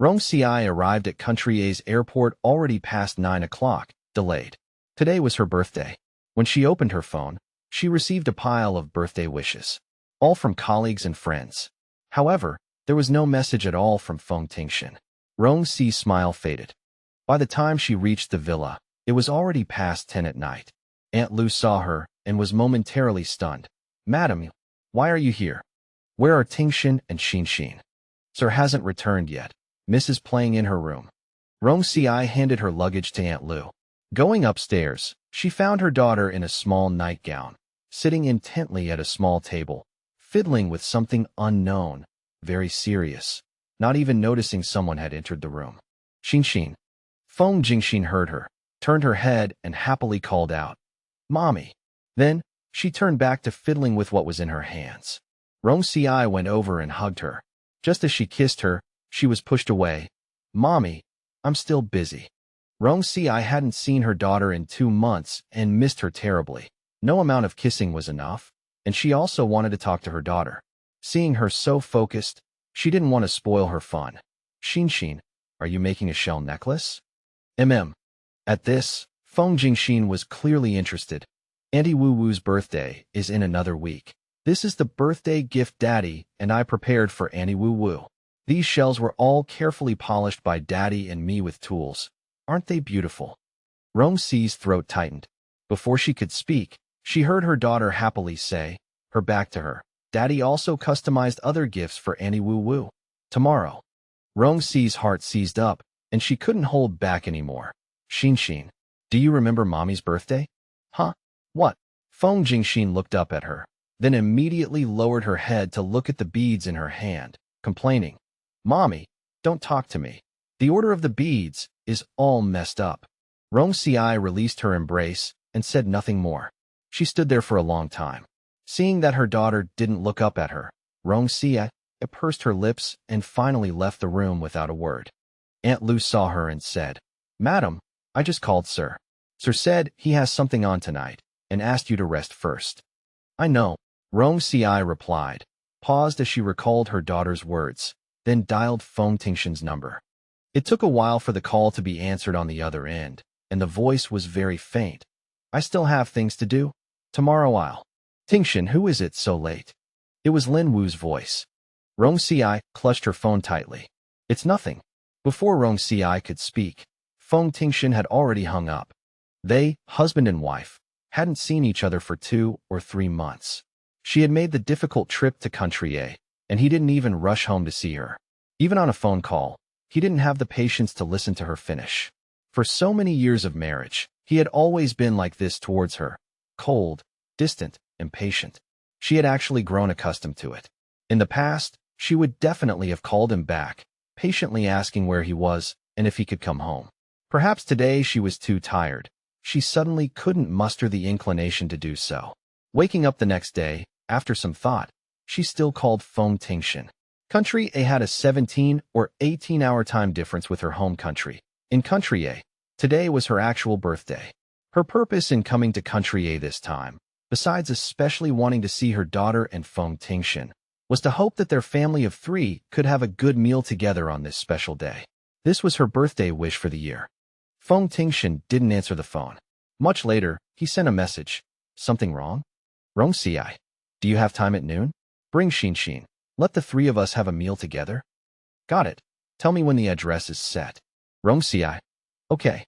Rong Ci arrived at Country A's airport already past 9 o'clock, delayed. Today was her birthday. When she opened her phone, she received a pile of birthday wishes, all from colleagues and friends. However, there was no message at all from Feng Tingshen. Rong Ci's smile faded. By the time she reached the villa, it was already past 10 at night. Aunt Lu saw her and was momentarily stunned. "Madam, why are you here? Where are Tingshen and Xinxin? Sir hasn't returned yet. Miss is playing in her room." Rong Ci handed her luggage to Aunt Lu. Going upstairs, she found her daughter in a small nightgown, sitting intently at a small table, fiddling with something unknown, very serious, not even noticing someone had entered the room. "Xinxin." Feng Tingshen heard her, turned her head, and happily called out, "Mommy." Then, she turned back to fiddling with what was in her hands. Rong Ci went over and hugged her. Just as she kissed her, she was pushed away. "Mommy, I'm still busy." Rong Ci hadn't seen her daughter in 2 months and missed her terribly. No amount of kissing was enough, and she also wanted to talk to her daughter. Seeing her so focused, she didn't want to spoil her fun. "Xinxin, are you making a shell necklace?" At this, Feng Tingshen was clearly interested. Auntie Wu Wu's birthday is in another week. This is the birthday gift Daddy and I prepared for Auntie Wu Wu. These shells were all carefully polished by Daddy and me with tools. Aren't they beautiful? Rong Ci's throat tightened. Before she could speak, she heard her daughter happily say, her back to her, "Daddy also customized other gifts for Auntie Wu Wu. Tomorrow." Rong Ci's heart seized up, and she couldn't hold back anymore. "Xinxin, do you remember Mommy's birthday?" "Huh? What?" Feng Tingshen looked up at her, then immediately lowered her head to look at the beads in her hand, complaining, "Mommy, don't talk to me. The order of the beads is all messed up." Rong Ci released her embrace and said nothing more. She stood there for a long time. Seeing that her daughter didn't look up at her, Rong Ci pursed her lips and finally left the room without a word. Aunt Lu saw her and said, "Madam, I just called Sir. Sir said he has something on tonight and asked you to rest first." "I know," Rong Ci replied, paused as she recalled her daughter's words, then dialed Feng Tingshen's number. It took a while for the call to be answered on the other end, and the voice was very faint. "I still have things to do. Tomorrow I'll." "Tingshen, who is it so late?" It was Lin Wu's voice. Rong Ci clutched her phone tightly. "It's nothing." Before Rong Ci could speak, Feng Tingshen had already hung up. They, husband and wife, hadn't seen each other for 2 or 3 months. She had made the difficult trip to Country A, and he didn't even rush home to see her. Even on a phone call, he didn't have the patience to listen to her finish. For so many years of marriage, he had always been like this towards her, cold, distant, impatient. She had actually grown accustomed to it. In the past, she would definitely have called him back, patiently asking where he was and if he could come home. Perhaps today she was too tired. She suddenly couldn't muster the inclination to do so. Waking up the next day, after some thought, she still called Feng Tingshen. Country A had a 17 or 18-hour time difference with her home country. In Country A, today was her actual birthday. Her purpose in coming to Country A this time, besides especially wanting to see her daughter and Feng Tingshen, was to hope that their family of 3 could have a good meal together on this special day. This was her birthday wish for the year. Feng Tingshen didn't answer the phone. Much later, he sent a message. "Something wrong? Rong Ci, do you have time at noon? Bring Xinxin. Let the 3 of us have a meal together." "Got it. Tell me when the address is set." Rong Ci. "Okay."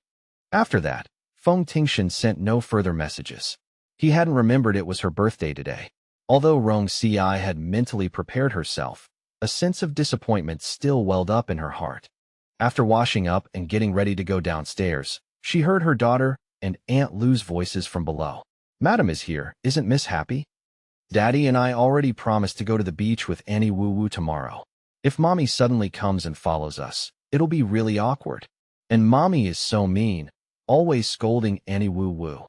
After that, Feng Tingshen sent no further messages. He hadn't remembered it was her birthday today. Although Rong Ci had mentally prepared herself, a sense of disappointment still welled up in her heart. After washing up and getting ready to go downstairs, she heard her daughter and Aunt Lu's voices from below. "Madam is here, isn't Miss happy? Daddy and I already promised to go to the beach with Auntie Wu Wu tomorrow. If Mommy suddenly comes and follows us, it'll be really awkward. And Mommy is so mean, always scolding Auntie Wu Wu.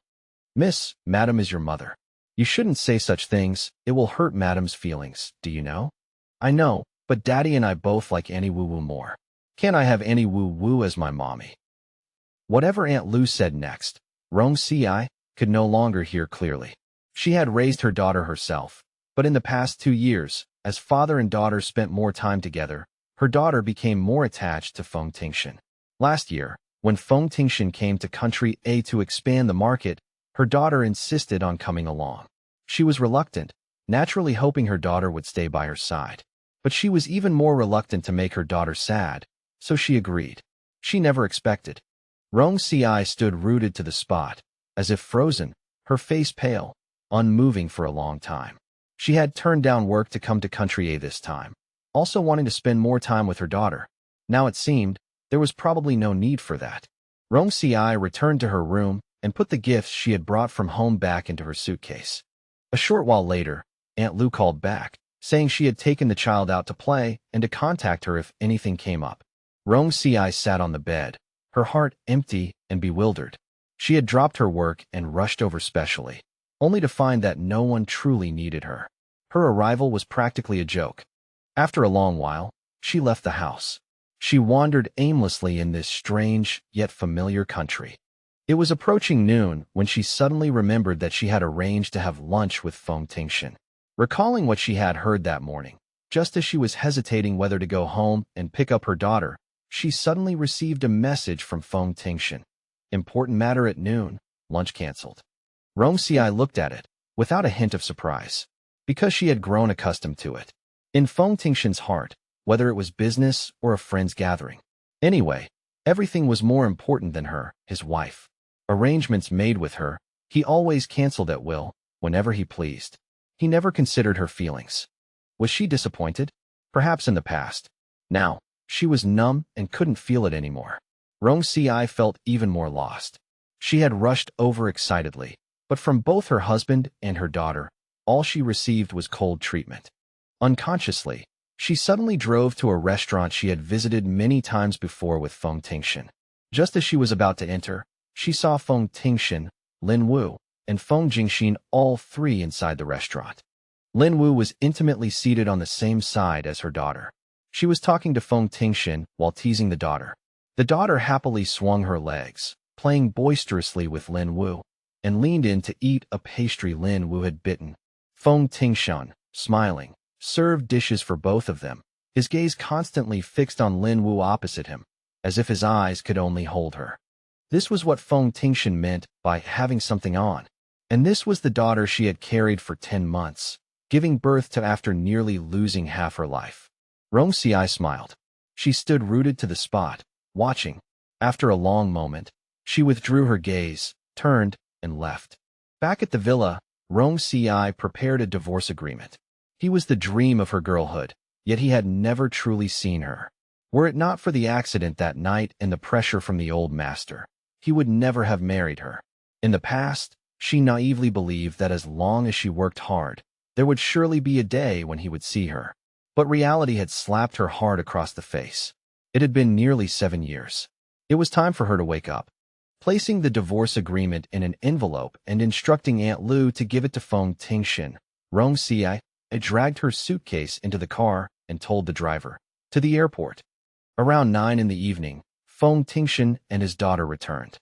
Miss, Madam is your mother. You shouldn't say such things, it will hurt Madam's feelings, do you know?" "I know, but Daddy and I both like Auntie Wu Wu more. Can't I have Auntie Wu Wu as my mommy?" Whatever Aunt Lu said next, Rong Ci could no longer hear clearly. She had raised her daughter herself, but in the past 2 years, as father and daughter spent more time together, her daughter became more attached to Feng Tingshen. Last year, when Feng Tingshen came to country A to expand the market, her daughter insisted on coming along. She was reluctant, naturally hoping her daughter would stay by her side. But she was even more reluctant to make her daughter sad, so she agreed. She never expected. Rong Ci stood rooted to the spot, as if frozen, her face pale, unmoving for a long time. She had turned down work to come to country A this time, also wanting to spend more time with her daughter. Now it seemed, there was probably no need for that. Rong Ci returned to her room and put the gifts she had brought from home back into her suitcase. A short while later, Aunt Lu called back, saying she had taken the child out to play and to contact her if anything came up. Rong Ci sat on the bed, her heart empty and bewildered. She had dropped her work and rushed over specially, only to find that no one truly needed her. Her arrival was practically a joke. After a long while, she left the house. She wandered aimlessly in this strange yet familiar country. It was approaching noon when she suddenly remembered that she had arranged to have lunch with Feng Tingshen. Recalling what she had heard that morning, just as she was hesitating whether to go home and pick up her daughter, she suddenly received a message from Feng Tingshen. Important matter at noon, lunch canceled. Rong Ci looked at it, without a hint of surprise, because she had grown accustomed to it. In Feng Tingshen's heart, whether it was business or a friend's gathering. Anyway, everything was more important than her, his wife. Arrangements made with her, he always canceled at will, whenever he pleased. He never considered her feelings. Was she disappointed? Perhaps in the past. Now, she was numb and couldn't feel it anymore. Rong Ci felt even more lost. She had rushed over excitedly, but from both her husband and her daughter, all she received was cold treatment. Unconsciously, she suddenly drove to a restaurant she had visited many times before with Feng Tingshen. Just as she was about to enter, she saw Feng Tingshen, Lin Wu, and Feng Xinxin all three inside the restaurant. Lin Wu was intimately seated on the same side as her daughter. She was talking to Feng Tingshen while teasing the daughter. The daughter happily swung her legs, playing boisterously with Lin Wu, and leaned in to eat a pastry Lin Wu had bitten. Feng Tingshen, smiling, served dishes for both of them, his gaze constantly fixed on Lin Wu opposite him, as if his eyes could only hold her. This was what Feng Tingshen meant by having something on, and this was the daughter she had carried for 10 months, giving birth to after nearly losing half her life. Rong Ci smiled. She stood rooted to the spot, watching. After a long moment, she withdrew her gaze, turned, and left. Back at the villa, Rong Ci prepared a divorce agreement. He was the dream of her girlhood, yet he had never truly seen her. Were it not for the accident that night and the pressure from the old master, he would never have married her. In the past, she naively believed that as long as she worked hard, there would surely be a day when he would see her. But reality had slapped her hard across the face. It had been nearly 7 years. It was time for her to wake up. Placing the divorce agreement in an envelope and instructing Aunt Lu to give it to Feng Tingshen, Rong Ci dragged her suitcase into the car and told the driver, "To the airport." Around 9 in the evening, Feng Tingshen and his daughter returned.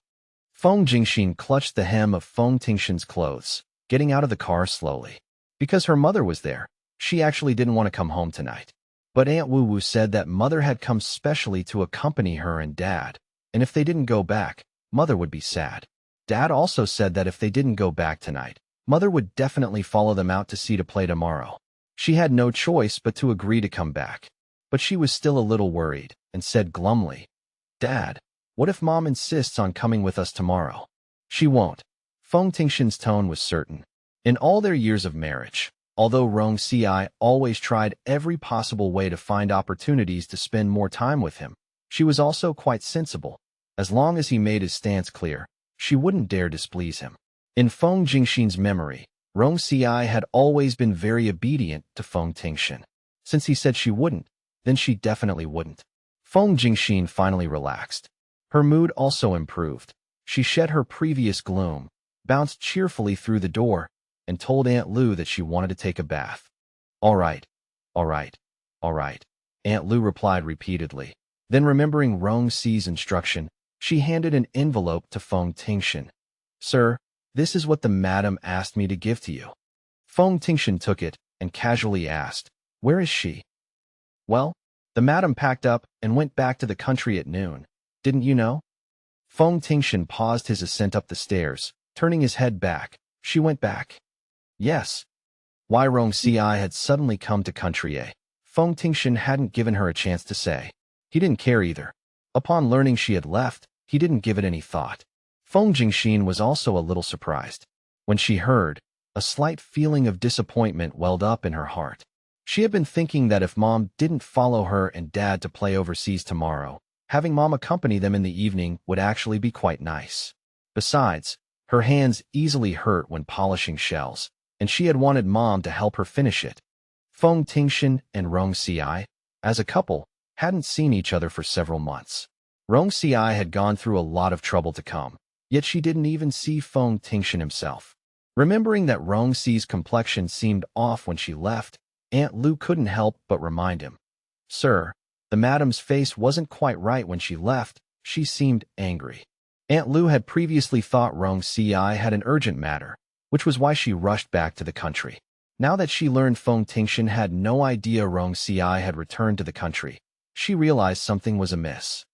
Feng Xinxin clutched the hem of Feng Tingshen's clothes, getting out of the car slowly. Because her mother was there, she actually didn't want to come home tonight. But Aunt Wu Wu said that Mother had come specially to accompany her and Dad, and if they didn't go back, Mother would be sad. Dad also said that if they didn't go back tonight, Mother would definitely follow them out to sea to play tomorrow. She had no choice but to agree to come back. But she was still a little worried, and said glumly, "Dad, what if Mom insists on coming with us tomorrow?" "She won't." Feng Tingshen's tone was certain. In all their years of marriage, although Rong Ci always tried every possible way to find opportunities to spend more time with him, she was also quite sensible. As long as he made his stance clear, she wouldn't dare displease him. In Feng Jingxin's memory, Rong Ci had always been very obedient to Feng Tingshen. Since he said she wouldn't, then she definitely wouldn't. Feng Jingxin finally relaxed. Her mood also improved. She shed her previous gloom, bounced cheerfully through the door, and told Aunt Lu that she wanted to take a bath. "All right, all right, all right," Aunt Lu replied repeatedly. Then remembering Rong Ci's instruction, she handed an envelope to Feng Tingshen. "Sir, this is what the madam asked me to give to you." Feng Tingshen took it and casually asked, "Where is she?" "Well, The madam packed up and went back to the country at noon. Didn't you know? Feng Tingshen paused his ascent up the stairs, turning his head back. She went back. Yes. Why Rong Ci had suddenly come to country A. Feng Tingshen hadn't given her a chance to say. He didn't care either. Upon learning she had left, he didn't give it any thought. Feng Xinxin was also a little surprised. When she heard, a slight feeling of disappointment welled up in her heart. She had been thinking that if Mom didn't follow her and Dad to play overseas tomorrow, having Mom accompany them in the evening would actually be quite nice. Besides, her hands easily hurt when polishing shells, and she had wanted Mom to help her finish it. Feng Tingshen and Rong Ci, as a couple, hadn't seen each other for several months. Rong Ci had gone through a lot of trouble to come, yet she didn't even see Feng Tingshen himself. Remembering that Rong Ci's complexion seemed off when she left, Aunt Lu couldn't help but remind him. Sir, the madam's face wasn't quite right when she left. She seemed angry. Aunt Lu had previously thought Rong Ci had an urgent matter, which was why she rushed back to the country. Now that she learned Feng Tingshen had no idea Rong Ci had returned to the country, she realized something was amiss.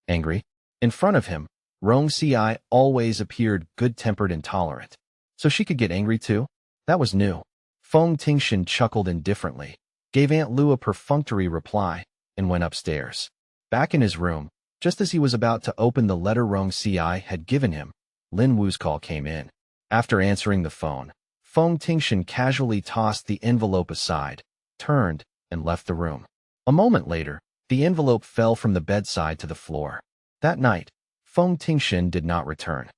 Angry? In front of him, Rong Ci always appeared good-tempered and tolerant. So she could get angry too? That was new. Feng Tingshen chuckled indifferently, gave Aunt Lu a perfunctory reply, and went upstairs. Back in his room, just as he was about to open the letter Rong Ci had given him, Lin Wu's call came in. After answering the phone, Feng Tingshen casually tossed the envelope aside, turned, and left the room. A moment later, the envelope fell from the bedside to the floor. That night, Feng Tingshen did not return.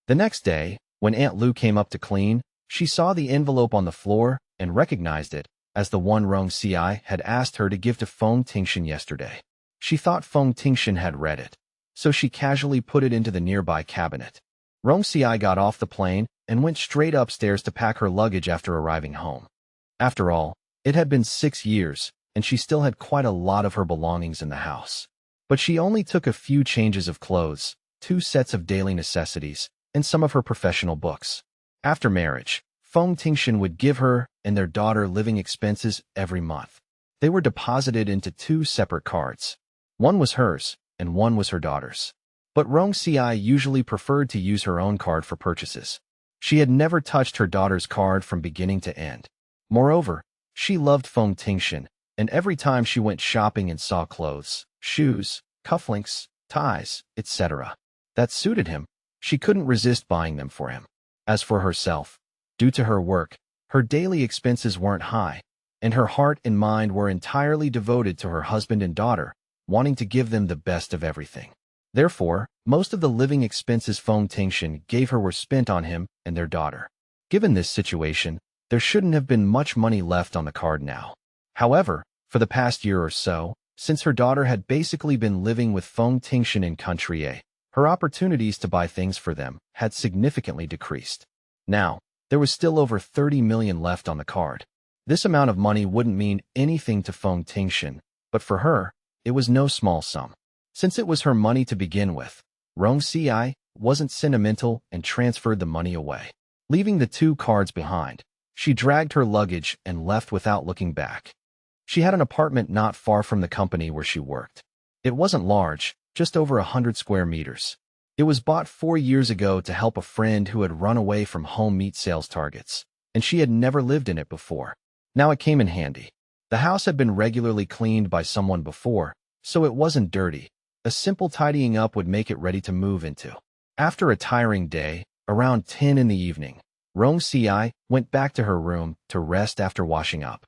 The next day, when Aunt Lu came up to clean, she saw the envelope on the floor and recognized it as the one Rong Ci had asked her to give to Feng Tingshen yesterday. She thought Feng Tingshen had read it, so she casually put it into the nearby cabinet. Rong Ci got off the plane and went straight upstairs to pack her luggage after arriving home. After all, it had been 6 years, and she still had quite a lot of her belongings in the house. But she only took a few changes of clothes, 2 sets of daily necessities, and some of her professional books. After marriage, Feng Tingshen would give her and their daughter living expenses every month. They were deposited into 2 separate cards. One was hers, and one was her daughter's. But Rong Ci usually preferred to use her own card for purchases. She had never touched her daughter's card from beginning to end. Moreover, she loved Feng Tingshen, and every time she went shopping and saw clothes, shoes, cufflinks, ties, etc., that suited him, she couldn't resist buying them for him. As for herself, due to her work, her daily expenses weren't high, and her heart and mind were entirely devoted to her husband and daughter, wanting to give them the best of everything. Therefore, most of the living expenses Feng Tingshen gave her were spent on him and their daughter. Given this situation, there shouldn't have been much money left on the card now. However, for the past year or so, since her daughter had basically been living with Feng Tingshen in country A, her opportunities to buy things for them had significantly decreased. Now, there was still over 30 million left on the card. This amount of money wouldn't mean anything to Feng Tingshen, but for her, it was no small sum. Since it was her money to begin with, Rong Ci wasn't sentimental and transferred the money away. Leaving the 2 cards behind, she dragged her luggage and left without looking back. She had an apartment not far from the company where she worked. It wasn't large, just over 100 square meters. It was bought 4 years ago to help a friend who had run away from home meet sales targets, and she had never lived in it before. Now it came in handy. The house had been regularly cleaned by someone before, so it wasn't dirty. A simple tidying up would make it ready to move into. After a tiring day, around 10 in the evening, Rong Ci went back to her room to rest after washing up.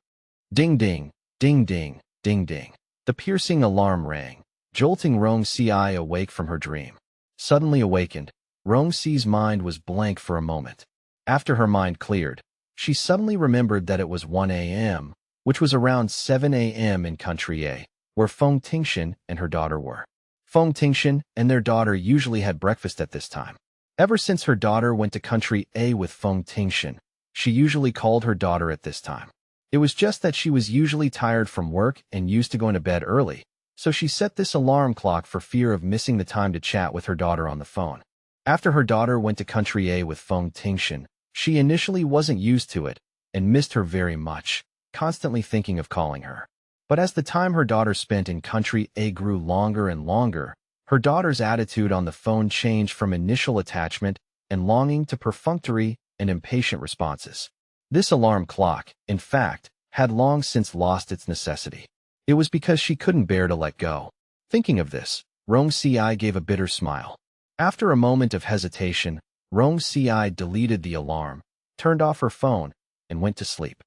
Ding ding, ding ding, ding ding. The piercing alarm rang, jolting Rong Ci awake from her dream. Suddenly awakened, Rong Ci's mind was blank for a moment. After her mind cleared, she suddenly remembered that it was 1 a.m., which was around 7 a.m. in country A, where Feng Tingshen and her daughter were. Feng Tingshen and their daughter usually had breakfast at this time. Ever since her daughter went to country A with Feng Tingshen, she usually called her daughter at this time. It was just that she was usually tired from work and used to going to bed early, so she set this alarm clock for fear of missing the time to chat with her daughter on the phone. After her daughter went to country A with Feng Tingshen, she initially wasn't used to it and missed her very much, constantly thinking of calling her. But as the time her daughter spent in country A grew longer and longer, her daughter's attitude on the phone changed from initial attachment and longing to perfunctory and impatient responses. This alarm clock, in fact, had long since lost its necessity. It was because she couldn't bear to let go. Thinking of this, Rong Ci gave a bitter smile. After a moment of hesitation, Rong Ci deleted the alarm, turned off her phone, and went to sleep.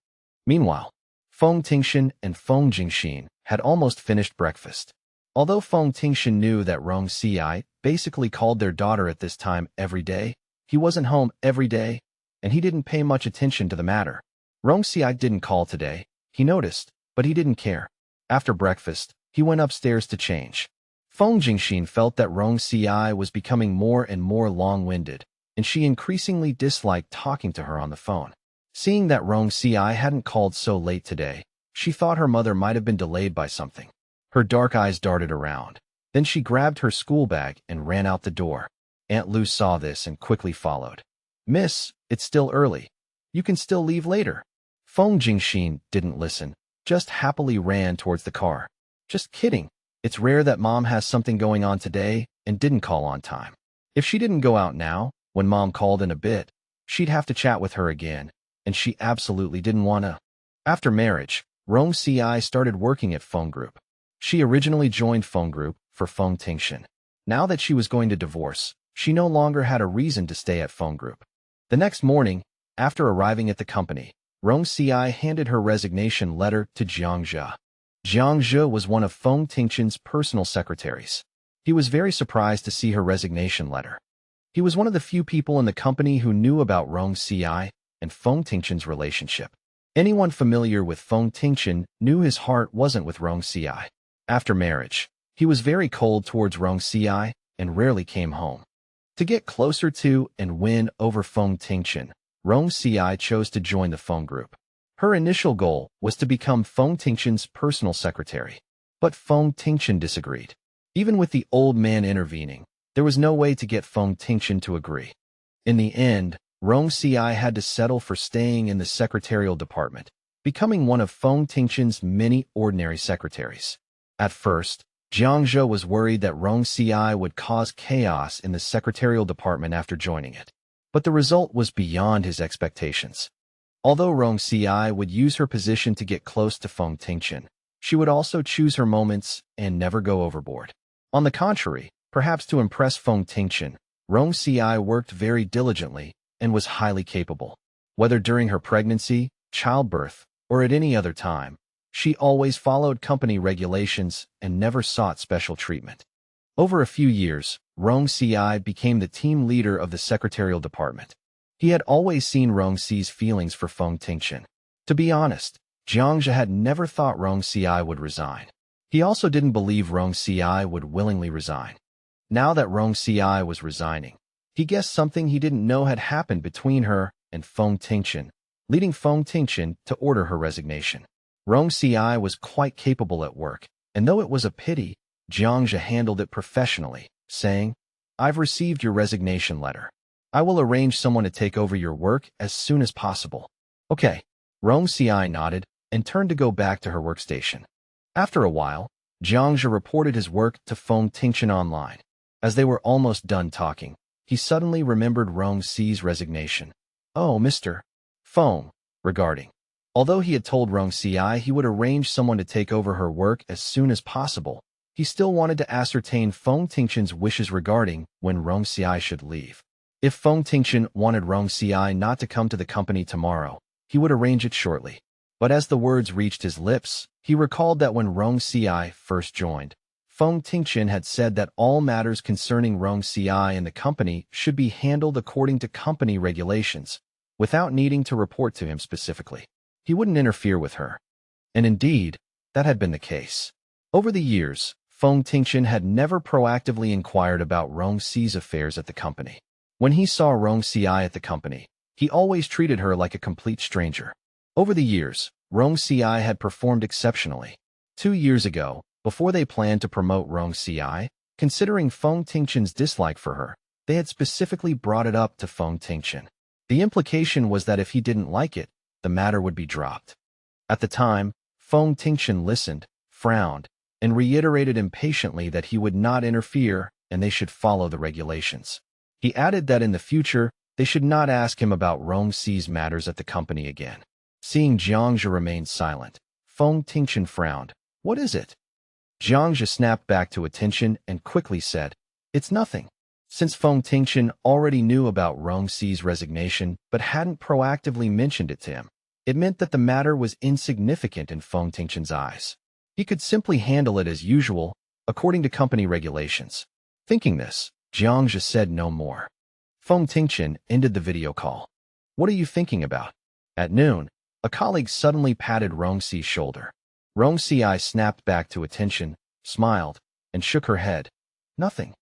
Meanwhile, Feng Tingshen and Feng Xinxin had almost finished breakfast. Although Feng Tingshen knew that Rong Ci basically called their daughter at this time every day, he wasn't home every day, and he didn't pay much attention to the matter. Rong Ci didn't call today, he noticed, but he didn't care. After breakfast, he went upstairs to change. Feng Jingxin felt that Rong Ci was becoming more and more long-winded, and she increasingly disliked talking to her on the phone. Seeing that Rong Ci hadn't called so late today, she thought her mother might have been delayed by something. Her dark eyes darted around. Then she grabbed her school bag and ran out the door. Aunt Lu saw this and quickly followed. "Miss, it's still early. You can still leave later." Feng Jingxin didn't listen, just happily ran towards the car. "Just kidding. It's rare that Mom has something going on today and didn't call on time. If she didn't go out now, when Mom called in a bit, she'd have to chat with her again, and she absolutely didn't want to." After marriage, Rong Ci started working at Feng Group. She originally joined Feng Group for Feng Tingshen. Now that she was going to divorce, she no longer had a reason to stay at Feng Group. The next morning, after arriving at the company, Rong Ci handed her resignation letter to Jiang Zhe. Jiang Zhe was one of Feng Tingshen's personal secretaries. He was very surprised to see her resignation letter. He was one of the few people in the company who knew about Rong Ci and Feng Tingshen's relationship. Anyone familiar with Feng Tingshen knew his heart wasn't with Rong Ci. After marriage, he was very cold towards Rong Ci and rarely came home. To get closer to and win over Feng Tingshen, Rong Ci chose to join the Feng Group. Her initial goal was to become Feng Tingshen's personal secretary. But Feng Tingshen disagreed. Even with the old man intervening, there was no way to get Feng Tingshen to agree. In the end, Rong Ci had to settle for staying in the secretarial department, becoming one of Feng Tingshen's many ordinary secretaries. At first, Jiang Zhe was worried that Rong Ci would cause chaos in the secretarial department after joining it. But the result was beyond his expectations. Although Rong Ci would use her position to get close to Feng Tingshen, she would also choose her moments and never go overboard. On the contrary, perhaps to impress Feng Tingshen, Rong Ci worked very diligently and was highly capable. Whether during her pregnancy, childbirth, or at any other time, she always followed company regulations and never sought special treatment. Over a few years, Rong Ci became the team leader of the secretarial department. He had always seen Rong Ci's feelings for Feng Tingshen. To be honest, Jiang Zhe had never thought Rong Ci would resign. He also didn't believe Rong Ci would willingly resign. Now that Rong Ci was resigning, he guessed something he didn't know had happened between her and Feng Tingshen, leading Feng Tingshen to order her resignation. Rong Ci was quite capable at work, and though it was a pity, Jiang Zhe handled it professionally, saying, "I've received your resignation letter. I will arrange someone to take over your work as soon as possible." "Okay." Rong Ci nodded and turned to go back to her workstation. After a while, Jiang Zhe reported his work to Feng Tingshen online. As they were almost done talking, he suddenly remembered Rong Ci's resignation. "Oh, Mr. Feng," regarding. Although he had told Rong Ci he would arrange someone to take over her work as soon as possible, he still wanted to ascertain Feng Tingshen's wishes regarding when Rong Ci should leave. If Feng Tingshen wanted Rong Ci not to come to the company tomorrow, he would arrange it shortly. But as the words reached his lips, he recalled that when Rong Ci first joined, Feng Tingshen had said that all matters concerning Rong Ci and the company should be handled according to company regulations, without needing to report to him specifically. He wouldn't interfere with her. And indeed, that had been the case. Over the years, Feng Tingshen had never proactively inquired about Rong Ci's affairs at the company. When he saw Rong Ci at the company, he always treated her like a complete stranger. Over the years, Rong Ci had performed exceptionally. 2 years ago, before they planned to promote Rong Ci, considering Feng Tingshen's dislike for her, they had specifically brought it up to Feng Tingshen. The implication was that if he didn't like it, the matter would be dropped. At the time, Feng Tingshen listened, frowned, and reiterated impatiently that he would not interfere and they should follow the regulations. He added that in the future, they should not ask him about Rong Ci's matters at the company again. Seeing Jiangzhe remain silent, Feng Tingshen frowned. What is it? Jiangzhe snapped back to attention and quickly said, It's nothing. Since Feng Tingshen already knew about Rong Ci's resignation but hadn't proactively mentioned it to him, it meant that the matter was insignificant in Feng Tingshen's eyes. He could simply handle it as usual, according to company regulations. Thinking this, Jiangzhe said no more. Feng Tingshen ended the video call. What are you thinking about? At noon, a colleague suddenly patted Rong Ci's shoulder. Rong Ci snapped back to attention, smiled, and shook her head. Nothing.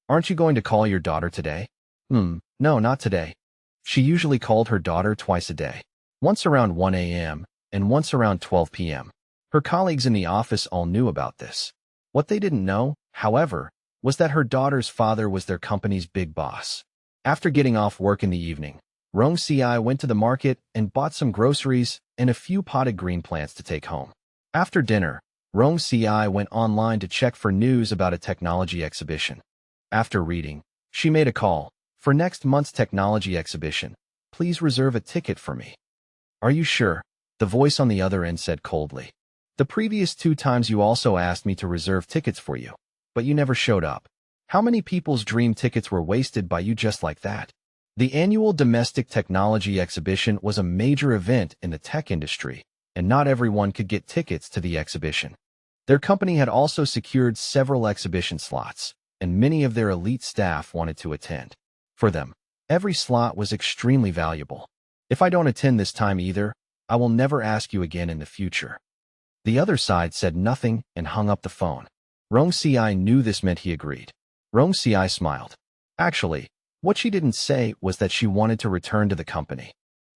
Aren't you going to call your daughter today? No, not today. She usually called her daughter twice a day. Once around 1 a.m. and once around 12 p.m. Her colleagues in the office all knew about this. What they didn't know, however, was that her daughter's father was their company's big boss. After getting off work in the evening, Rong Ci went to the market and bought some groceries and a few potted green plants to take home. After dinner, Rong Ci went online to check for news about a technology exhibition. After reading, she made a call. For next month's technology exhibition, please reserve a ticket for me. Are you sure? The voice on the other end said coldly. The previous 2 times you also asked me to reserve tickets for you, but you never showed up. How many people's dream tickets were wasted by you just like that? The annual domestic technology exhibition was a major event in the tech industry, and not everyone could get tickets to the exhibition. Their company had also secured several exhibition slots, and many of their elite staff wanted to attend. For them, every slot was extremely valuable. If I don't attend this time either, I will never ask you again in the future. The other side said nothing and hung up the phone. Rong Ci knew this meant he agreed. Rong Ci smiled. Actually, what she didn't say was that she wanted to return to the company.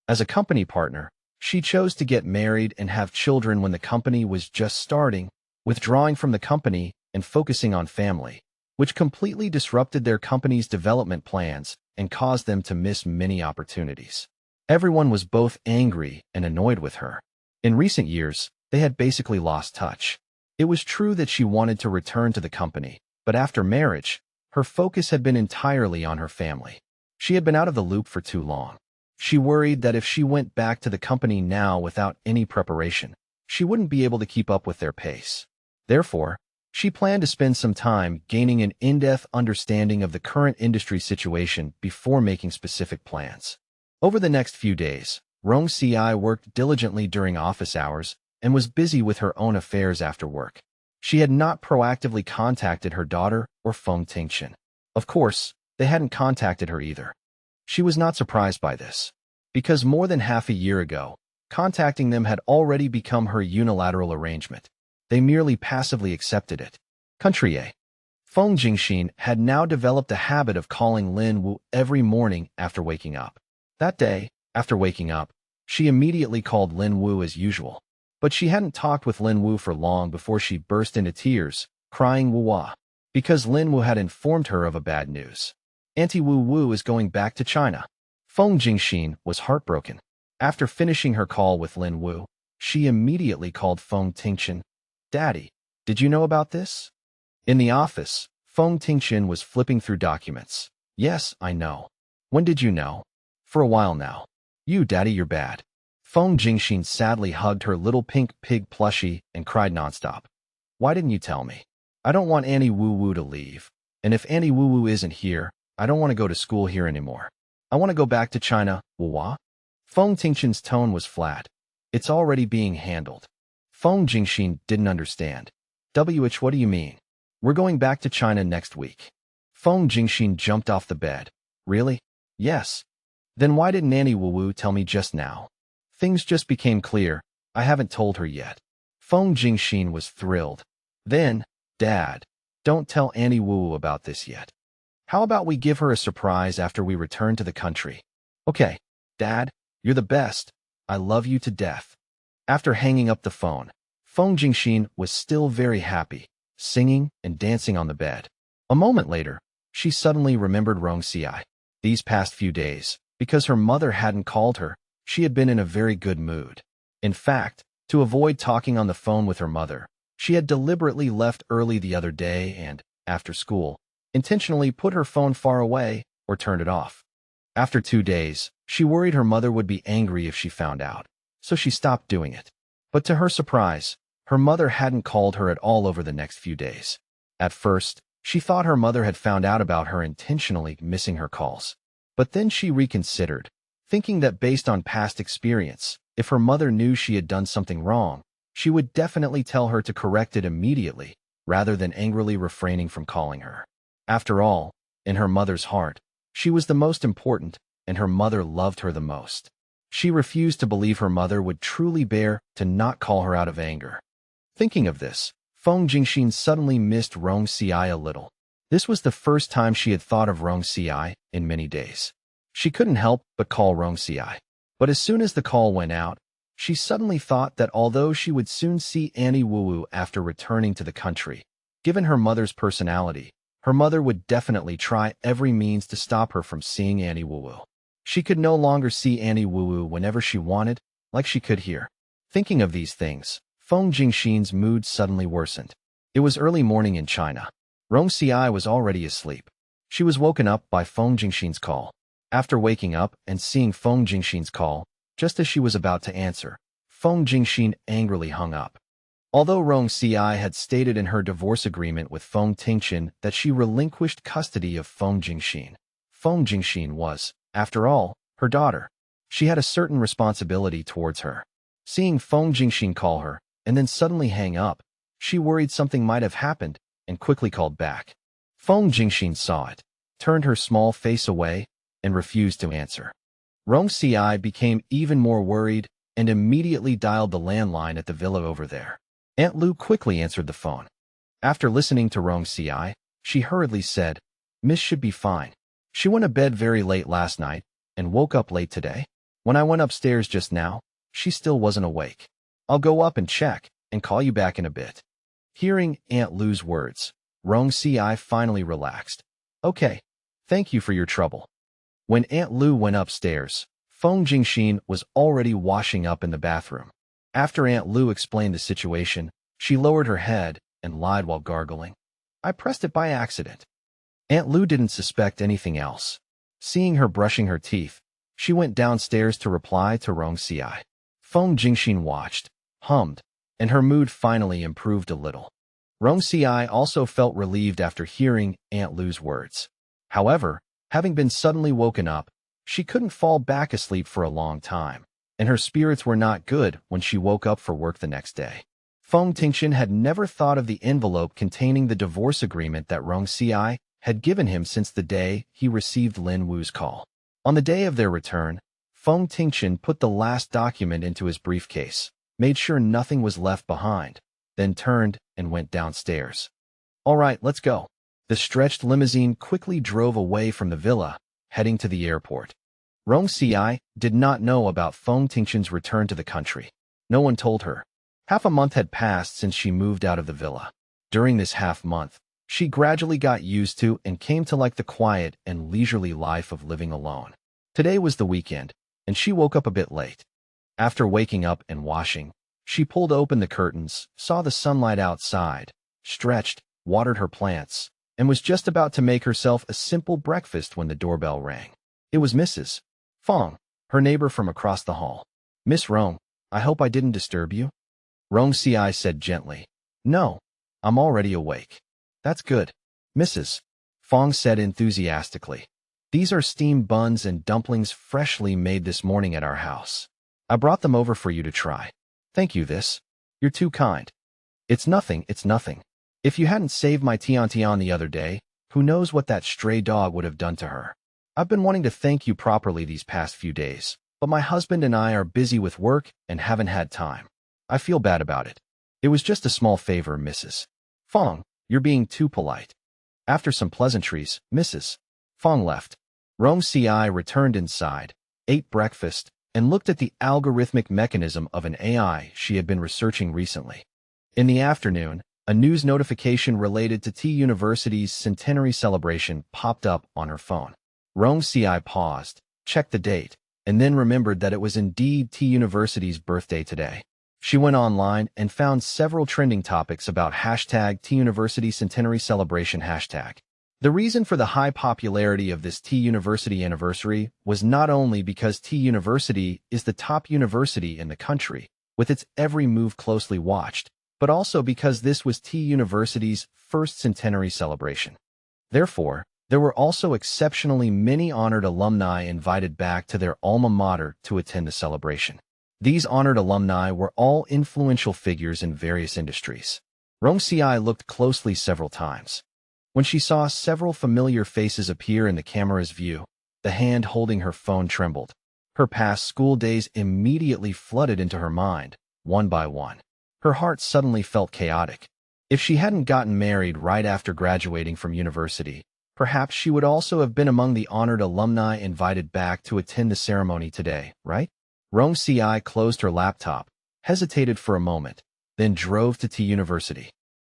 As a company partner, she chose to get married and have children when the company was just starting, withdrawing from the company and focusing on family, which completely disrupted their company's development plans and caused them to miss many opportunities. Everyone was both angry and annoyed with her. In recent years, they had basically lost touch. It was true that she wanted to return to the company, but after marriage, her focus had been entirely on her family. She had been out of the loop for too long. She worried that if she went back to the company now without any preparation, she wouldn't be able to keep up with their pace. Therefore, she planned to spend some time gaining an in-depth understanding of the current industry situation before making specific plans. Over the next few days, Rong Ci worked diligently during office hours and was busy with her own affairs after work. She had not proactively contacted her daughter or Feng Tingshen. Of course, they hadn't contacted her either. She was not surprised by this, because more than half a year ago, contacting them had already become her unilateral arrangement. They merely passively accepted it. Country A. Feng Xinxin had now developed a habit of calling Lin Wu every morning after waking up. That day, after waking up, she immediately called Lin Wu as usual. But she hadn't talked with Lin Wu for long before she burst into tears, crying Wu, because Lin Wu had informed her of a bad news. Auntie Wu Wu is going back to China. Feng Tingshen was heartbroken. After finishing her call with Lin Wu, she immediately called Feng Tingshen. Daddy, did you know about this? In the office, Feng Tingshen was flipping through documents. Yes, I know. When did you know? For a while now. You, Daddy, you're bad. Feng Tingshen sadly hugged her little pink pig plushie and cried nonstop. Why didn't you tell me? I don't want Auntie Wu Wu to leave. And if Auntie Wu Wu isn't here, I don't want to go to school here anymore. I want to go back to China, Wu. Feng Tingshen's tone was flat. It's already being handled. Feng Tingshen didn't understand. What do you mean? We're going back to China next week. Feng Tingshen jumped off the bed. Really? Yes. Then why didn't Auntie Wu Wu tell me just now? Things just became clear. I haven't told her yet. Feng Tingshen was thrilled. Then, Dad, don't tell Auntie Wu Wu about this yet. How about we give her a surprise after we return to the country? Okay, Dad, you're the best. I love you to death. After hanging up the phone, Feng Tingshen was still very happy, singing and dancing on the bed. A moment later, she suddenly remembered Rong Ci. These past few days, because her mother hadn't called her, she had been in a very good mood. In fact, To avoid talking on the phone with her mother, she had deliberately left early the other day and, after school, intentionally put her phone far away or turned it off. After 2 days, she worried her mother would be angry if she found out, so she stopped doing it. But to her surprise, her mother hadn't called her at all over the next few days. At first, she thought her mother had found out about her intentionally missing her calls. But then she reconsidered, thinking that based on past experience, if her mother knew she had done something wrong, she would definitely tell her to correct it immediately, rather than angrily refraining from calling her. After all, in her mother's heart, she was the most important, and her mother loved her the most. She refused to believe her mother would truly bear to not call her out of anger. Thinking of this, Feng Tingshen suddenly missed Rong Ci a little. This was the first time she had thought of Rong Ci in many days. She couldn't help but call Rong Ci. But as soon as the call went out, she suddenly thought that although she would soon see Auntie Wu Wu after returning to the country, given her mother's personality, her mother would definitely try every means to stop her from seeing Auntie Wu Wu. She could no longer see Auntie Wu Wu whenever she wanted, like she could here. Thinking of these things, Feng Tingshen's mood suddenly worsened. It was early morning in China. Rong Ci was already asleep. She was woken up by Feng Tingshen's call. After waking up and seeing Feng Tingshen's call, just as she was about to answer, Feng Tingshen angrily hung up. Although Rong Ci had stated in her divorce agreement with Feng Tingshen that she relinquished custody of Feng Tingshen was, after all, her daughter. She had a certain responsibility towards her. Seeing Feng Tingshen call her, and then suddenly hang up, she worried something might have happened, and quickly called back. Feng Tingshen saw it, turned her small face away, and refused to answer. Rong Ci became even more worried and immediately dialed the landline at the villa over there. Aunt Lu quickly answered the phone. After listening to Rong Ci, she hurriedly said, "Miss should be fine. She went to bed very late last night and woke up late today. When I went upstairs just now, she still wasn't awake. I'll go up and check and call you back in a bit." Hearing Aunt Lu's words, Rong Ci finally relaxed. "Okay, thank you for your trouble." When Aunt Lu went upstairs, Feng Tingshen was already washing up in the bathroom. After Aunt Lu explained the situation, she lowered her head and lied while gargling. "I pressed it by accident." Aunt Lu didn't suspect anything else. Seeing her brushing her teeth, she went downstairs to reply to Rong Ci. Feng Tingshen watched, hummed, and her mood finally improved a little. Rong Ci also felt relieved after hearing Aunt Lu's words. However, having been suddenly woken up, she couldn't fall back asleep for a long time, and her spirits were not good when she woke up for work the next day. Feng Tingshen had never thought of the envelope containing the divorce agreement that Rong Ci had given him since the day he received Lin Wu's call. On the day of their return, Feng Tingshen put the last document into his briefcase, made sure nothing was left behind, then turned and went downstairs. "All right, let's go." The stretched limousine quickly drove away from the villa, heading to the airport. Rong Ci did not know about Feng Tingshen's return to the country. No one told her. Half a month had passed since she moved out of the villa. During this half-month, she gradually got used to and came to like the quiet and leisurely life of living alone. Today was the weekend, and she woke up a bit late. After waking up and washing, she pulled open the curtains, saw the sunlight outside, stretched, watered her plants, and was just about to make herself a simple breakfast when the doorbell rang. It was Mrs. Feng, her neighbor from across the hall. "Miss Rong, I hope I didn't disturb you?" Rong Ci said gently. "No, I'm already awake." "That's good," Mrs. Feng said enthusiastically. "These are steamed buns and dumplings freshly made this morning at our house. I brought them over for you to try." "Thank you, You're too kind." It's nothing. If you hadn't saved my Tian the other day, who knows what that stray dog would have done to her. I've been wanting to thank you properly these past few days, but my husband and I are busy with work and haven't had time. I feel bad about it. It was just a small favor, Mrs. Feng, you're being too polite." After some pleasantries, Mrs. Feng left. Rong Ci returned inside, ate breakfast, and looked at the algorithmic mechanism of an AI she had been researching recently. In the afternoon, a news notification related to T University's centenary celebration popped up on her phone. Rong Ci paused, checked the date, and then remembered that it was indeed T University's birthday today. She went online and found several trending topics about hashtag T-University Centenary Celebration hashtag. The reason for the high popularity of this T-University anniversary was not only because T-University is the top university in the country, with its every move closely watched, but also because this was T-University's first centenary celebration. Therefore, there were also exceptionally many honored alumni invited back to their alma mater to attend the celebration. These honored alumni were all influential figures in various industries. Rong Ci looked closely several times. When she saw several familiar faces appear in the camera's view, the hand holding her phone trembled. Her past school days immediately flooded into her mind, one by one. Her heart suddenly felt chaotic. If she hadn't gotten married right after graduating from university, perhaps she would also have been among the honored alumni invited back to attend the ceremony today, right? Rong Ci closed her laptop, hesitated for a moment, then drove to T-University.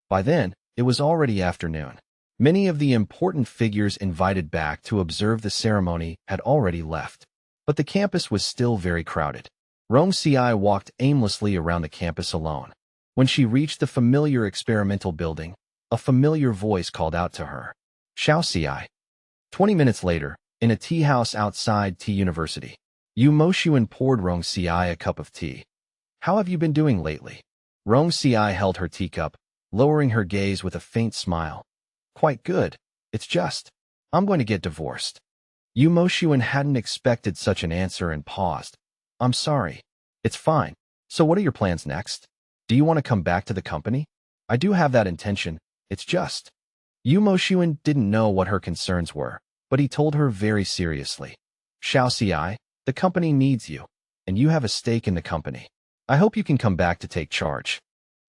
By then, it was already afternoon. Many of the important figures invited back to observe the ceremony had already left, but the campus was still very crowded. Rong Ci walked aimlessly around the campus alone. When she reached the familiar experimental building, a familiar voice called out to her. Xiao Ci. 20 minutes later, in a tea house outside T-University, Yu Moshuan poured Rong Ci a cup of tea. How have you been doing lately? Rong Ci held her teacup, lowering her gaze with a faint smile. Quite good. It's just, I'm going to get divorced. Yu Moshuan hadn't expected such an answer and paused. I'm sorry. It's fine. So what are your plans next? Do you want to come back to the company? I do have that intention. It's just. Yu Moshuan didn't know what her concerns were, but he told her very seriously. Xiao Ci, the company needs you, and you have a stake in the company. I hope you can come back to take charge.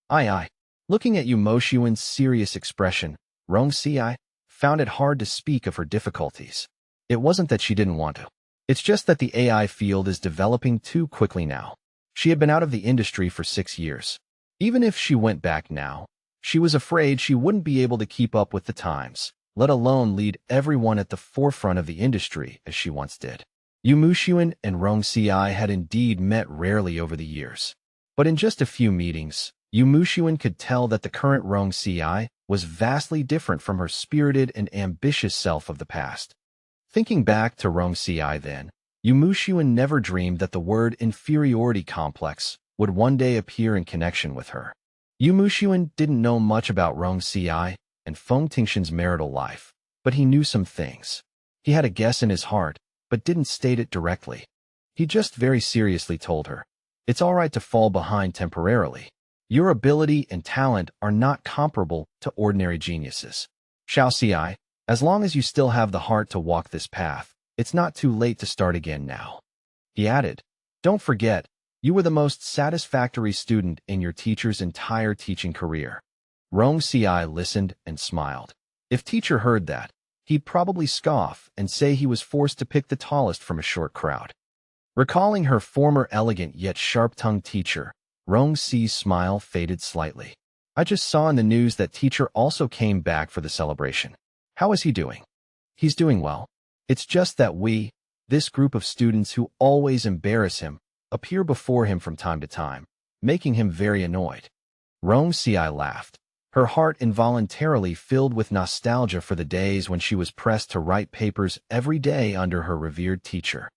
Aye. Looking at Yu Moshuan's serious expression, Rong Ci found it hard to speak of her difficulties. It wasn't that she didn't want to. It's just that the AI field is developing too quickly now. She had been out of the industry for 6 years. Even if she went back now, she was afraid she wouldn't be able to keep up with the times, let alone lead everyone at the forefront of the industry as she once did. Yu Moshuan and Rong Ci had indeed met rarely over the years. But in just a few meetings, Yu Moshuan could tell that the current Rong Ci was vastly different from her spirited and ambitious self of the past. Thinking back to Rong Ci then, Yu Moshuan never dreamed that the word inferiority complex would one day appear in connection with her. Yu Moshuan didn't know much about Rong Ci and Feng Tingshen's marital life, but he knew some things. He had a guess in his heart, but didn't state it directly. He just very seriously told her, it's all right to fall behind temporarily. Your ability and talent are not comparable to ordinary geniuses. Xiao Ci, as long as you still have the heart to walk this path, it's not too late to start again now. He added, don't forget, you were the most satisfactory student in your teacher's entire teaching career. Rong Ci listened and smiled. If teacher heard that, he'd probably scoff and say he was forced to pick the tallest from a short crowd. Recalling her former elegant yet sharp-tongued teacher, Rong Ci's smile faded slightly. I just saw in the news that teacher also came back for the celebration. How is he doing? He's doing well. It's just that this group of students who always embarrass him, appear before him from time to time, making him very annoyed. Rong Ci laughed. Her heart involuntarily filled with nostalgia for the days when she was pressed to write papers every day under her revered teacher.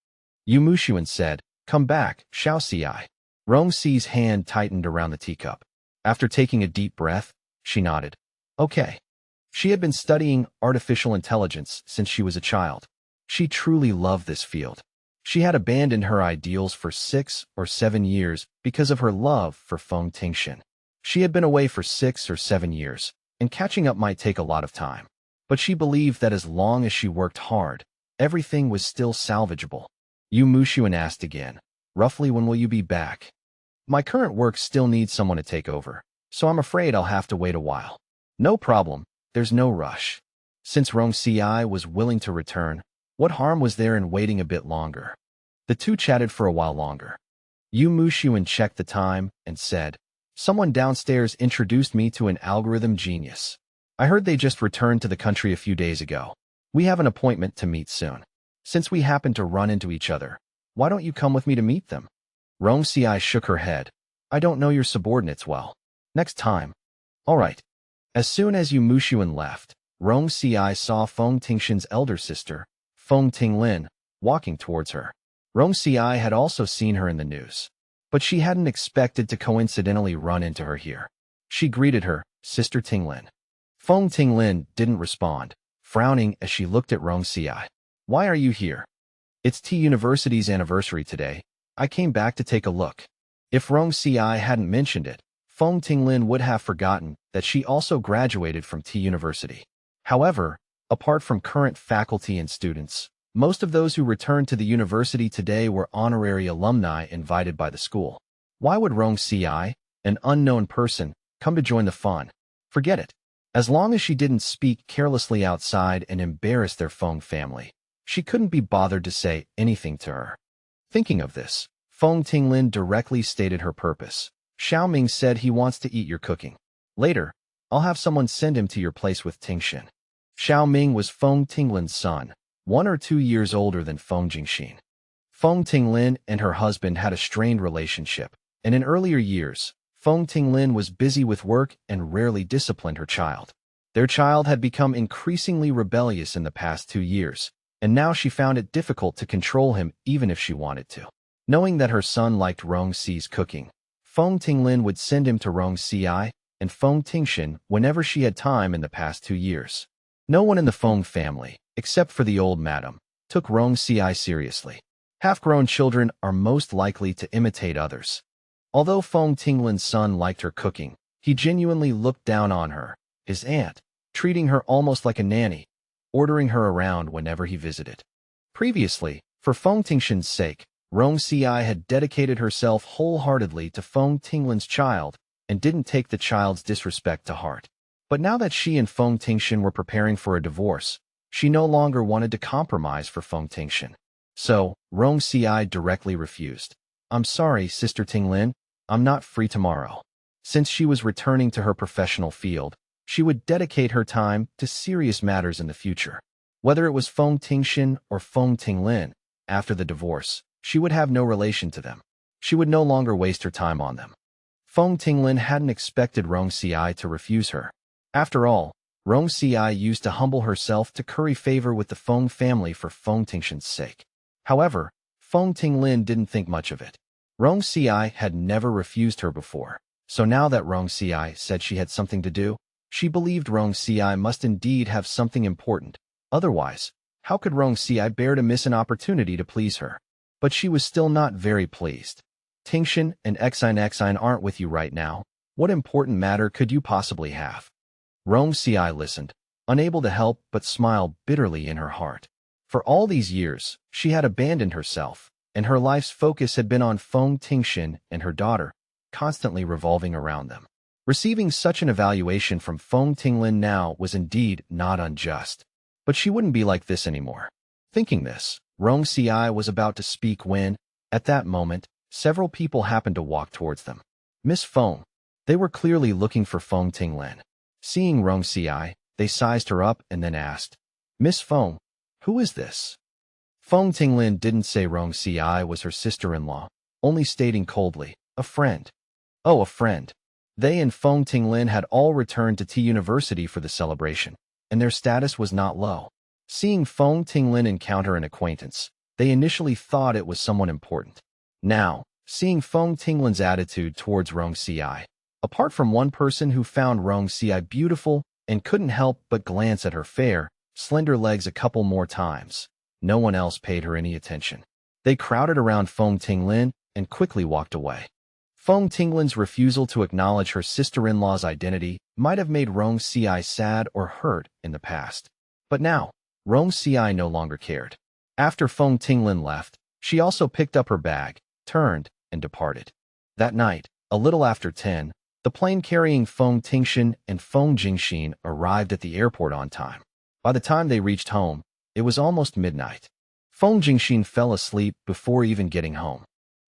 Yu Moshuan said, come back, Xiao Ci. Rong Ci's hand tightened around the teacup. After taking a deep breath, she nodded. Okay. She had been studying artificial intelligence since she was a child. She truly loved this field. She had abandoned her ideals for 6 or 7 years because of her love for Feng Tingshen. She had been away for 6 or 7 years, and catching up might take a lot of time. But she believed that as long as she worked hard, everything was still salvageable. Yu Moshuan asked again, roughly when will you be back? My current work still needs someone to take over, so I'm afraid I'll have to wait a while. No problem, there's no rush. Since Rong Ci was willing to return, what harm was there in waiting a bit longer? The two chatted for a while longer. Yu Moshuan checked the time and said, someone downstairs introduced me to an algorithm genius. I heard they just returned to the country a few days ago. We have an appointment to meet soon. Since we happen to run into each other, why don't you come with me to meet them? Rong Ci shook her head. I don't know your subordinates well. Next time. All right. As soon as Yu Mushuan left, Rong Ci saw Feng Tingshen's elder sister, Feng Tinglin, walking towards her. Rong Ci had also seen her in the news, but she hadn't expected to coincidentally run into her here. She greeted her, Sister Tinglin. Feng Tinglin didn't respond, frowning as she looked at Rong Ci. Why are you here? It's T University's anniversary today. I came back to take a look. If Rong Ci hadn't mentioned it, Feng Tinglin would have forgotten that she also graduated from T University. However, apart from current faculty and students, most of those who returned to the university today were honorary alumni invited by the school. Why would Rong Ci, an unknown person, come to join the fun? Forget it. As long as she didn't speak carelessly outside and embarrass their Feng family, she couldn't be bothered to say anything to her. Thinking of this, Feng Tinglin directly stated her purpose. Xiaoming said he wants to eat your cooking. Later, I'll have someone send him to your place with Xinxin. Xiaoming was Feng Tinglin's son, 1 or 2 years older than Feng Xinxin. Feng Tinglin and her husband had a strained relationship, and in earlier years, Feng Tinglin was busy with work and rarely disciplined her child. Their child had become increasingly rebellious in the past 2 years, and now she found it difficult to control him even if she wanted to. Knowing that her son liked Rong Ci's cooking, Feng Tinglin would send him to Rong Ci and Feng Tingshen whenever she had time in the past 2 years. No one in the Feng family, except for the old madam, took Rong Ci seriously. Half-grown children are most likely to imitate others. Although Feng Tinglin's son liked her cooking, he genuinely looked down on her, his aunt, treating her almost like a nanny, ordering her around whenever he visited. Previously, for Feng Tingshen's sake, Rong Ci had dedicated herself wholeheartedly to Feng Tinglin's child and didn't take the child's disrespect to heart. But now that she and Feng Tingshen were preparing for a divorce, she no longer wanted to compromise for Feng Tingshen. So, Rong Ci directly refused. I'm sorry, Sister Tinglin, I'm not free tomorrow. Since she was returning to her professional field, she would dedicate her time to serious matters in the future. Whether it was Feng Tingshen or Feng Tinglin, after the divorce, she would have no relation to them. She would no longer waste her time on them. Feng Tinglin hadn't expected Rong Ci to refuse her. After all, Rong Ci used to humble herself to curry favor with the Feng family for Feng Tingshen's sake. However, Feng Tinglin didn't think much of it. Rong Ci had never refused her before, so now that Rong Ci said she had something to do, she believed Rong Ci must indeed have something important. Otherwise, how could Rong Ci bear to miss an opportunity to please her? But she was still not very pleased. Tingshen and Xinxin aren't with you right now. What important matter could you possibly have? Rong Ci listened, unable to help but smile bitterly in her heart. For all these years, she had abandoned herself, and her life's focus had been on Feng Tingshen and her daughter, constantly revolving around them. Receiving such an evaluation from Feng Tinglin now was indeed not unjust. But she wouldn't be like this anymore. Thinking this, Rong Ci was about to speak when, at that moment, several people happened to walk towards them. Miss Feng. They were clearly looking for Feng Tinglin. Seeing Rong Ci, they sized her up and then asked, Miss Feng, who is this? Feng Tinglin didn't say Rong Ci was her sister-in-law, only stating coldly, a friend. Oh, a friend. They and Feng Tinglin had all returned to T University for the celebration, and their status was not low. Seeing Feng Tinglin encounter an acquaintance, they initially thought it was someone important. Now, seeing Feng Tinglin's attitude towards Rong Ci, apart from one person who found Rong Ci beautiful and couldn't help but glance at her fair, slender legs a couple more times, no one else paid her any attention. They crowded around Feng Tinglin and quickly walked away. Feng Tinglin's refusal to acknowledge her sister-in-law's identity might have made Rong Ci sad or hurt in the past. But now, Rong Ci no longer cared. After Feng Tinglin left, she also picked up her bag, turned, and departed. That night, a little after 10, the plane carrying Feng Tingshen and Feng Xinxin arrived at the airport on time. By the time they reached home, it was almost midnight. Feng Xinxin fell asleep before even getting home.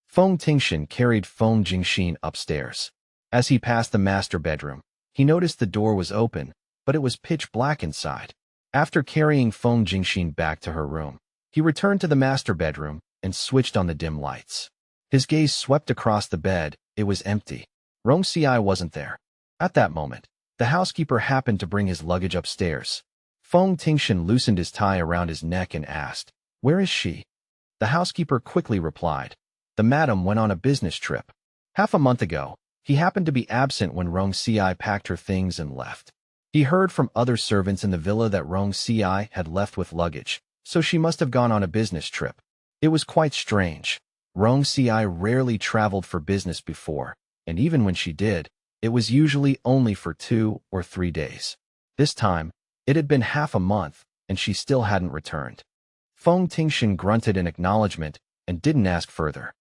Feng Tingshen carried Feng Xinxin upstairs. As he passed the master bedroom, he noticed the door was open, but it was pitch black inside. After carrying Feng Xinxin back to her room, he returned to the master bedroom and switched on the dim lights. His gaze swept across the bed it was empty. Rong Ci wasn't there. At that moment, the housekeeper happened to bring his luggage upstairs. Feng Tingshen loosened his tie around his neck and asked, "Where is she?" The housekeeper quickly replied, "The madam went on a business trip. Half a month ago, he happened to be absent when Rong Ci packed her things and left. He heard from other servants in the villa that Rong Ci had left with luggage, so she must have gone on a business trip. It was quite strange. Rong Ci rarely traveled for business before, and even when she did, it was usually only for 2 or 3 days. This time, it had been half a month, and she still hadn't returned." Feng Tingshen grunted in acknowledgement and didn't ask further.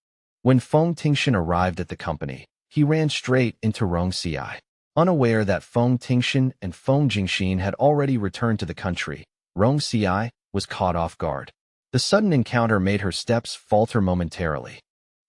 When Feng Tingshen arrived at the company, he ran straight into Rong Ci. Unaware that Feng Tingshen and Feng Xinxin had already returned to the country, Rong Ci was caught off guard. The sudden encounter made her steps falter momentarily.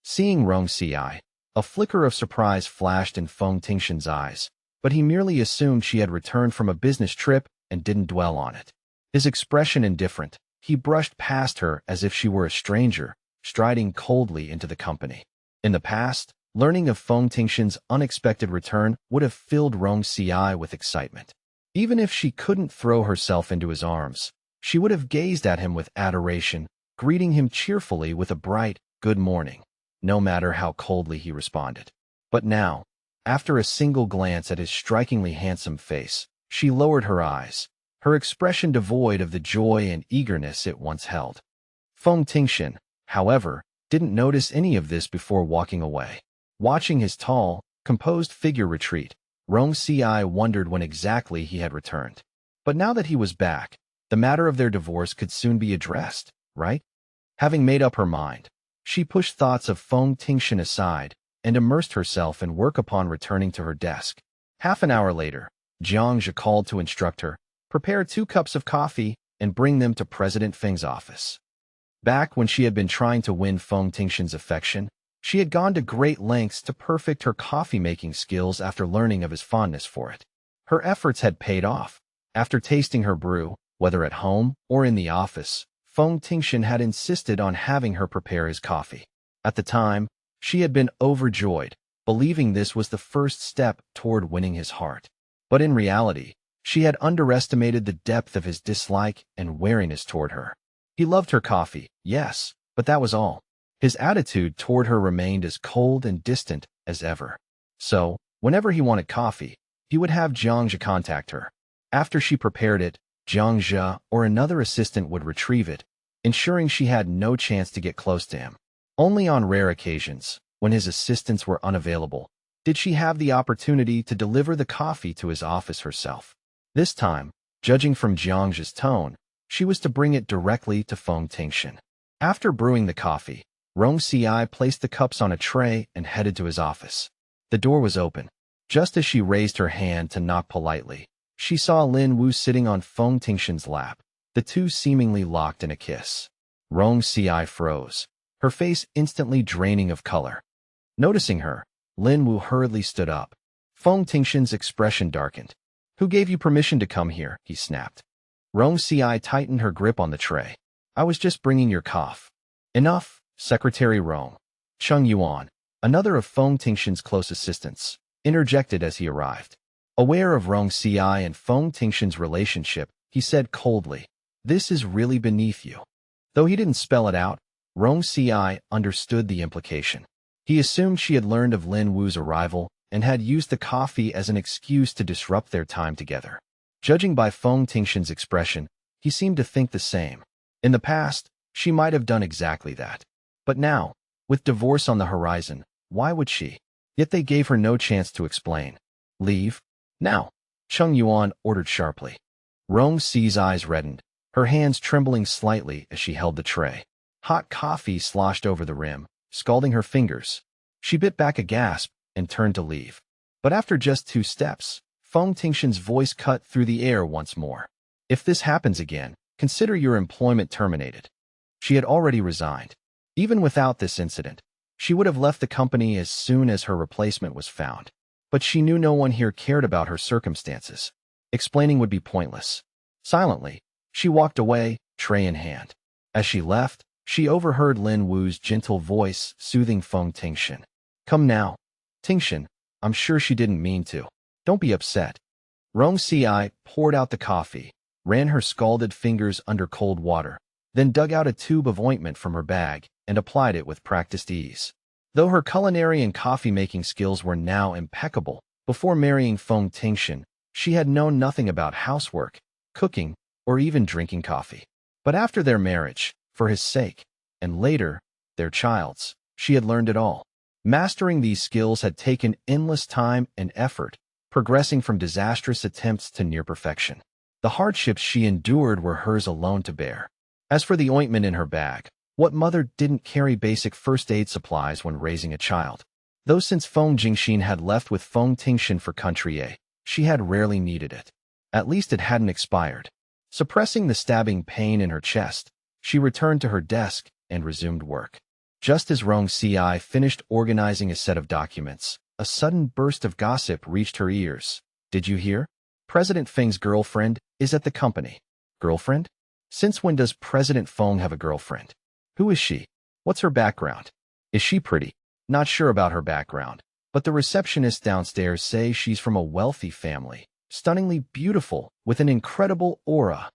Seeing Rong Ci, a flicker of surprise flashed in Feng Tingshen's eyes, but he merely assumed she had returned from a business trip and didn't dwell on it. His expression indifferent, he brushed past her as if she were a stranger, striding coldly into the company. In the past, learning of Feng Tingshen's unexpected return would have filled Rong Ci with excitement. Even if she couldn't throw herself into his arms, she would have gazed at him with adoration, greeting him cheerfully with a bright, "Good morning," no matter how coldly he responded. But now, after a single glance at his strikingly handsome face, she lowered her eyes, her expression devoid of the joy and eagerness it once held. Feng Tingshen, however, didn't notice any of this before walking away. Watching his tall, composed figure retreat, Rong Ci wondered when exactly he had returned. But now that he was back, the matter of their divorce could soon be addressed, right? Having made up her mind, she pushed thoughts of Feng Tingshen aside and immersed herself in work upon returning to her desk. Half an hour later, Jiang Zhe called to instruct her, "Prepare 2 cups of coffee and bring them to President Feng's office." Back when she had been trying to win Feng Tingshen's affection, she had gone to great lengths to perfect her coffee-making skills after learning of his fondness for it. Her efforts had paid off. After tasting her brew, whether at home or in the office, Feng Tingshen had insisted on having her prepare his coffee. At the time, she had been overjoyed, believing this was the first step toward winning his heart. But in reality, she had underestimated the depth of his dislike and wariness toward her. He loved her coffee, yes, but that was all. His attitude toward her remained as cold and distant as ever. So, whenever he wanted coffee, he would have Jiang Zhe contact her. After she prepared it, Jiang Zhe or another assistant would retrieve it, ensuring she had no chance to get close to him. Only on rare occasions, when his assistants were unavailable, did she have the opportunity to deliver the coffee to his office herself. This time, judging from Jiang Zhe's tone, she was to bring it directly to Feng Tingshen. After brewing the coffee, Rong Ci placed the cups on a tray and headed to his office. The door was open. Just as she raised her hand to knock politely, she saw Lin Wu sitting on Feng Tingshen's lap, the two seemingly locked in a kiss. Rong Ci froze, her face instantly draining of color. Noticing her, Lin Wu hurriedly stood up. Feng Tingshen's expression darkened. "Who gave you permission to come here?" he snapped. Rong Ci tightened her grip on the tray. "I was just bringing your coffee." "Enough, Secretary Rong." Cheng Yuan, another of Feng Tingshen's close assistants, interjected as he arrived. Aware of Rong Ci and Feng Tingshen's relationship, he said coldly, "This is really beneath you." Though he didn't spell it out, Rong Ci understood the implication. He assumed she had learned of Lin Wu's arrival and had used the coffee as an excuse to disrupt their time together. Judging by Feng Tingshen's expression, he seemed to think the same. In the past, she might have done exactly that. But now, with divorce on the horizon, why would she? Yet they gave her no chance to explain. "Leave. Now," Cheng Yuan ordered sharply. Rong Ci's eyes reddened, her hands trembling slightly as she held the tray. Hot coffee sloshed over the rim, scalding her fingers. She bit back a gasp and turned to leave. But after just 2 steps, Feng Tingshen's voice cut through the air once more. "If this happens again, consider your employment terminated." She had already resigned. Even without this incident, she would have left the company as soon as her replacement was found. But she knew no one here cared about her circumstances. Explaining would be pointless. Silently, she walked away, tray in hand. As she left, she overheard Lin Wu's gentle voice soothing Feng Tingshen. "Come now. Tingshen, I'm sure she didn't mean to. Don't be upset. Rong Ci poured out the coffee, ran her scalded fingers under cold water, then dug out a tube of ointment from her bag and applied it with practiced ease. Though her culinary and coffee-making skills were now impeccable, before marrying Feng Tingshen, she had known nothing about housework, cooking, or even drinking coffee. But after their marriage, for his sake, and later, their child's, she had learned it all. Mastering these skills had taken endless time and effort, progressing from disastrous attempts to near perfection. The hardships she endured were hers alone to bear. As for the ointment in her bag, what mother didn't carry basic first aid supplies when raising a child? Though since Feng Xinxin had left with Feng Tingshen for country A, she had rarely needed it. At least it hadn't expired. Suppressing the stabbing pain in her chest, she returned to her desk and resumed work. Just as Rong Ci finished organizing a set of documents, a sudden burst of gossip reached her ears. Did you hear? President Feng's girlfriend is at the company. Girlfriend? Since when does President Feng have a girlfriend? Who is she? What's her background? Is she pretty? Not sure about her background, but the receptionists downstairs say she's from a wealthy family, stunningly beautiful, with an incredible aura.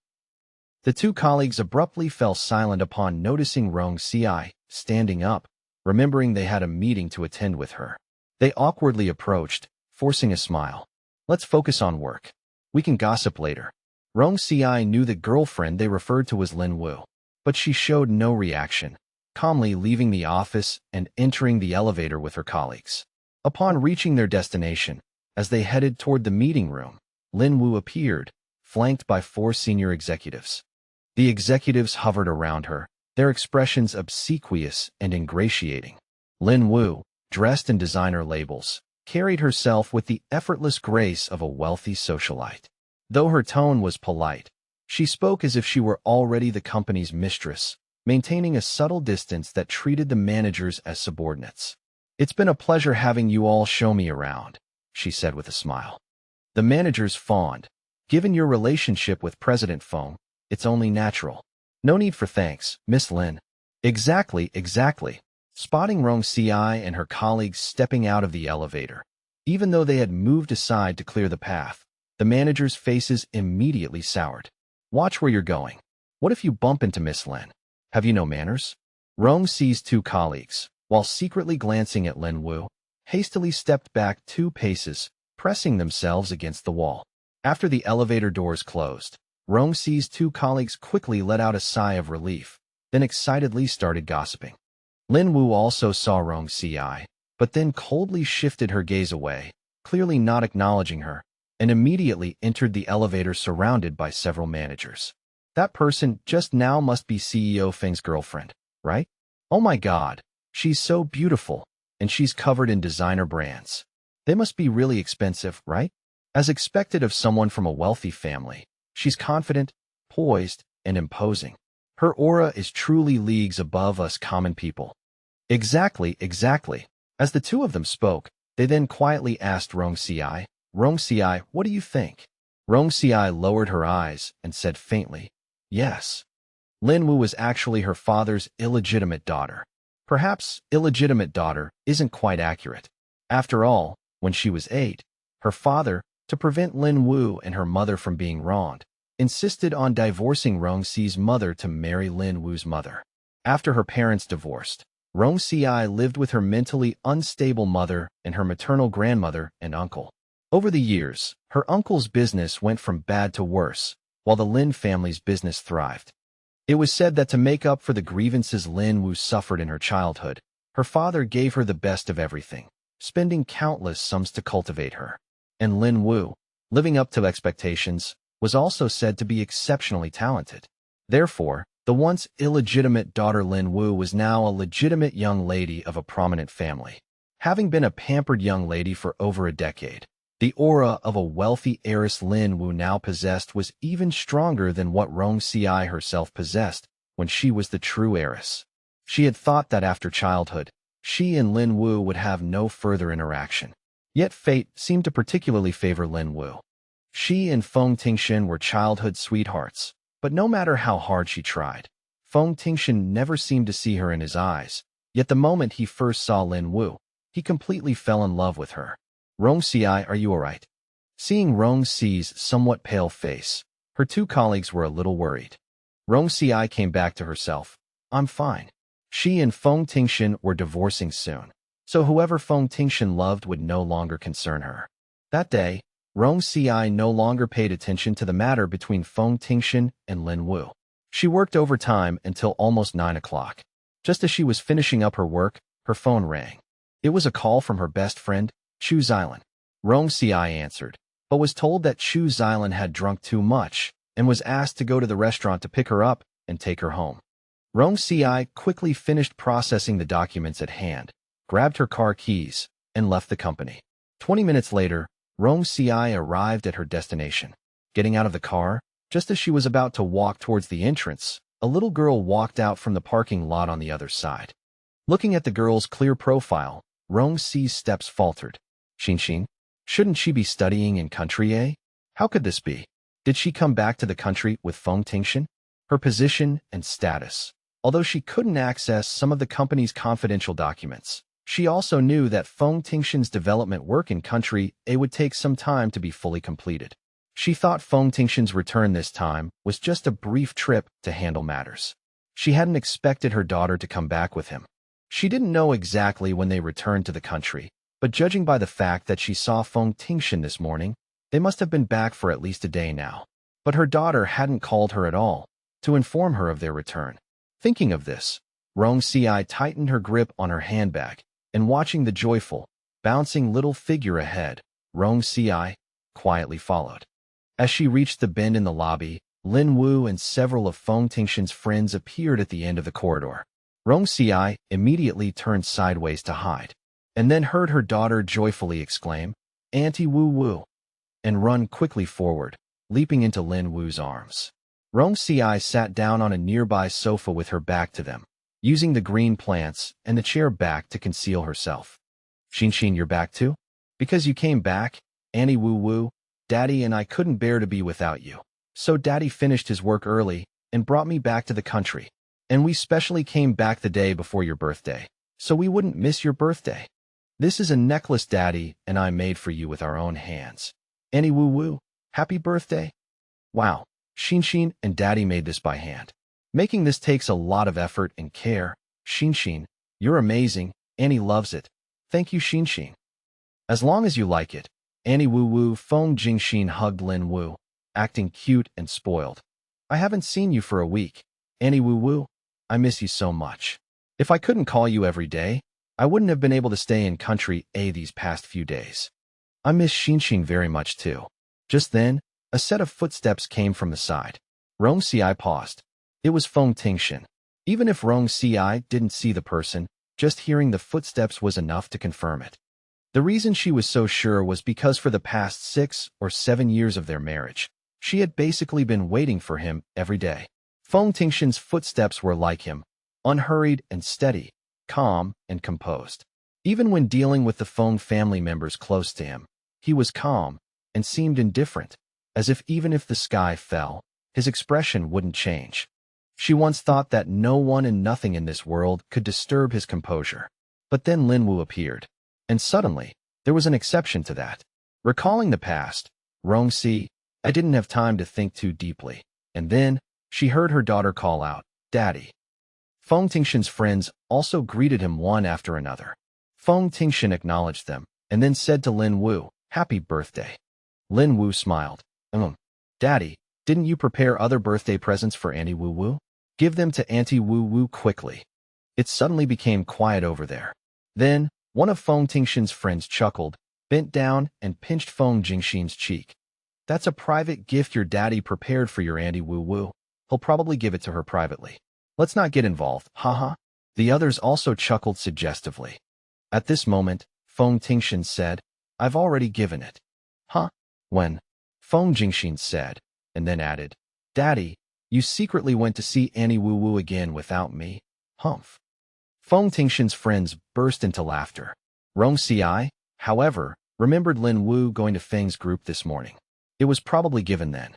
The two colleagues abruptly fell silent upon noticing Rong Ci standing up, remembering they had a meeting to attend with her. They awkwardly approached, forcing a smile. Let's focus on work. We can gossip later. Rong Ci knew the girlfriend they referred to as Lin Wu, but she showed no reaction, calmly leaving the office and entering the elevator with her colleagues. Upon reaching their destination, as they headed toward the meeting room, Lin Wu appeared, flanked by 4 senior executives. The executives hovered around her, their expressions obsequious and ingratiating. Lin Wu, dressed in designer labels, carried herself with the effortless grace of a wealthy socialite. Though her tone was polite, she spoke as if she were already the company's mistress, maintaining a subtle distance that treated the managers as subordinates. It's been a pleasure having you all show me around, she said with a smile. The managers fawned. Given your relationship with President Feng, it's only natural. No need for thanks, Miss Lin. Exactly. Spotting Rong Ci and her colleagues stepping out of the elevator. Even though they had moved aside to clear the path, the managers' faces immediately soured. Watch where you're going. What if you bump into Miss Lin? Have you no manners? Rong Ci's 2 colleagues, while secretly glancing at Lin Wu, hastily stepped back 2 paces, pressing themselves against the wall. After the elevator doors closed, Rong Ci's 2 colleagues quickly let out a sigh of relief, then excitedly started gossiping. Lin Wu also saw Rong Ci, but then coldly shifted her gaze away, clearly not acknowledging her, and immediately entered the elevator surrounded by several managers. That person just now must be CEO Feng's girlfriend, right? Oh my God, she's so beautiful, and she's covered in designer brands. They must be really expensive, right? As expected of someone from a wealthy family, she's confident, poised, and imposing. Her aura is truly leagues above us common people. Exactly. As the 2 of them spoke, they then quietly asked Rong Ci, Rong Ci, what do you think? Rong Ci lowered her eyes and said faintly, yes. Lin Wu was actually her father's illegitimate daughter. Perhaps illegitimate daughter isn't quite accurate. After all, when she was 8, her father, to prevent Lin Wu and her mother from being wronged, insisted on divorcing Rong Ci's mother to marry Lin Wu's mother. After her parents divorced, Rong Ci lived with her mentally unstable mother and her maternal grandmother and uncle. Over the years, her uncle's business went from bad to worse, while the Lin family's business thrived. It was said that to make up for the grievances Lin Wu suffered in her childhood, her father gave her the best of everything, spending countless sums to cultivate her. And Lin Wu, living up to expectations, was also said to be exceptionally talented. Therefore, the once illegitimate daughter Lin Wu was now a legitimate young lady of a prominent family. Having been a pampered young lady for over a decade, the aura of a wealthy heiress Lin Wu now possessed was even stronger than what Rong Ci herself possessed when she was the true heiress. She had thought that after childhood, she and Lin Wu would have no further interaction. Yet fate seemed to particularly favor Lin Wu. She and Feng Tingshen were childhood sweethearts, but no matter how hard she tried, Feng Tingshen never seemed to see her in his eyes. Yet the moment he first saw Lin Wu, He completely fell in love with her. Rong Ci, are you alright? Seeing Rong Ci's somewhat pale face, her two colleagues were a little worried. Rong Ci came back to herself. I'm fine. She and Feng Tingshen were divorcing soon, so whoever Feng Tingshen loved would no longer concern her. That day, Rong Ci no longer paid attention to the matter between Feng Tingshen and Lin Wu. She worked overtime until almost 9 o'clock. Just as she was finishing up her work, her phone rang. It was a call from her best friend, Chu Xilan. Rong Ci answered, but was told that Chu Xilan had drunk too much and was asked to go to the restaurant to pick her up and take her home. Rong Ci quickly finished processing the documents at hand, grabbed her car keys, and left the company. 20 minutes later, Rong Ci arrived at her destination. Getting out of the car, just as she was about to walk towards the entrance, a little girl walked out from the parking lot on the other side. Looking at the girl's clear profile, Rong Ci's steps faltered. Xinxin? Shouldn't she be studying in country A? How could this be? Did she come back to the country with Feng Tingshen? Her position and status. Although she couldn't access some of the company's confidential documents, she also knew that Feng Tingshen's development work in country A would take some time to be fully completed. She thought Feng Tingshen's return this time was just a brief trip to handle matters. She hadn't expected her daughter to come back with him. She didn't know exactly when they returned to the country, but judging by the fact that she saw Feng Tingshen this morning, they must have been back for at least a day now. But her daughter hadn't called her at all to inform her of their return. Thinking of this, Rong Ci tightened her grip on her handbag, and watching the joyful, bouncing little figure ahead, Rong Ci quietly followed. As she reached the bend in the lobby, Lin Wu and several of Feng Tingshen's friends appeared at the end of the corridor. Rong Ci immediately turned sideways to hide, and then heard her daughter joyfully exclaim, "Auntie Wu Wu," and run quickly forward, leaping into Lin Wu's arms. Rong Ci sat down on a nearby sofa with her back to them, using the green plants and the chair back to conceal herself. Xinxin, you're back too? Because you came back, Auntie Wu Wu, Daddy and I couldn't bear to be without you. So Daddy finished his work early and brought me back to the country. And we specially came back the day before your birthday, so we wouldn't miss your birthday. This is a necklace Daddy and I made for you with our own hands. Auntie Wu Wu, happy birthday. Wow, Xinxin and Daddy made this by hand. Making this takes a lot of effort and care. Xinxin, you're amazing. Auntie loves it. Thank you, Xinxin. As long as you like it. Auntie Wu Wu. Feng Xinxin hugged Lin Wu, acting cute and spoiled. I haven't seen you for a week. Auntie Wu Wu, I miss you so much. If I couldn't call you every day, I wouldn't have been able to stay in country A these past few days. I miss Xinxin very much too. Just then, a set of footsteps came from the side. Rong Ci paused. It was Feng Tingshen. Even if Rong Ci didn't see the person, just hearing the footsteps was enough to confirm it. The reason she was so sure was because for the past 6 or 7 years of their marriage, she had basically been waiting for him every day. Feng Tingshen's footsteps were like him, unhurried and steady, calm and composed. Even when dealing with the Feng family members close to him, he was calm and seemed indifferent, as if even if the sky fell, his expression wouldn't change. She once thought that no one and nothing in this world could disturb his composure. But then Lin Wu appeared, and suddenly, there was an exception to that. Recalling the past, Rong Ci, I didn't have time to think too deeply, and then, she heard her daughter call out, Daddy. Feng Tingshen's friends also greeted him one after another. Feng Tingshen acknowledged them, and then said to Lin Wu, Happy birthday. Lin Wu smiled. Daddy, didn't you prepare other birthday presents for Auntie Wu Wu? Give them to Auntie Wu Wu quickly. It suddenly became quiet over there. Then, one of Feng Tingshen's friends chuckled, bent down, and pinched Feng Jingxin's cheek. That's a private gift your daddy prepared for your Auntie Wu Wu. He'll probably give it to her privately. Let's not get involved, haha. The others also chuckled suggestively. At this moment, Feng Tingshen said, I've already given it. Huh? When? Feng Jingxin said, and then added, Daddy, you secretly went to see Auntie Wu Wu again without me? Humph. Feng Tingshen's friends burst into laughter. Rong Ci, however, remembered Lin Wu going to Feng's group this morning. It was probably given then.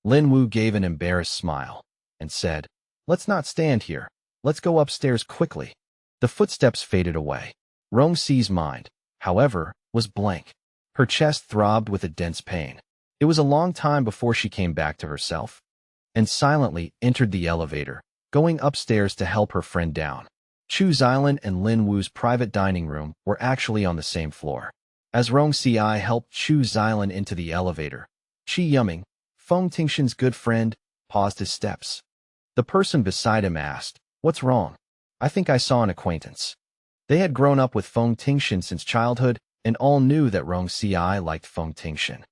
Lin Wu gave an embarrassed smile and said, Let's not stand here. Let's go upstairs quickly. The footsteps faded away. Rong Ci's mind, however, was blank. Her chest throbbed with a dense pain. It was a long time before she came back to herself and silently entered the elevator, going upstairs to help her friend down. Chu Xilan and Lin Wu's private dining room were actually on the same floor. As Rong Ci helped Chu Xilan into the elevator, Qi Yuming, Feng Tingshen's good friend, paused his steps. The person beside him asked, "What's wrong?" "I think I saw an acquaintance." They had grown up with Feng Tingshen since childhood, and all knew that Rong Ci liked Feng Tingshen.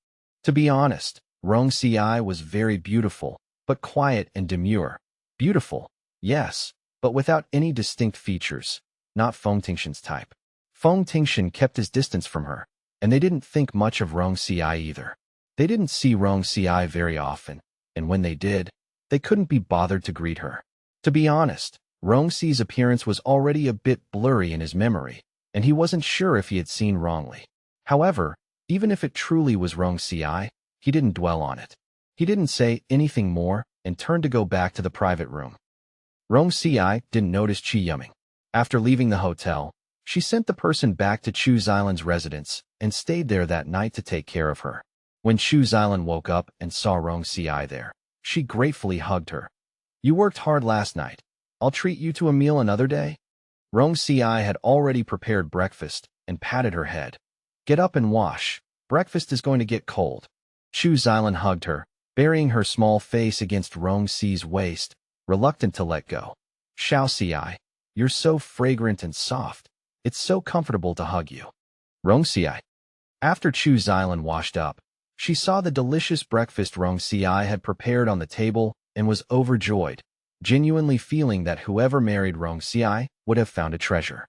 To be honest, Rong Ci was very beautiful, but quiet and demure. Beautiful, yes, but without any distinct features, not Feng Tingshen's type. Feng Tingshen kept his distance from her, and they didn't think much of Rong Ci either. They didn't see Rong Ci very often, and when they did, they couldn't be bothered to greet her. To be honest, Rong Ci's appearance was already a bit blurry in his memory, and he wasn't sure if he had seen wrongly. However, even if it truly was Rong Ci, he didn't dwell on it. He didn't say anything more and turned to go back to the private room. Rong Ci didn't notice Qi Yuming. After leaving the hotel, she sent the person back to Chu Xilan's residence and stayed there that night to take care of her. When Chu Xilan woke up and saw Rong Ci there, she gratefully hugged her. "You worked hard last night. I'll treat you to a meal another day." Rong Ci had already prepared breakfast and patted her head. "Get up and wash. Breakfast is going to get cold." Chu Xilan hugged her, burying her small face against Rong Ci's waist, reluctant to let go. "Xiao Ci, you're so fragrant and soft. It's so comfortable to hug you." Rong Ci. After Chu Xilan washed up, she saw the delicious breakfast Rong Ci had prepared on the table and was overjoyed, genuinely feeling that whoever married Rong Ci would have found a treasure.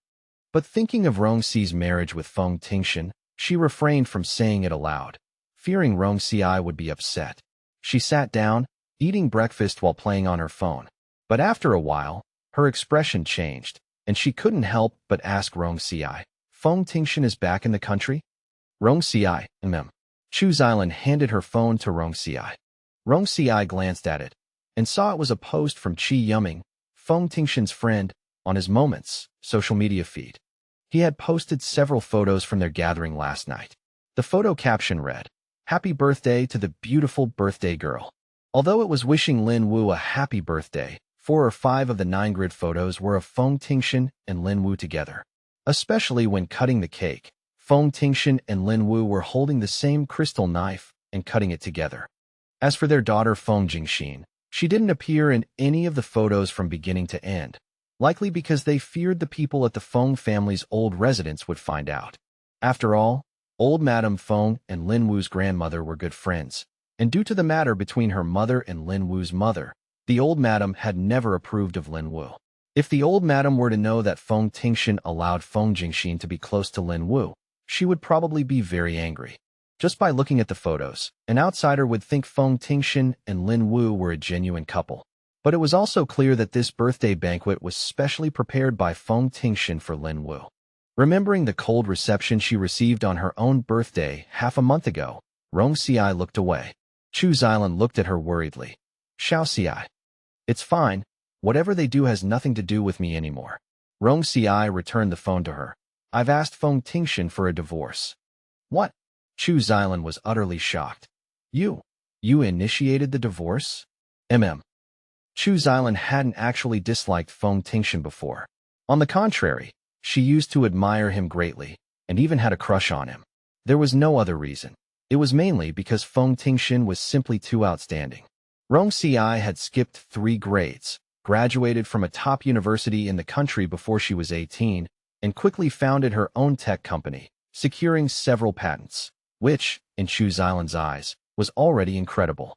But thinking of Rong Ci's marriage with Feng Tingshen, she refrained from saying it aloud, fearing Rong Ci would be upset. She sat down, eating breakfast while playing on her phone. But after a while, her expression changed, and she couldn't help but ask Rong Ci, "Feng Tingshen is back in the country?" Rong Ci, Chu Xilan handed her phone to Rong Ci. Rong Ci glanced at it and saw it was a post from Qi Yuming, Feng Tingshen's friend, on his Moments social media feed. He had posted several photos from their gathering last night. The photo caption read, "Happy birthday to the beautiful birthday girl." Although it was wishing Lin Wu a happy birthday, 4 or 5 of the 9 grid photos were of Feng Tingshen and Lin Wu together. Especially when cutting the cake, Feng Tingshen and Lin Wu were holding the same crystal knife and cutting it together. As for their daughter Feng Xinxin, she didn't appear in any of the photos from beginning to end, likely because they feared the people at the Feng family's old residence would find out. After all, old Madame Feng and Lin Wu's grandmother were good friends, and due to the matter between her mother and Lin Wu's mother, the old madam had never approved of Lin Wu. If the old madam were to know that Feng Tingshen allowed Feng Xinxin to be close to Lin Wu, she would probably be very angry. Just by looking at the photos, an outsider would think Feng Tingshen and Lin Wu were a genuine couple. But it was also clear that this birthday banquet was specially prepared by Feng Tingshen for Lin Wu. Remembering the cold reception she received on her own birthday half a month ago, Rong Ci looked away. Chu Xilan looked at her worriedly. "Xiao Ci. It's fine. Whatever they do has nothing to do with me anymore." Rong Ci returned the phone to her. "I've asked Feng Tingshen for a divorce." "What?" Chu Xilan was utterly shocked. You initiated the divorce?" Chu Xilan hadn't actually disliked Feng Tingshen before. On the contrary, she used to admire him greatly, and even had a crush on him. There was no other reason. It was mainly because Feng Tingshen was simply too outstanding. Rong Ci had skipped 3 grades, graduated from a top university in the country before she was 18, and quickly founded her own tech company, securing several patents, which, in Chu Xilan's eyes, was already incredible.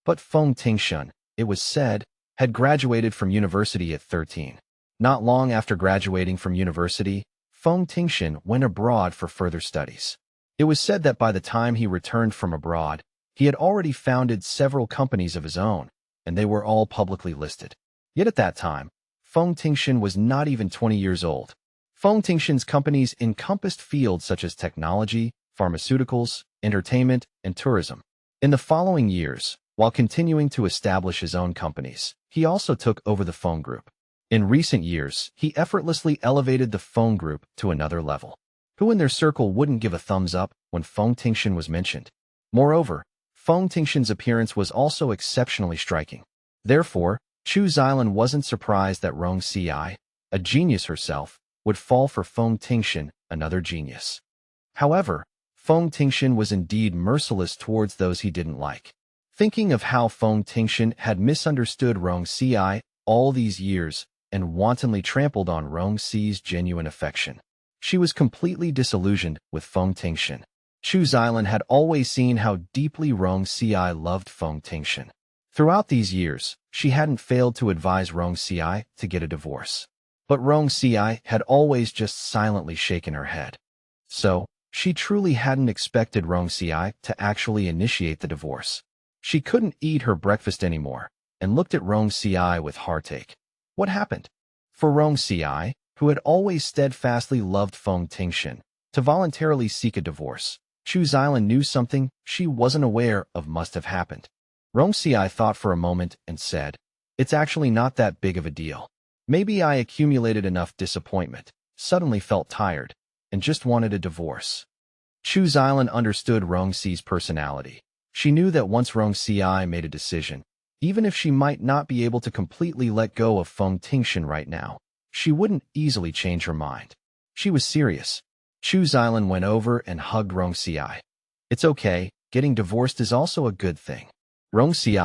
But Feng Tingshen, it was said, had graduated from university at 13. Not long after graduating from university, Feng Tingshen went abroad for further studies. It was said that by the time he returned from abroad, he had already founded several companies of his own, and they were all publicly listed. Yet at that time, Feng Tingshen was not even 20 years old. Feng Tingshen's companies encompassed fields such as technology, pharmaceuticals, entertainment, and tourism. In the following years, while continuing to establish his own companies, he also took over the Feng Group. In recent years, he effortlessly elevated the Feng group to another level. Who in their circle wouldn't give a thumbs up when Feng Tingshen was mentioned? Moreover, Feng Tingshen's appearance was also exceptionally striking. Therefore, Chu Xilan wasn't surprised that Rong Ci, a genius herself, would fall for Feng Tingshen, another genius. However, Feng Tingshen was indeed merciless towards those he didn't like. Thinking of how Feng Tingshen had misunderstood Rong Ci all these years and wantonly trampled on Rong Ci's genuine affection, she was completely disillusioned with Feng Tingshen. Chu Xilan had always seen how deeply Rong Ci loved Feng Tingshen. Throughout these years, she hadn't failed to advise Rong Ci to get a divorce. But Rong Ci had always just silently shaken her head. So, she truly hadn't expected Rong Ci to actually initiate the divorce. She couldn't eat her breakfast anymore, and looked at Rong Ci with heartache. What happened? For Rong Ci, who had always steadfastly loved Feng Tingshen, to voluntarily seek a divorce, Chu Xilan knew something she wasn't aware of must have happened. Rong Ci thought for a moment and said, "It's actually not that big of a deal. Maybe I accumulated enough disappointment, suddenly felt tired, and just wanted a divorce." Chu Xilan understood Rong Ci's personality. She knew that once Rong Ci made a decision, even if she might not be able to completely let go of Feng Tingshen right now, she wouldn't easily change her mind. She was serious. Chu Xilan went over and hugged Rong Ci. "It's okay, getting divorced is also a good thing." Rong Ci,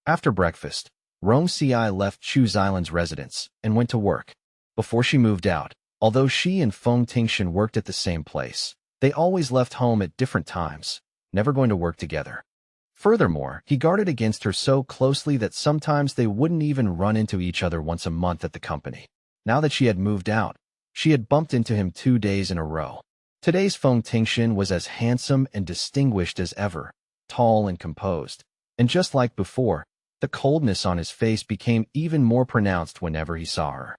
After breakfast, Rong Ci left Chu Xilan's residence and went to work. Before she moved out, although she and Feng Tingshen worked at the same place, they always left home at different times, never going to work together. Furthermore, he guarded against her so closely that sometimes they wouldn't even run into each other once a month at the company. Now that she had moved out, she had bumped into him 2 days in a row. Today's Feng Tingshen was as handsome and distinguished as ever, tall and composed. And just like before, the coldness on his face became even more pronounced whenever he saw her.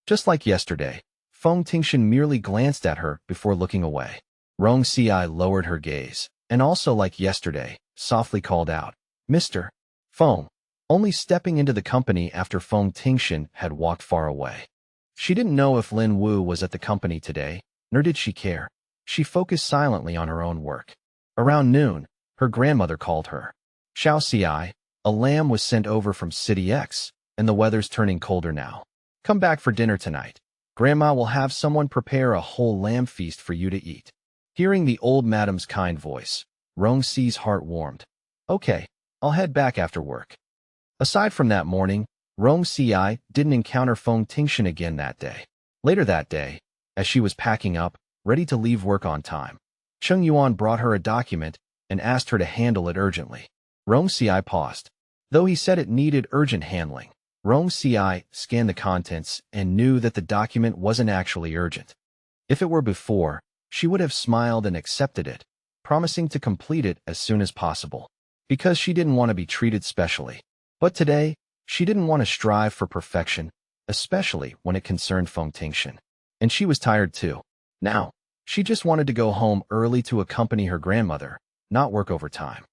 Just like yesterday, Feng Tingshen merely glanced at her before looking away. Rong Ci lowered her gaze, and also like yesterday, softly called out, "Mr. Feng," only stepping into the company after Feng Tingshen had walked far away. She didn't know if Lin Wu was at the company today, nor did she care. She focused silently on her own work. Around noon, her grandmother called her. "Xiao Ci, a lamb was sent over from City X, and the weather's turning colder now. Come back for dinner tonight. Grandma will have someone prepare a whole lamb feast for you to eat." Hearing the old madam's kind voice, Rong Ci's heart warmed. "Okay, I'll head back after work." Aside from that morning, Rong Ci didn't encounter Feng Tingshen again that day. Later that day, as she was packing up, ready to leave work on time, Cheng Yuan brought her a document and asked her to handle it urgently. Rong Ci paused. Though he said it needed urgent handling, Rong Ci scanned the contents and knew that the document wasn't actually urgent. If it were before, she would have smiled and accepted it, promising to complete it as soon as possible, because she didn't want to be treated specially. But today, she didn't want to strive for perfection, especially when it concerned Feng Tingshen. And she was tired too. Now, she just wanted to go home early to accompany her grandmother, not work overtime.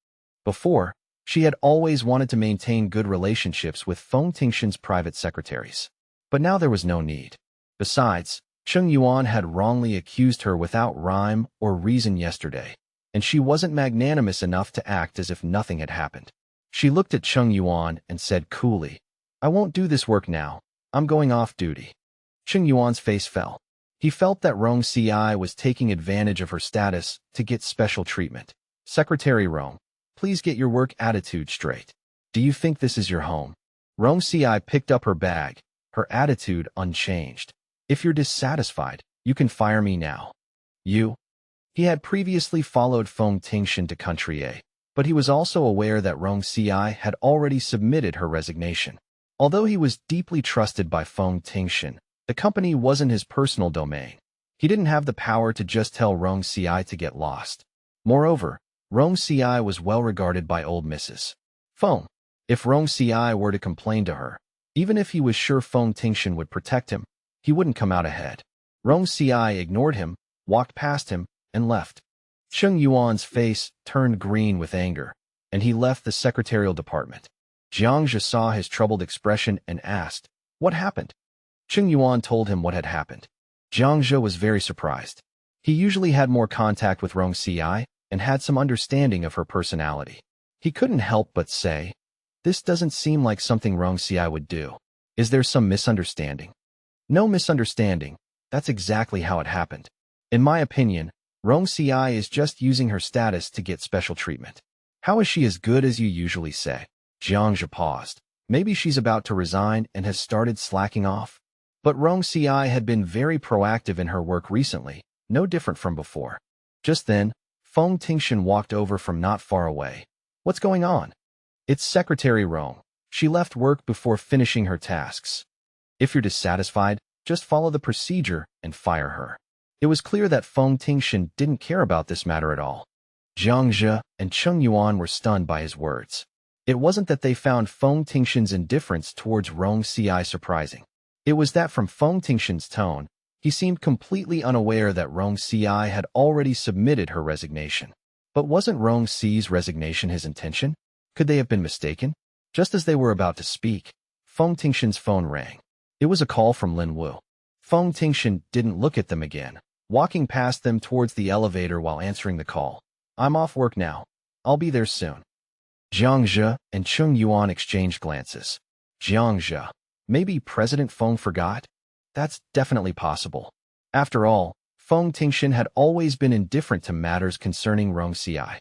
Before, she had always wanted to maintain good relationships with Feng Tingshen's private secretaries. But now there was no need. Besides, Cheng Yuan had wrongly accused her without rhyme or reason yesterday, and she wasn't magnanimous enough to act as if nothing had happened. She looked at Cheng Yuan and said coolly, "I won't do this work now. I'm going off duty." Cheng Yuan's face fell. He felt that Rong Ci was taking advantage of her status to get special treatment. "Secretary Rong, please get your work attitude straight. Do you think this is your home?" Rong Ci picked up her bag, her attitude unchanged. "If you're dissatisfied, you can fire me now." "You?" He had previously followed Feng Tingshen to Country A, but he was also aware that Rong Ci had already submitted her resignation. Although he was deeply trusted by Feng Tingshen, the company wasn't his personal domain. He didn't have the power to just tell Rong Ci to get lost. Moreover, Rong Ci was well regarded by old Mrs. Feng. If Rong Ci were to complain to her, even if he was sure Feng Tingshen would protect him, he wouldn't come out ahead. Rong Ci ignored him, walked past him, and left. Cheng Yuan's face turned green with anger, and he left the secretarial department. Jiang Zhe saw his troubled expression and asked, What happened? Cheng Yuan told him what had happened. Jiang Zhe was very surprised. He usually had more contact with Rong Ci and had some understanding of her personality. He couldn't help but say, "This doesn't seem like something Rong Ci would do. Is there some misunderstanding?" "No misunderstanding. That's exactly how it happened. In my opinion, Rong Ci is just using her status to get special treatment." "How is she as good as you usually say?" Jiang Zhe paused. "Maybe she's about to resign and has started slacking off." But Rong Ci had been very proactive in her work recently, no different from before. Just then, Feng Tingshen walked over from not far away. "What's going on?" "It's Secretary Rong. She left work before finishing her tasks. If you're dissatisfied, just follow the procedure and fire her." It was clear that Feng Tingshen didn't care about this matter at all. Jiang Zhe and Cheng Yuan were stunned by his words. It wasn't that they found Feng Tingshen's indifference towards Rong Ci surprising. It was that from Feng Tingshen's tone, he seemed completely unaware that Rong Ci had already submitted her resignation. But wasn't Rong Ci's resignation his intention? Could they have been mistaken? Just as they were about to speak, Feng Tingshen's phone rang. It was a call from Lin Wu. Feng Tingshen didn't look at them again, walking past them towards the elevator while answering the call. "I'm off work now. I'll be there soon." Jiang Zhe and Cheng Yuan exchanged glances. Jiang Zhe, maybe President Feng forgot? That's definitely possible. After all, Feng Tingshen had always been indifferent to matters concerning Rong Ci.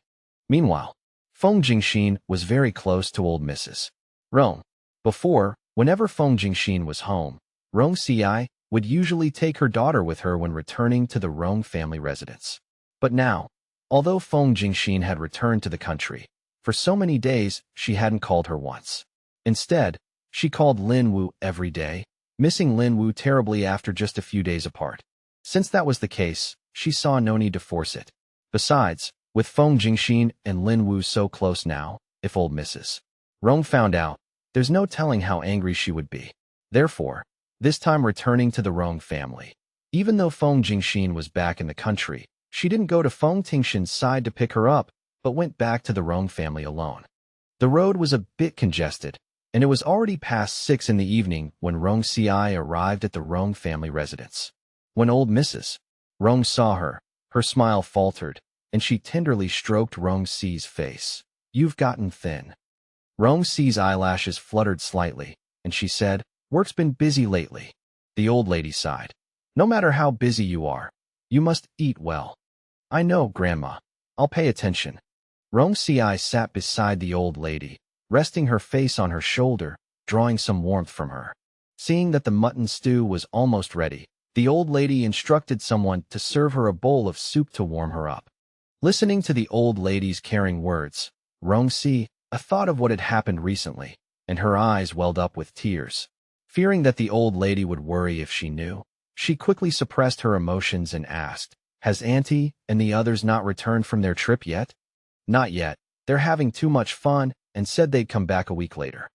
Meanwhile, Feng Xinxin was very close to old Mrs. Rong. Before, whenever Feng Tingshen was home, Rong Ci would usually take her daughter with her when returning to the Rong family residence. But now, although Feng Tingshen had returned to the country, for so many days she hadn't called her once. Instead, she called Lin Wu every day, missing Lin Wu terribly after just a few days apart. Since that was the case, she saw no need to force it. Besides, with Feng Tingshen and Lin Wu so close now, if old Mrs. Rong found out, there's no telling how angry she would be. Therefore, this time returning to the Rong family. Even though Feng Tingshen was back in the country, she didn't go to Feng Tingshen's side to pick her up, but went back to the Rong family alone. The road was a bit congested, and it was already past 6 in the evening when Rong Ci arrived at the Rong family residence. When old Mrs. Rong saw her, her smile faltered, and she tenderly stroked Rong Ci's face. "You've gotten thin." Rong Ci's eyelashes fluttered slightly, and she said, "Work's been busy lately." The old lady sighed. "No matter how busy you are, you must eat well." "I know, Grandma. I'll pay attention." Rong Ci sat beside the old lady, resting her face on her shoulder, drawing some warmth from her. Seeing that the mutton stew was almost ready, the old lady instructed someone to serve her a bowl of soup to warm her up. Listening to the old lady's caring words, Rong Ci thought of what had happened recently, and her eyes welled up with tears. Fearing that the old lady would worry if she knew, she quickly suppressed her emotions and asked, "Has Auntie and the others not returned from their trip yet?" "Not yet. They're having too much fun and said they'd come back a week later."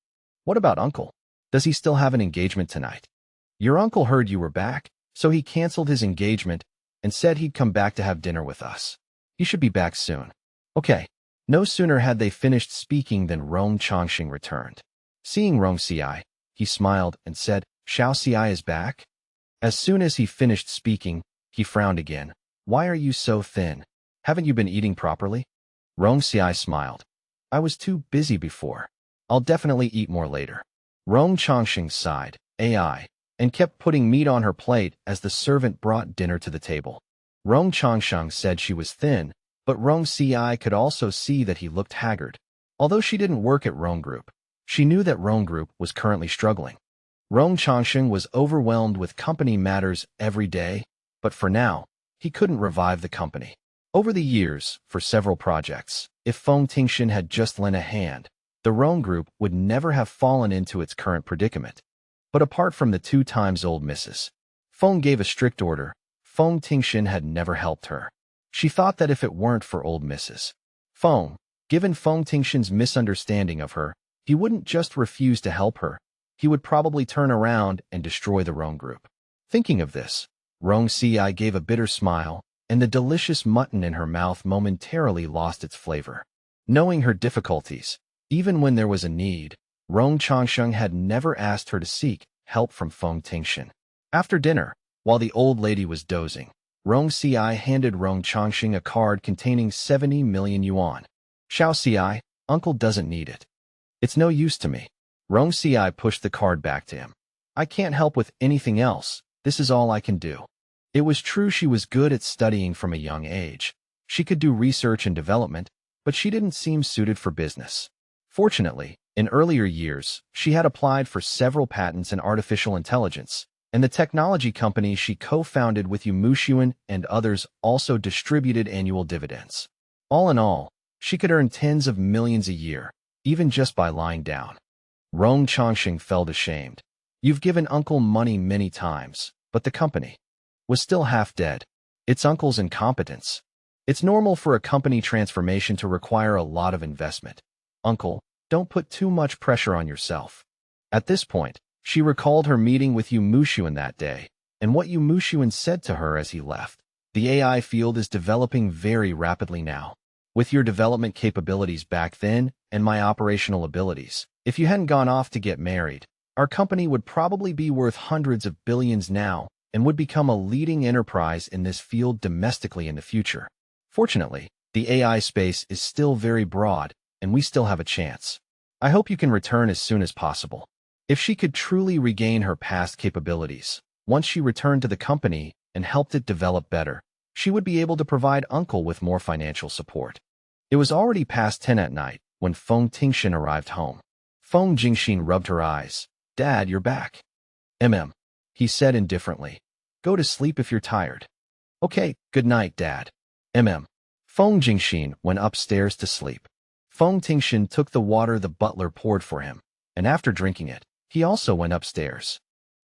"What about Uncle? Does he still have an engagement tonight?" "Your uncle heard you were back, so he canceled his engagement and said he'd come back to have dinner with us. He should be back soon." "Okay." No sooner had they finished speaking than Rong Changxing returned. Seeing Rong Ci, he smiled and said, "Xiao Ci is back?" As soon as he finished speaking, he frowned again. "Why are you so thin? Haven't you been eating properly?" Rong Ci smiled. "I was too busy before. I'll definitely eat more later." Rong Changxing sighed, AI, and kept putting meat on her plate as the servant brought dinner to the table. Rong Changxing said she was thin, but Rong Ci could also see that he looked haggard. Although she didn't work at Rong Group, she knew that Rong Group was currently struggling. Rong Changxing was overwhelmed with company matters every day, but for now, he couldn't revive the company. Over the years, for several projects, if Feng Tingshen had just lent a hand, the Rong Group would never have fallen into its current predicament. But apart from the 2 times old Mrs. Feng gave a strict order, Feng Tingshen had never helped her. She thought that if it weren't for old Mrs. Feng, given Feng Tingshen's misunderstanding of her, he wouldn't just refuse to help her, he would probably turn around and destroy the Rong Group. Thinking of this, Rong Ci gave a bitter smile, and the delicious mutton in her mouth momentarily lost its flavor. Knowing her difficulties, even when there was a need, Rong Changxing had never asked her to seek help from Feng Tingshen. After dinner, while the old lady was dozing, Rong Ci handed Rong Changxing a card containing 70 million yuan. Xiao Ci, uncle doesn't need it. It's no use to me. Rong Ci pushed the card back to him. I can't help with anything else. This is all I can do. It was true she was good at studying from a young age. She could do research and development, but she didn't seem suited for business. Fortunately, in earlier years, she had applied for several patents in artificial intelligence, and the technology company she co-founded with Xinxin and others also distributed annual dividends. All in all, she could earn tens of millions a year, even just by lying down. Rong Changxing felt ashamed. You've given uncle money many times, but the company was still half dead. It's uncle's incompetence. It's normal for a company transformation to require a lot of investment. Uncle, don't put too much pressure on yourself. At this point, she recalled her meeting with Xinxin that day, and what Xinxin said to her as he left. The AI field is developing very rapidly now. With your development capabilities back then and my operational abilities, if you hadn't gone off to get married, our company would probably be worth hundreds of billions now and would become a leading enterprise in this field domestically in the future. Fortunately, the AI space is still very broad, and we still have a chance. I hope you can return as soon as possible. If she could truly regain her past capabilities, once she returned to the company and helped it develop better, she would be able to provide uncle with more financial support. It was already past 10 at night when Feng Tingshen arrived home. Feng Xinxin rubbed her eyes. Dad, you're back. He said indifferently. Go to sleep if you're tired. Okay, good night, Dad. Feng Xinxin went upstairs to sleep. Feng Tingshen took the water the butler poured for him, and after drinking it, he also went upstairs.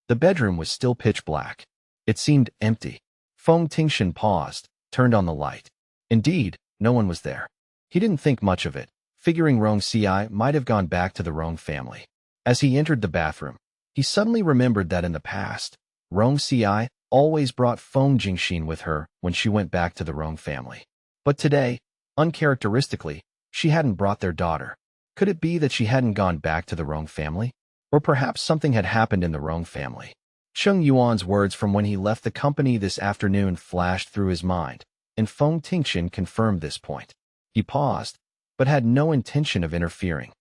The bedroom was still pitch black. It seemed empty. Feng Tingshen paused, turned on the light. Indeed, no one was there. He didn't think much of it, figuring Rong Ci might have gone back to the Rong family. As he entered the bathroom, he suddenly remembered that in the past, Rong Ci always brought Feng Xinxin with her when she went back to the Rong family. But today, uncharacteristically, she hadn't brought their daughter. Could it be that she hadn't gone back to the Rong family? Or perhaps something had happened in the Rong family. Cheng Yuan's words from when he left the company this afternoon flashed through his mind, and Feng Tingshen confirmed this point. He paused, but had no intention of interfering.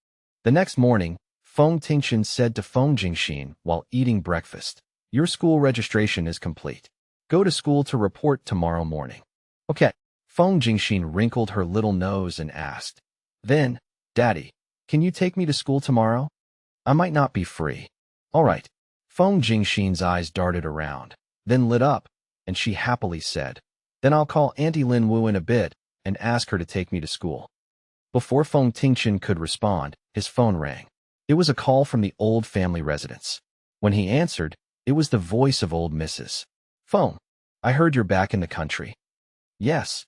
The next morning, Feng Tingshen said to Feng Xinxin while eating breakfast, your school registration is complete. Go to school to report tomorrow morning. Okay. Feng Xinxin wrinkled her little nose and asked, then, Daddy, can you take me to school tomorrow? I might not be free. All right. Feng Xinxin's eyes darted around, then lit up, and she happily said, then I'll call Auntie Lin Wu in a bit and ask her to take me to school. Before Feng Tingshen could respond, his phone rang. It was a call from the old family residence. When he answered, it was the voice of old Mrs. Feng, I heard you're back in the country. Yes.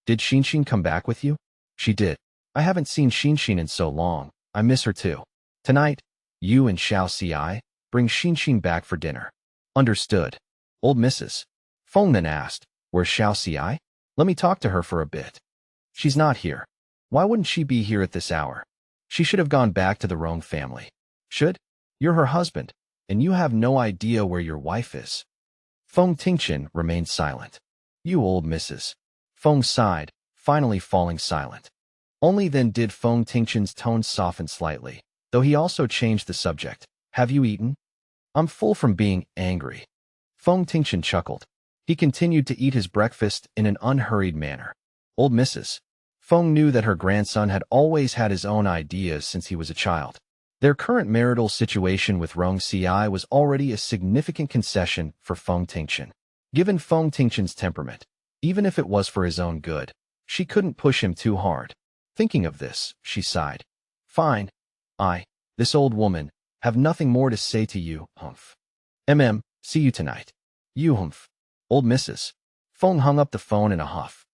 Did Xinxin come back with you? She did. I haven't seen Xinxin in so long. I miss her too. Tonight, you and Xiao Ci bring Xinxin back for dinner. Understood. Old Mrs. Feng then asked, where's Xiao Ci? Let me talk to her for a bit. She's not here. Why wouldn't she be here at this hour? She should have gone back to the Rong family. Should? You're her husband, and you have no idea where your wife is. Feng Tingshen remained silent. You old Mrs. Feng sighed, finally falling silent. Only then did Feng Tingshen's tone soften slightly, though he also changed the subject. Have you eaten? I'm full from being angry. Feng Tingshen chuckled. He continued to eat his breakfast in an unhurried manner. Old Mrs. Feng knew that her grandson had always had his own ideas since he was a child. Their current marital situation with Rong Ci was already a significant concession for Feng Tingshen. Given Feng Tingshen's temperament, even if it was for his own good, she couldn't push him too hard. Thinking of this, she sighed. Fine. This old woman, have nothing more to say to you, humph. See you tonight. You humph. Old Mrs. Feng hung up the phone in a huff.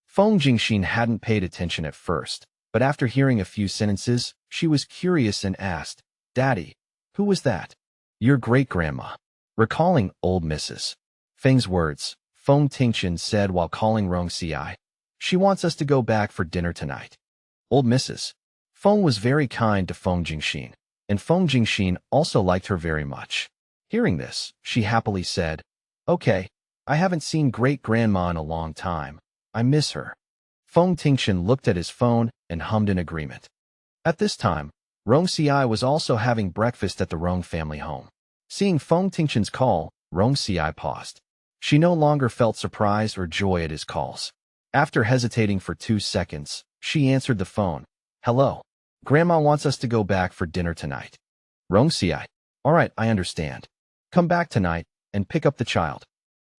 Feng Xinxin hadn't paid attention at first, but after hearing a few sentences, she was curious and asked, Daddy, who was that? Your great-grandma. Recalling old Mrs. Feng's words, Feng Tingshen said while calling Rong Ci. She wants us to go back for dinner tonight. Old Mrs. Feng was very kind to Feng Xinxin, and Feng Xinxin also liked her very much. Hearing this, she happily said, "Okay, I haven't seen great-grandma in a long time. I miss her." Feng Tingshen looked at his phone and hummed in agreement. At this time, Rong Ci was also having breakfast at the Rong family home. Seeing Feng Tingshen's call, Rong Ci paused. She no longer felt surprise or joy at his calls. After hesitating for 2 seconds, she answered the phone. "Hello. Grandma wants us to go back for dinner tonight." Rong Ci. "All right, I understand. Come back tonight and pick up the child."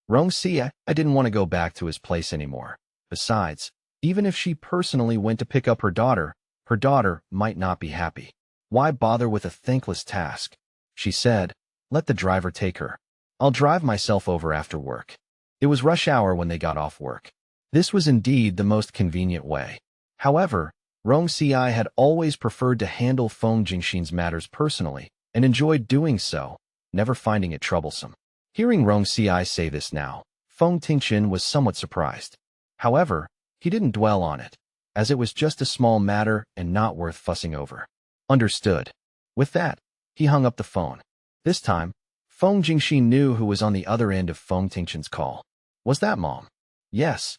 Rong Ci, I didn't want to go back to his place anymore. Besides, even if she personally went to pick up her daughter might not be happy. Why bother with a thankless task? She said, "Let the driver take her. I'll drive myself over after work." It was rush hour when they got off work. This was indeed the most convenient way. However, Rong Ci had always preferred to handle Feng Tingshen's matters personally and enjoyed doing so, never finding it troublesome. Hearing Rong Ci say this now, Feng Tingshen was somewhat surprised. However, he didn't dwell on it, as it was just a small matter and not worth fussing over. Understood. With that, he hung up the phone. This time, Feng Tingshen knew who was on the other end of Feng Tingshen's call. Was that Mom? Yes.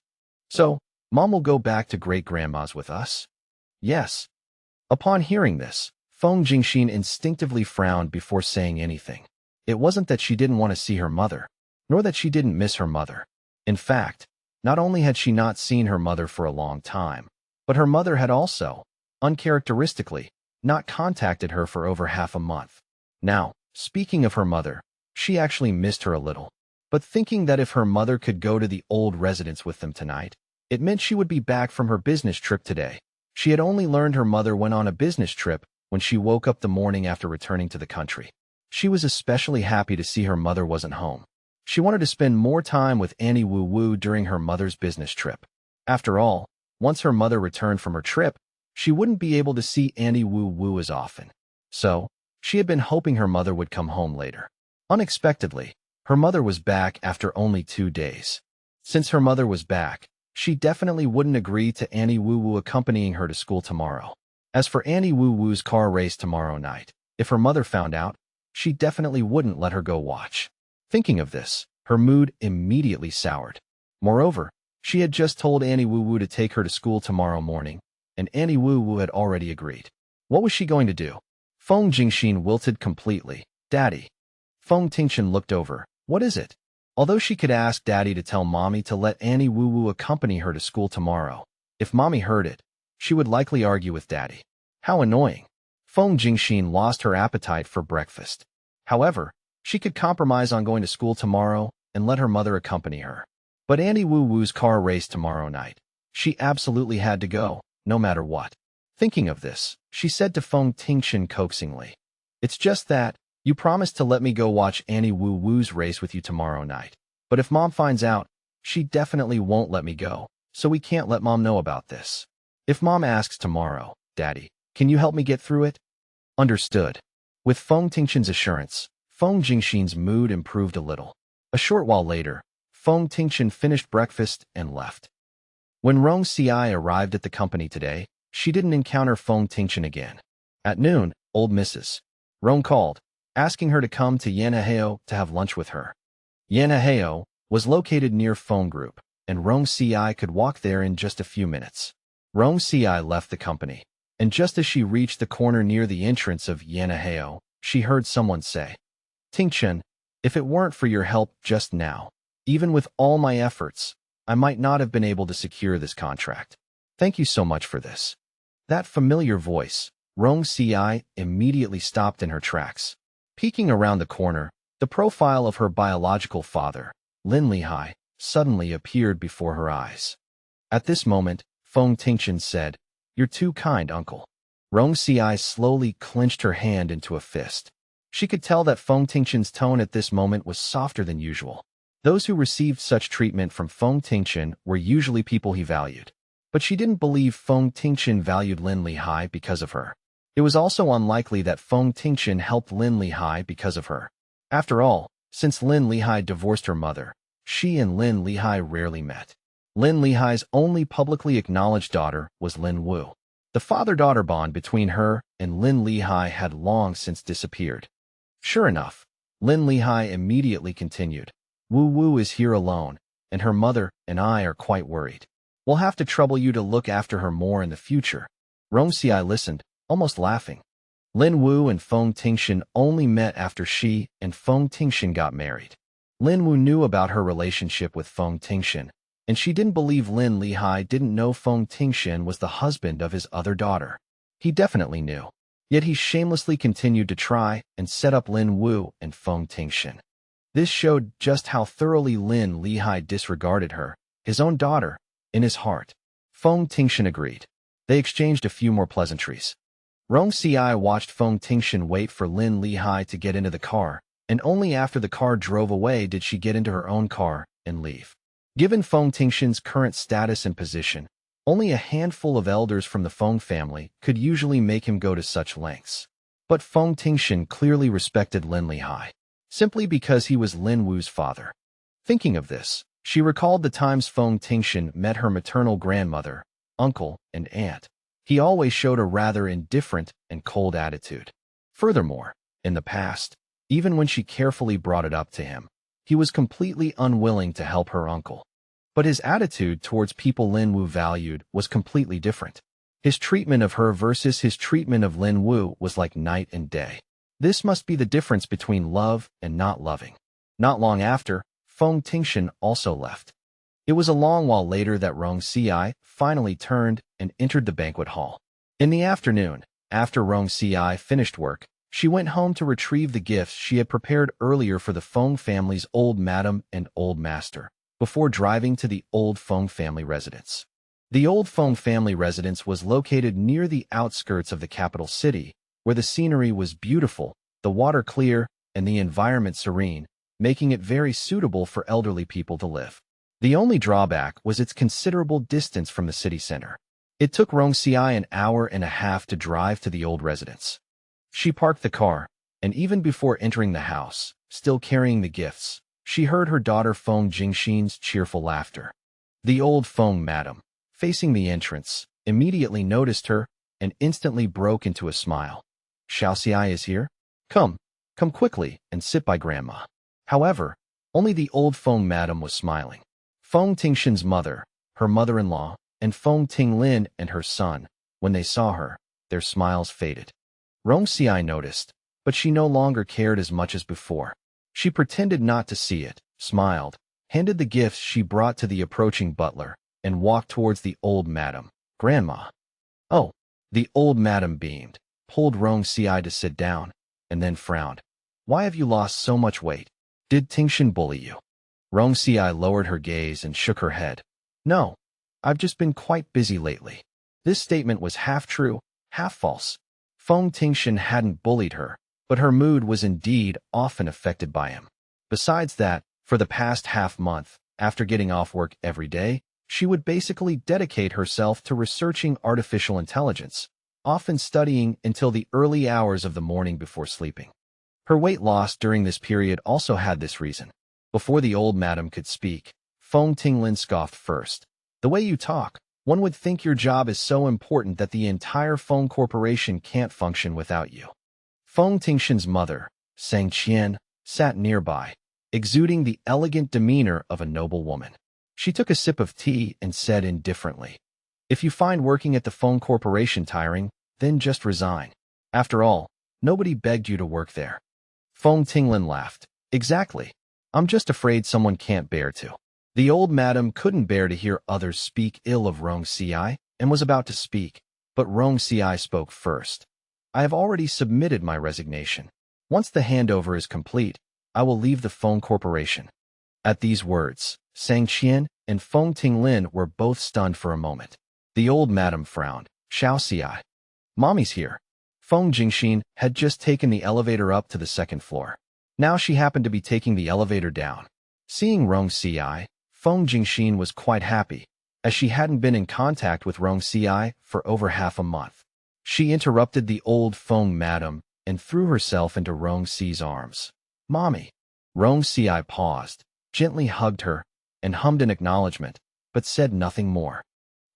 So, Mom will go back to great-grandma's with us? Yes. Upon hearing this, Feng Tingshen instinctively frowned before saying anything. It wasn't that she didn't want to see her mother, nor that she didn't miss her mother. In fact, not only had she not seen her mother for a long time, but her mother had also, uncharacteristically, not contacted her for over half a month. Now, speaking of her mother, she actually missed her a little. But thinking that if her mother could go to the old residence with them tonight, it meant she would be back from her business trip today. She had only learned her mother went on a business trip when she woke up the morning after returning to the country. She was especially happy to see her mother wasn't home. She wanted to spend more time with Auntie Wu Wu during her mother's business trip. After all, once her mother returned from her trip, she wouldn't be able to see Auntie Wu Wu as often. So, she had been hoping her mother would come home later. Unexpectedly, her mother was back after only 2 days. Since her mother was back, she definitely wouldn't agree to Auntie Wu Wu accompanying her to school tomorrow. As for Auntie Wu Wu's car race tomorrow night, if her mother found out, she definitely wouldn't let her go watch. Thinking of this, her mood immediately soured. Moreover, she had just told Auntie Wu Wu to take her to school tomorrow morning, and Auntie Wu Wu had already agreed. What was she going to do? Feng Tingshen wilted completely. "Daddy." Feng Tingshen looked over. "What is it?" Although she could ask Daddy to tell Mommy to let Auntie Wu Wu accompany her to school tomorrow, if Mommy heard it, she would likely argue with Daddy. How annoying. Feng Tingshen lost her appetite for breakfast. However, she could compromise on going to school tomorrow and let her mother accompany her. But Auntie Wu Wu's car race tomorrow night. She absolutely had to go, no matter what. Thinking of this, she said to Feng Tingshen coaxingly, "It's just that, you promised to let me go watch Auntie Wu Wu's race with you tomorrow night. But if Mom finds out, she definitely won't let me go, so we can't let Mom know about this. If Mom asks tomorrow, Daddy, can you help me get through it?" Understood. With Feng Tingshen's assurance, Feng Tingshen's mood improved a little. A short while later, Feng Tingshen finished breakfast and left. When Rong Ci arrived at the company today, she didn't encounter Feng Tingshen again. At noon, old Mrs. Rong called, asking her to come to Yanaheo to have lunch with her. Yanaheo was located near Feng Group, and Rong Ci could walk there in just a few minutes. Rong Ci left the company, and just as she reached the corner near the entrance of Yanaheo, she heard someone say, "Tingshen, if it weren't for your help just now, even with all my efforts, I might not have been able to secure this contract. Thank you so much for this." That familiar voice, Rong Ci immediately stopped in her tracks. Peeking around the corner, the profile of her biological father, Lin Wu, suddenly appeared before her eyes. At this moment, Feng Tingshen said, "You're too kind, uncle." Rong Ci slowly clenched her hand into a fist. She could tell that Feng Tingshen's tone at this moment was softer than usual. Those who received such treatment from Feng Tingshen were usually people he valued. But she didn't believe Feng Tingshen valued Lin Wu because of her. It was also unlikely that Feng Tingshen helped Lin Wu because of her. After all, since Lin Wu divorced her mother, she and Lin Wu rarely met. Lin Wu's only publicly acknowledged daughter was Lin Wu. The father-daughter bond between her and Lin Wu had long since disappeared. Sure enough, Lin Lihai immediately continued. Wu Wu is here alone, and her mother and I are quite worried. We'll have to trouble you to look after her more in the future. Rong Ci listened, almost laughing. Lin Wu and Feng Tingshen only met after she and Feng Tingshen got married. Lin Wu knew about her relationship with Feng Tingshen, and she didn't believe Lin Lihai didn't know Feng Tingshen was the husband of his other daughter. He definitely knew. Yet he shamelessly continued to try and set up Lin Wu and Feng Tingshen. This showed just how thoroughly Lin Lihai disregarded her, his own daughter, in his heart. Feng Tingshen agreed. They exchanged a few more pleasantries. Rong Ci watched Feng Tingshen wait for Lin Lihai to get into the car, and only after the car drove away did she get into her own car and leave. Given Feng Tingshen's current status and position, only a handful of elders from the Feng family could usually make him go to such lengths. But Feng Tingshen clearly respected Lin Lihai, simply because he was Lin Wu's father. Thinking of this, she recalled the times Feng Tingshen met her maternal grandmother, uncle, and aunt. He always showed a rather indifferent and cold attitude. Furthermore, in the past, even when she carefully brought it up to him, he was completely unwilling to help her uncle. But his attitude towards people Lin Wu valued was completely different. His treatment of her versus his treatment of Lin Wu was like night and day. This must be the difference between love and not loving. Not long after, Feng Tingshen also left. It was a long while later that Rong Ci finally turned and entered the banquet hall. In the afternoon, after Rong Ci finished work, she went home to retrieve the gifts she had prepared earlier for the Feng family's old madam and old master, before driving to the old Feng family residence. The old Feng family residence was located near the outskirts of the capital city, where the scenery was beautiful, the water clear, and the environment serene, making it very suitable for elderly people to live. The only drawback was its considerable distance from the city center. It took Rong Ci an hour and a half to drive to the old residence. She parked the car, and even before entering the house, still carrying the gifts, she heard her daughter Feng Xinxin's cheerful laughter. The old Feng madam, facing the entrance, immediately noticed her and instantly broke into a smile. Xiaoxi is here? Come quickly and sit by grandma. However, only the old Feng madam was smiling. Feng Tingshen's mother, her mother-in-law, and Feng Tinglin and her son, when they saw her, their smiles faded. Rong Ci noticed, but she no longer cared as much as before. She pretended not to see it, smiled, handed the gifts she brought to the approaching butler, and walked towards the old madam. Grandma. Oh, the old madam beamed, pulled Rong Ci to sit down, and then frowned. Why have you lost so much weight? Did Tingshen bully you? Rong Ci lowered her gaze and shook her head. No, I've just been quite busy lately. This statement was half true, half false. Feng Tingshen hadn't bullied her, but her mood was indeed often affected by him. Besides that, for the past half-month, after getting off work every day, she would basically dedicate herself to researching artificial intelligence, often studying until the early hours of the morning before sleeping. Her weight loss during this period also had this reason. Before the old madam could speak, Feng Tinglin scoffed first. The way you talk, one would think your job is so important that the entire Feng Corporation can't function without you. Feng Tingshen's mother, Xinxin, sat nearby, exuding the elegant demeanor of a noble woman. She took a sip of tea and said indifferently, "If you find working at the Feng Corporation tiring, then just resign. After all, nobody begged you to work there." Feng Tinglin laughed. Exactly. I'm just afraid someone can't bear to. The old madam couldn't bear to hear others speak ill of Rong Ci and was about to speak, but Rong Ci spoke first. I have already submitted my resignation. Once the handover is complete, I will leave the Feng Corporation. At these words, Xinxin and Feng Tinglin were both stunned for a moment. The old madam frowned. Xiaoxi. Mommy's here. Feng Xinxin had just taken the elevator up to the second floor. Now she happened to be taking the elevator down. Seeing Rong Ci, Feng Xinxin was quite happy, as she hadn't been in contact with Rong Ci for over half a month. She interrupted the old Feng madam and threw herself into Rong Ci's arms. Mommy. Rong Ci paused, gently hugged her, and hummed an acknowledgement, but said nothing more.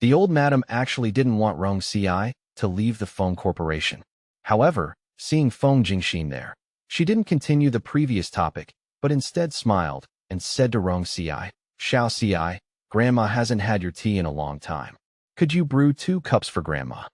The old madam actually didn't want Rong Ci to leave the Feng Corporation. However, seeing Feng Xinxin there, She didn't continue the previous topic, but instead smiled and said to Rong Ci, Xiao Ci, Grandma hasn't had your tea in a long time. Could you brew 2 cups for Grandma?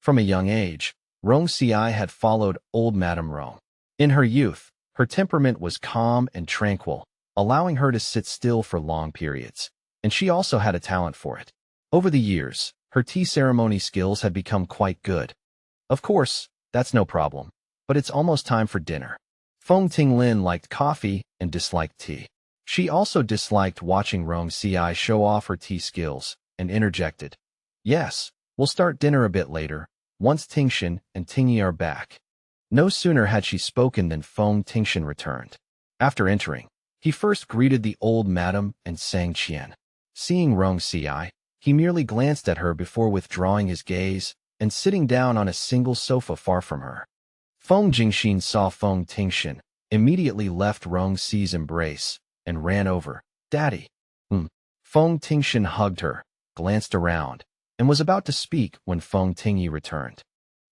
From a young age, Rong Ci had followed old Madame Rong. In her youth, her temperament was calm and tranquil, allowing her to sit still for long periods, and she also had a talent for it. Over the years, her tea ceremony skills had become quite good. Of course, that's no problem, but it's almost time for dinner. Feng Tingshen liked coffee and disliked tea. She also disliked watching Rong Ci show off her tea skills, and interjected, Yes, we'll start dinner a bit later, once Xinxin and Tingyi are back. No sooner had she spoken than Feng Tingshen returned. After entering, he first greeted the old madam and sang Qian. Seeing Rong Ci, he merely glanced at her before withdrawing his gaze and sitting down on a single sofa far from her. Feng Xinxin saw Feng Tingshen, immediately left Rong Ci's embrace, and ran over. Daddy. Feng Tingshen hugged her, glanced around, and was about to speak when Feng Tingyi returned.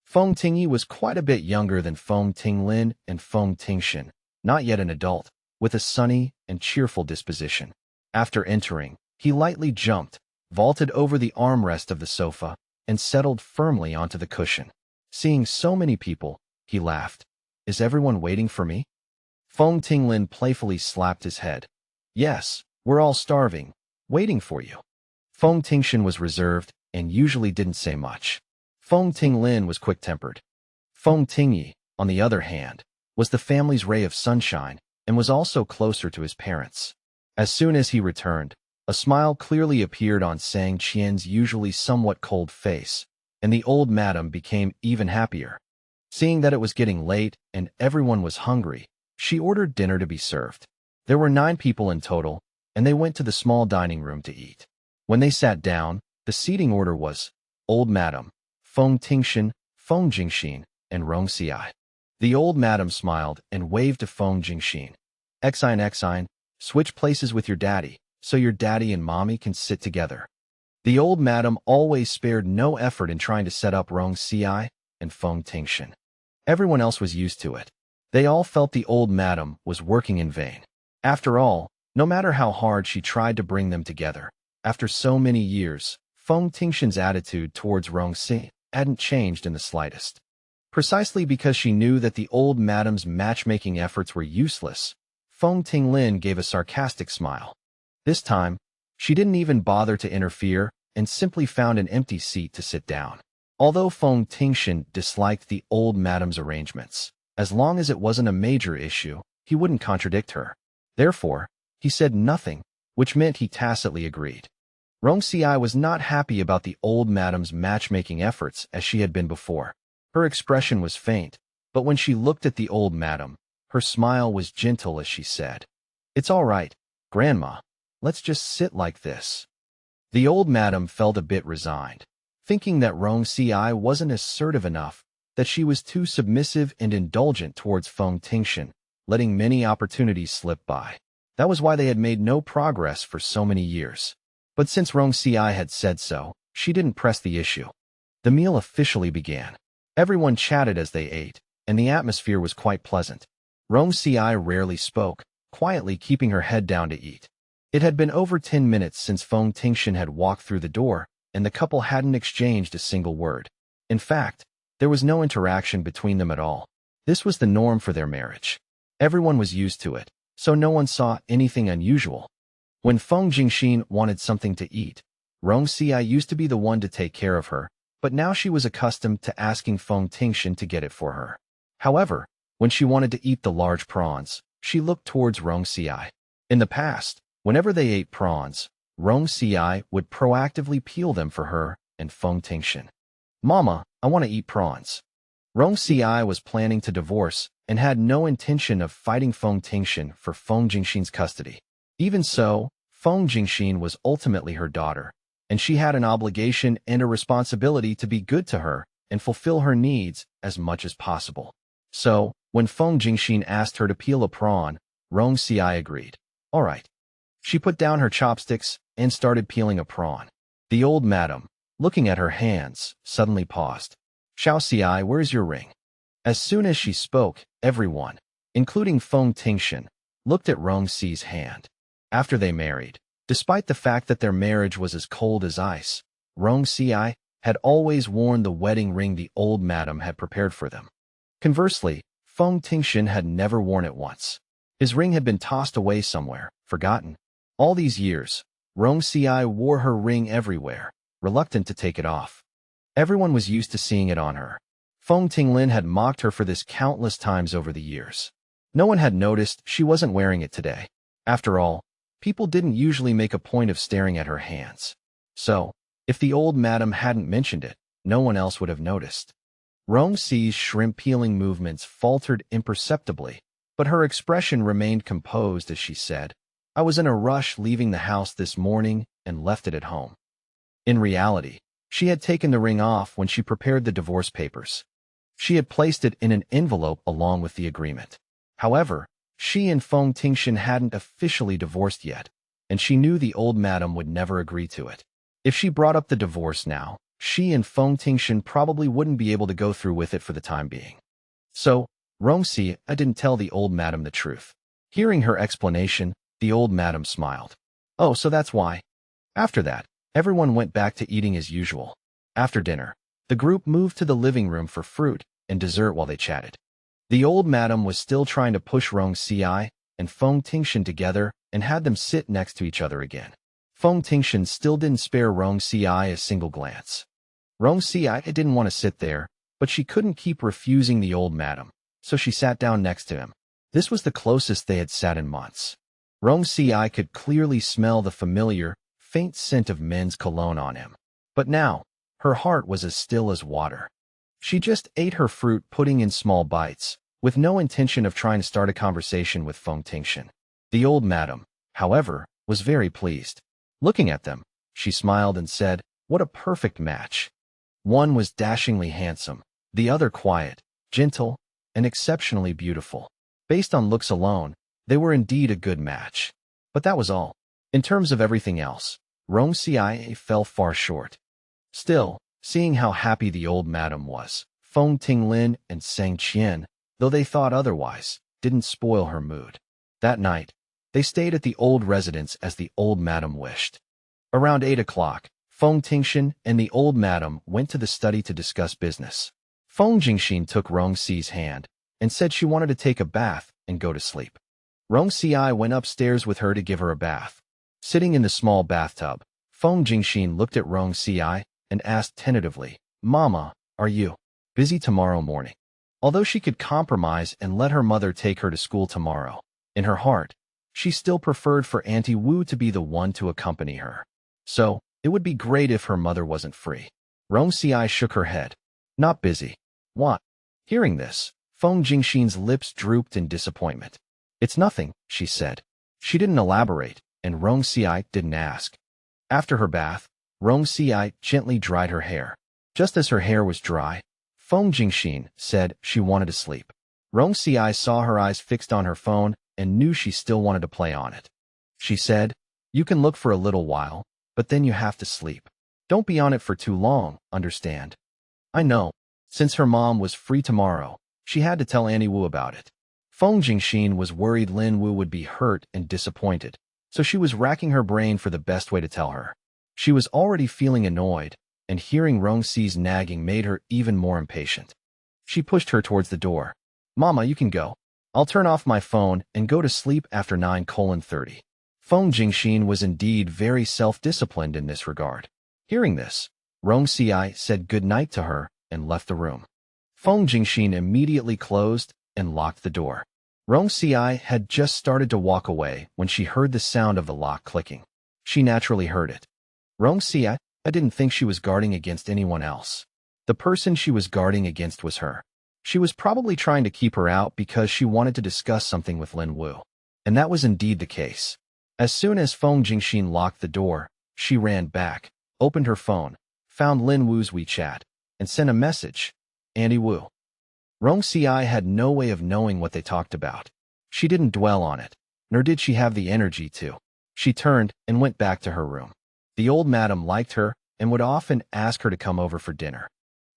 Feng Tingyi was quite a bit younger than Feng Tingshen and Feng Tingshen, not yet an adult, with a sunny and cheerful disposition. After entering, he lightly jumped, vaulted over the armrest of the sofa, and settled firmly onto the cushion. Seeing so many people, he laughed. Is everyone waiting for me? Feng Tingshen playfully slapped his head. Yes, we're all starving, waiting for you. Feng Tingshen was reserved and usually didn't say much. Feng Tingshen was quick-tempered. Feng Tingyi, on the other hand, was the family's ray of sunshine and was also closer to his parents. As soon as he returned, a smile clearly appeared on Sang Qian's usually somewhat cold face, and the old madam became even happier. Seeing that it was getting late and everyone was hungry, she ordered dinner to be served. There were 9 people in total, and they went to the small dining room to eat. When they sat down, the seating order was Old Madam, Feng Tingshen, Feng Xinxin, and Rong Ci. The old madam smiled and waved to Feng Xinxin. Xinxin, switch places with your daddy, so your daddy and mommy can sit together. The old madam always spared no effort in trying to set up Rong Ci and Feng Tingshen. Everyone else was used to it. They all felt the old madam was working in vain. After all, no matter how hard she tried to bring them together, after so many years, Feng Tingshen's attitude towards Rong Ci hadn't changed in the slightest. Precisely because she knew that the old madam's matchmaking efforts were useless, Feng Tingshen gave a sarcastic smile. This time, she didn't even bother to interfere and simply found an empty seat to sit down. Although Feng Tingshen disliked the old madam's arrangements, as long as it wasn't a major issue, he wouldn't contradict her. Therefore, he said nothing, which meant he tacitly agreed. Rong Ci was not happy about the old madam's matchmaking efforts as she had been before. Her expression was faint, but when she looked at the old madam, her smile was gentle as she said, It's all right, Grandma. Let's just sit like this. The old madam felt a bit resigned, thinking that Rong Ci wasn't assertive enough, that she was too submissive and indulgent towards Feng Tingshen, letting many opportunities slip by. That was why they had made no progress for so many years. But since Rong Ci had said so, she didn't press the issue. The meal officially began. Everyone chatted as they ate, and the atmosphere was quite pleasant. Rong Ci rarely spoke, quietly keeping her head down to eat. It had been over 10 minutes since Feng Tingshen had walked through the door, and the couple hadn't exchanged a single word. In fact, there was no interaction between them at all. This was the norm for their marriage. Everyone was used to it, so no one saw anything unusual. When Feng Xinxin wanted something to eat, Rong Ci used to be the one to take care of her, but now she was accustomed to asking Feng Tingshen to get it for her. However, when she wanted to eat the large prawns, she looked towards Rong Ci. In the past, whenever they ate prawns, Rong Ci would proactively peel them for her and Feng Tingshen. Mama, I want to eat prawns. Rong Ci was planning to divorce and had no intention of fighting Feng Tingshen for Feng Xinxin's custody. Even so, Feng Xinxin was ultimately her daughter, and she had an obligation and a responsibility to be good to her and fulfill her needs as much as possible. So, when Feng Xinxin asked her to peel a prawn, Rong Ci agreed. All right. She put down her chopsticks and started peeling a prawn. The old madam, looking at her hands, suddenly paused. Xiao Ci, where's your ring? As soon as she spoke, everyone, including Feng Tingshen, looked at Rong Ci's hand. After they married, despite the fact that their marriage was as cold as ice, Rong Ci had always worn the wedding ring the old madam had prepared for them. Conversely, Feng Tingshen had never worn it once. His ring had been tossed away somewhere, forgotten. All these years, Rong Ci wore her ring everywhere, reluctant to take it off. Everyone was used to seeing it on her. Feng Tingshen had mocked her for this countless times over the years. No one had noticed she wasn't wearing it today. After all, people didn't usually make a point of staring at her hands. So, if the old madam hadn't mentioned it, no one else would have noticed. Rong Ci's shrimp-peeling movements faltered imperceptibly, but her expression remained composed as she said, "I was in a rush leaving the house this morning and left it at home." In reality, she had taken the ring off when she prepared the divorce papers. She had placed it in an envelope along with the agreement. However, she and Feng Tingshen hadn't officially divorced yet, and she knew the old madam would never agree to it. If she brought up the divorce now, she and Feng Tingshen probably wouldn't be able to go through with it for the time being. So, Rong Ci didn't tell the old madam the truth. Hearing her explanation, the old madam smiled. "Oh, so that's why." After that, everyone went back to eating as usual. After dinner, the group moved to the living room for fruit and dessert while they chatted. The old madam was still trying to push Rong Ci and Feng Tingshen together and had them sit next to each other again. Feng Tingshen still didn't spare Rong Ci a single glance. Rong Ci didn't want to sit there, but she couldn't keep refusing the old madam, so she sat down next to him. This was the closest they had sat in months. Rong Ci could clearly smell the familiar, faint scent of men's cologne on him. But now, her heart was as still as water. She just ate her fruit pudding in small bites, with no intention of trying to start a conversation with Feng Tingshen. The old madam, however, was very pleased. Looking at them, she smiled and said, "What a perfect match." One was dashingly handsome, the other quiet, gentle, and exceptionally beautiful. Based on looks alone, they were indeed a good match. But that was all. In terms of everything else, Rong Ci fell far short. Still, seeing how happy the old madam was, Feng Tingshen and Xinxin, though they thought otherwise, didn't spoil her mood. That night, they stayed at the old residence as the old madam wished. Around 8 o'clock, Feng Tingshen and the old madam went to the study to discuss business. Feng Xinxin took Rong Ci's hand and said she wanted to take a bath and go to sleep. Rong Ci went upstairs with her to give her a bath. Sitting in the small bathtub, Feng Xinxin looked at Rong Ci and asked tentatively, "Mama, are you busy tomorrow morning?" Although she could compromise and let her mother take her to school tomorrow, in her heart, she still preferred for Auntie Wu to be the one to accompany her. So, it would be great if her mother wasn't free. Rong Ci shook her head. "Not busy." "What?" Hearing this, Feng Xinxin's lips drooped in disappointment. "It's nothing," she said. She didn't elaborate, and Rong Ci didn't ask. After her bath, Rong Ci gently dried her hair. Just as her hair was dry, Feng Tingshen said she wanted to sleep. Rong Ci saw her eyes fixed on her phone and knew she still wanted to play on it. She said, "You can look for a little while, but then you have to sleep. Don't be on it for too long, understand?" "I know." Since her mom was free tomorrow, she had to tell Auntie Wu about it. Feng Tingshen was worried Lin Wu would be hurt and disappointed, so she was racking her brain for the best way to tell her. She was already feeling annoyed, and hearing Rong Ci's nagging made her even more impatient. She pushed her towards the door. "Mama, you can go. I'll turn off my phone and go to sleep after 9:30. Feng Tingshen was indeed very self-disciplined in this regard. Hearing this, Rong Ci said good night to her and left the room. Feng Tingshen immediately closed and locked the door. Rong Ci had just started to walk away when she heard the sound of the lock clicking. She naturally heard it. Rong Ci didn't think she was guarding against anyone else. The person she was guarding against was her. She was probably trying to keep her out because she wanted to discuss something with Lin Wu. And that was indeed the case. As soon as Feng Tingshen locked the door, she ran back, opened her phone, found Lin Wu's WeChat, and sent a message, "Auntie Wu." Rong Ci had no way of knowing what they talked about. She didn't dwell on it, nor did she have the energy to. She turned and went back to her room. The old madam liked her and would often ask her to come over for dinner.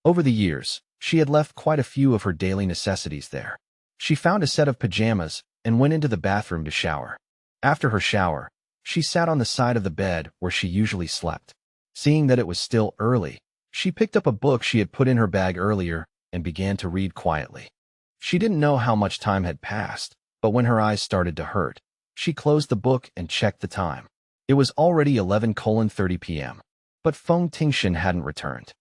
Over the years, she had left quite a few of her daily necessities there. She found a set of pajamas and went into the bathroom to shower. After her shower, she sat on the side of the bed where she usually slept. Seeing that it was still early, she picked up a book she had put in her bag earlier and began to read quietly. She didn't know how much time had passed, but when her eyes started to hurt, she closed the book and checked the time. It was already 11:30 p.m. But Feng Tingshen hadn't returned.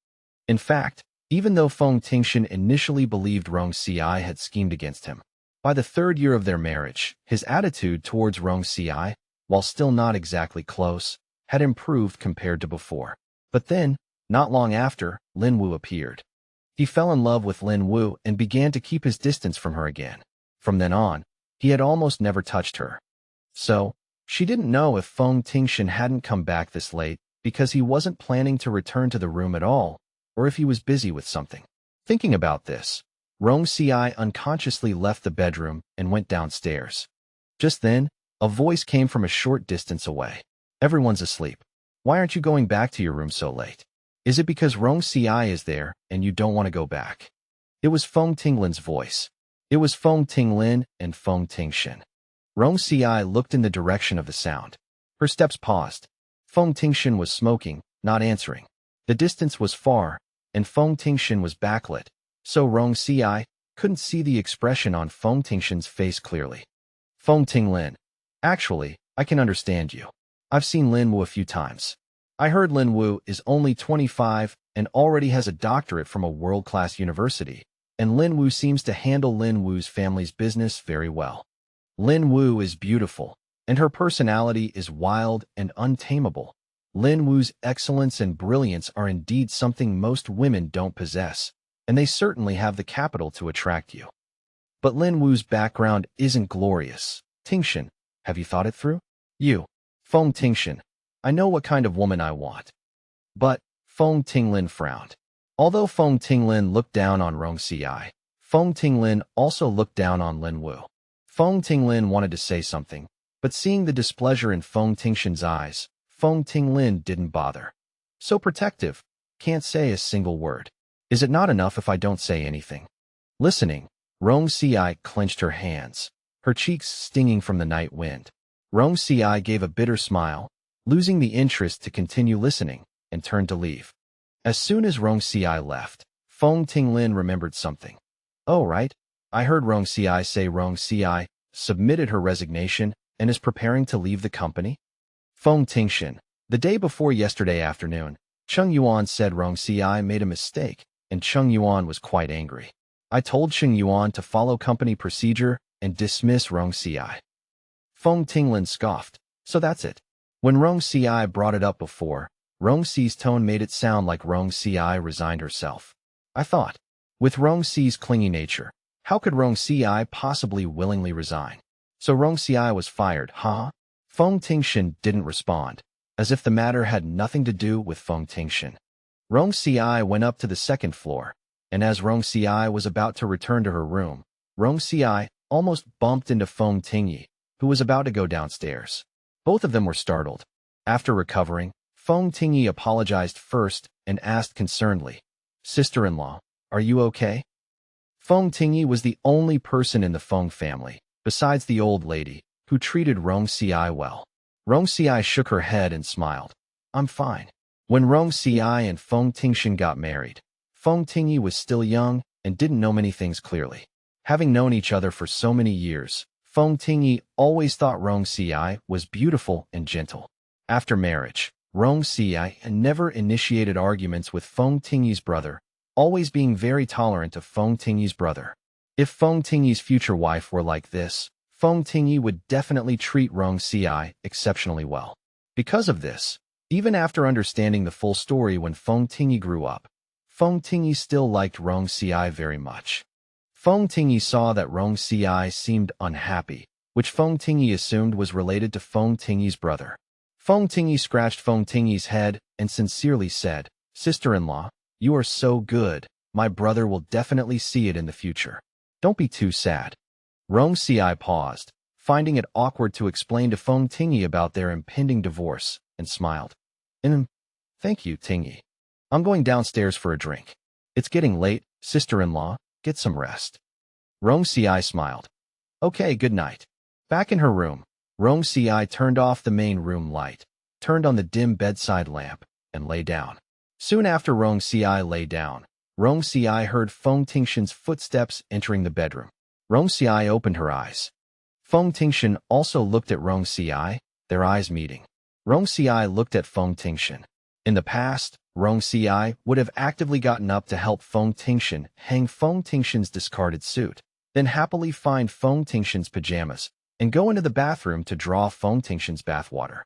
In fact, even though Feng Tingshen initially believed Rong Ci had schemed against him, by the third year of their marriage, his attitude towards Rong Ci, while still not exactly close, had improved compared to before. But then, not long after, Lin Wu appeared. He fell in love with Lin Wu and began to keep his distance from her again. From then on, he had almost never touched her. So, she didn't know if Feng Tingshen hadn't come back this late because he wasn't planning to return to the room at all, or if he was busy with something. Thinking about this, Rong Ci unconsciously left the bedroom and went downstairs. Just then, a voice came from a short distance away. Everyone's asleep. Why aren't you going back to your room so late? Is it because Rong Ci is there and you don't want to go back? It was Feng Tinglin's voice. It was Feng Tinglin and Feng Tingshen. Rong Ci looked in the direction of the sound. Her steps paused. Feng Tingshen was smoking, not answering. The distance was far, and Feng Tingshen was backlit, so Rong Ci couldn't see the expression on Feng Tingshen's face clearly. Feng Tinglin. Actually, I can understand you. I've seen Lin Wu a few times. I heard Lin Wu is only 25 and already has a doctorate from a world-class university, and Lin Wu seems to handle Lin Wu's family's business very well. Lin Wu is beautiful, and her personality is wild and untamable. Lin Wu's excellence and brilliance are indeed something most women don't possess, and they certainly have the capital to attract you. But Lin Wu's background isn't glorious. Tingshen, have you thought it through? You, Feng Tingshen, I know what kind of woman I want. But, Feng Tinglin frowned. Although Feng Tinglin looked down on Rong Ci, Feng Tinglin also looked down on Lin Wu. Feng Tinglin wanted to say something, but seeing the displeasure in Feng Tingshen's eyes, Feng Tinglin didn't bother. So protective, can't say a single word. Is it not enough if I don't say anything? Listening, Rong Ci clenched her hands, her cheeks stinging from the night wind. Rong Ci gave a bitter smile, losing the interest to continue listening, and turned to leave. As soon as Rong Ci left, Feng Tinglin remembered something. Oh, right. I heard Rong Ci say Rong Ci submitted her resignation and is preparing to leave the company. Feng Tingshen. The day before yesterday afternoon, Cheng Yuan said Rong Ci made a mistake, and Cheng Yuan was quite angry. I told Cheng Yuan to follow company procedure and dismiss Rong Ci. Feng Tinglin scoffed. So that's it. When Rong Ci brought it up before, Rong Ci's tone made it sound like Rong Ci resigned herself. I thought, with Rong Ci's clingy nature, how could Rong Ci possibly willingly resign? So Rong Ci was fired, huh? Feng Tingshen didn't respond, as if the matter had nothing to do with Feng Tingshen. Rong Ci went up to the second floor, and as Rong Ci was about to return to her room, Rong Ci almost bumped into Feng Tingyi, who was about to go downstairs. Both of them were startled. After recovering, Feng Tingyi apologized first and asked concernedly, "Sister-in-law, are you okay?" Feng Tingyi was the only person in the Feng family, besides the old lady, who treated Rong Ci well. Rong Ci shook her head and smiled. I'm fine. When Rong Ci and Feng Tingshen got married, Feng Tingyi was still young and didn't know many things clearly. Having known each other for so many years, Feng Tingyi always thought Rong Ci was beautiful and gentle. After marriage, Rong Ci never initiated arguments with Feng Tingyi's brother, always being very tolerant of Feng Tingyi's brother. If Feng Tingyi's future wife were like this, Feng Tingyi would definitely treat Rong Ci exceptionally well. Because of this, even after understanding the full story when Feng Tingyi grew up, Feng Tingyi still liked Rong Ci very much. Feng Tingyi saw that Rong Ci seemed unhappy, which Feng Tingyi assumed was related to Feng Tingyi's brother. Feng Tingyi scratched Feng Tingyi's head and sincerely said, "Sister-in-law, you are so good, my brother will definitely see it in the future. Don't be too sad." Rong Ci paused, finding it awkward to explain to Feng Tingyi about their impending divorce, and smiled. Thank you, Tingyi. I'm going downstairs for a drink. It's getting late, sister-in-law, get some rest." Rong Ci smiled. Okay, good night. Back in her room, Rong Ci turned off the main room light, turned on the dim bedside lamp, and lay down. Soon after Rong Ci lay down, Rong Ci heard Feng Tingshen's footsteps entering the bedroom. Rong Ci opened her eyes. Feng Tingshen also looked at Rong Ci, their eyes meeting. Rong Ci looked at Feng Tingshen. In the past, Rong Ci would have actively gotten up to help Feng Tingshen hang Feng Tingshen's discarded suit, then happily find Feng Tingshen's pajamas and go into the bathroom to draw Feng Tingshen's bathwater.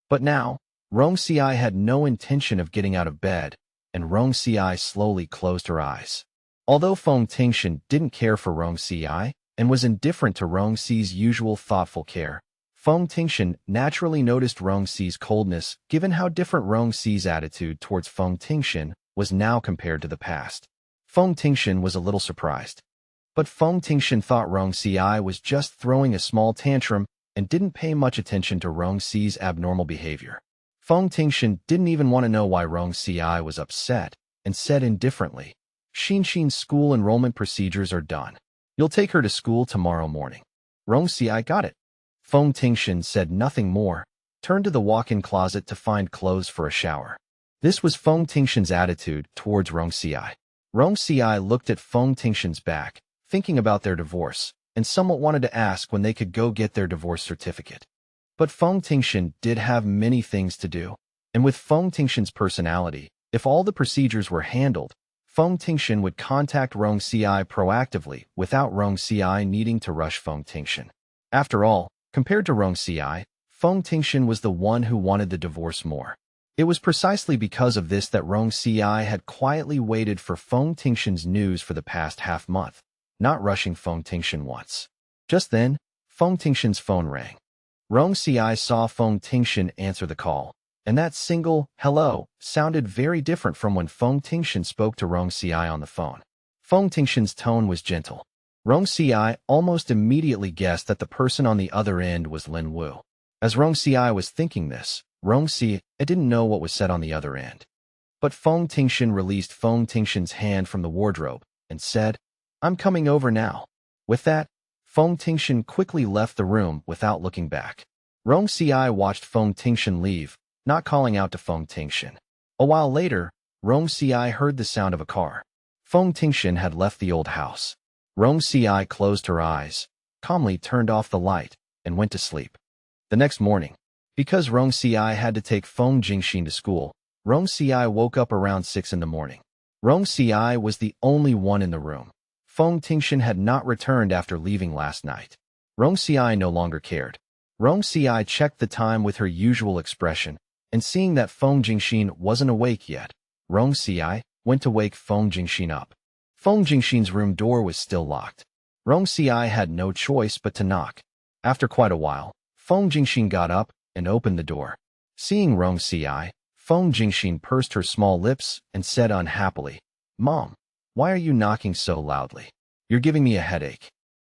But now, Rong Ci had no intention of getting out of bed, and Rong Ci slowly closed her eyes. Although Feng Tingshen didn't care for Rong Ci and was indifferent to Rong Ci's usual thoughtful care, Feng Tingshen naturally noticed Rong Ci's coldness given how different Rong Ci's attitude towards Feng Tingshen was now compared to the past. Feng Tingshen was a little surprised. But Feng Tingshen thought Rong Ci was just throwing a small tantrum and didn't pay much attention to Rong Ci's abnormal behavior. Feng Tingshen didn't even want to know why Rong Ci was upset and said indifferently, Xinxin's school enrollment procedures are done. You'll take her to school tomorrow morning. Rong Ci got it. Feng Tingshen said nothing more, turned to the walk-in closet to find clothes for a shower. This was Feng Tingshen's attitude towards Rong Ci. Rong Ci looked at Feng Tingshen's back, thinking about their divorce, and somewhat wanted to ask when they could go get their divorce certificate. But Feng Tingshen did have many things to do, and with Feng Tingshen's personality, if all the procedures were handled, Feng Tingshen would contact Rong Ci proactively without Rong Ci needing to rush Feng Tingshen. After all, compared to Rong Ci, Feng Tingshen was the one who wanted the divorce more. It was precisely because of this that Rong Ci had quietly waited for Feng Tingshen's news for the past half-month, not rushing Feng Tingshen once. Just then, Feng Tingshen's phone rang. Rong Ci saw Feng Tingshen answer the call, and that single hello sounded very different from when Feng Tingshen spoke to Rong Ci on the phone. Feng Tingshen's tone was gentle. Rong Ci almost immediately guessed that the person on the other end was Lin Wu. As Rong Ci was thinking this, Rong Ci didn't know what was said on the other end. But Feng Tingshen released Feng Tingshen's hand from the wardrobe and said, I'm coming over now. With that, Feng Tingshen quickly left the room without looking back. Rong Ci watched Feng Tingshen leave, not calling out to Feng Tingshen. A while later, Rong Ci heard the sound of a car. Feng Tingshen had left the old house. Rong Ci closed her eyes, calmly turned off the light, and went to sleep. The next morning, because Rong Ci had to take Feng Xinxin to school, Rong Ci woke up around 6 in the morning. Rong Ci was the only one in the room. Feng Tingshen had not returned after leaving last night. Rong Ci no longer cared. Rong Ci checked the time with her usual expression, and seeing that Feng Xinxin wasn't awake yet, Rong Ci went to wake Feng Xinxin up. Feng Xinxin's room door was still locked. Rong Ci had no choice but to knock. After quite a while, Feng Xinxin got up and opened the door. Seeing Rong Ci, Feng Xinxin pursed her small lips and said unhappily, Mom, why are you knocking so loudly? You're giving me a headache.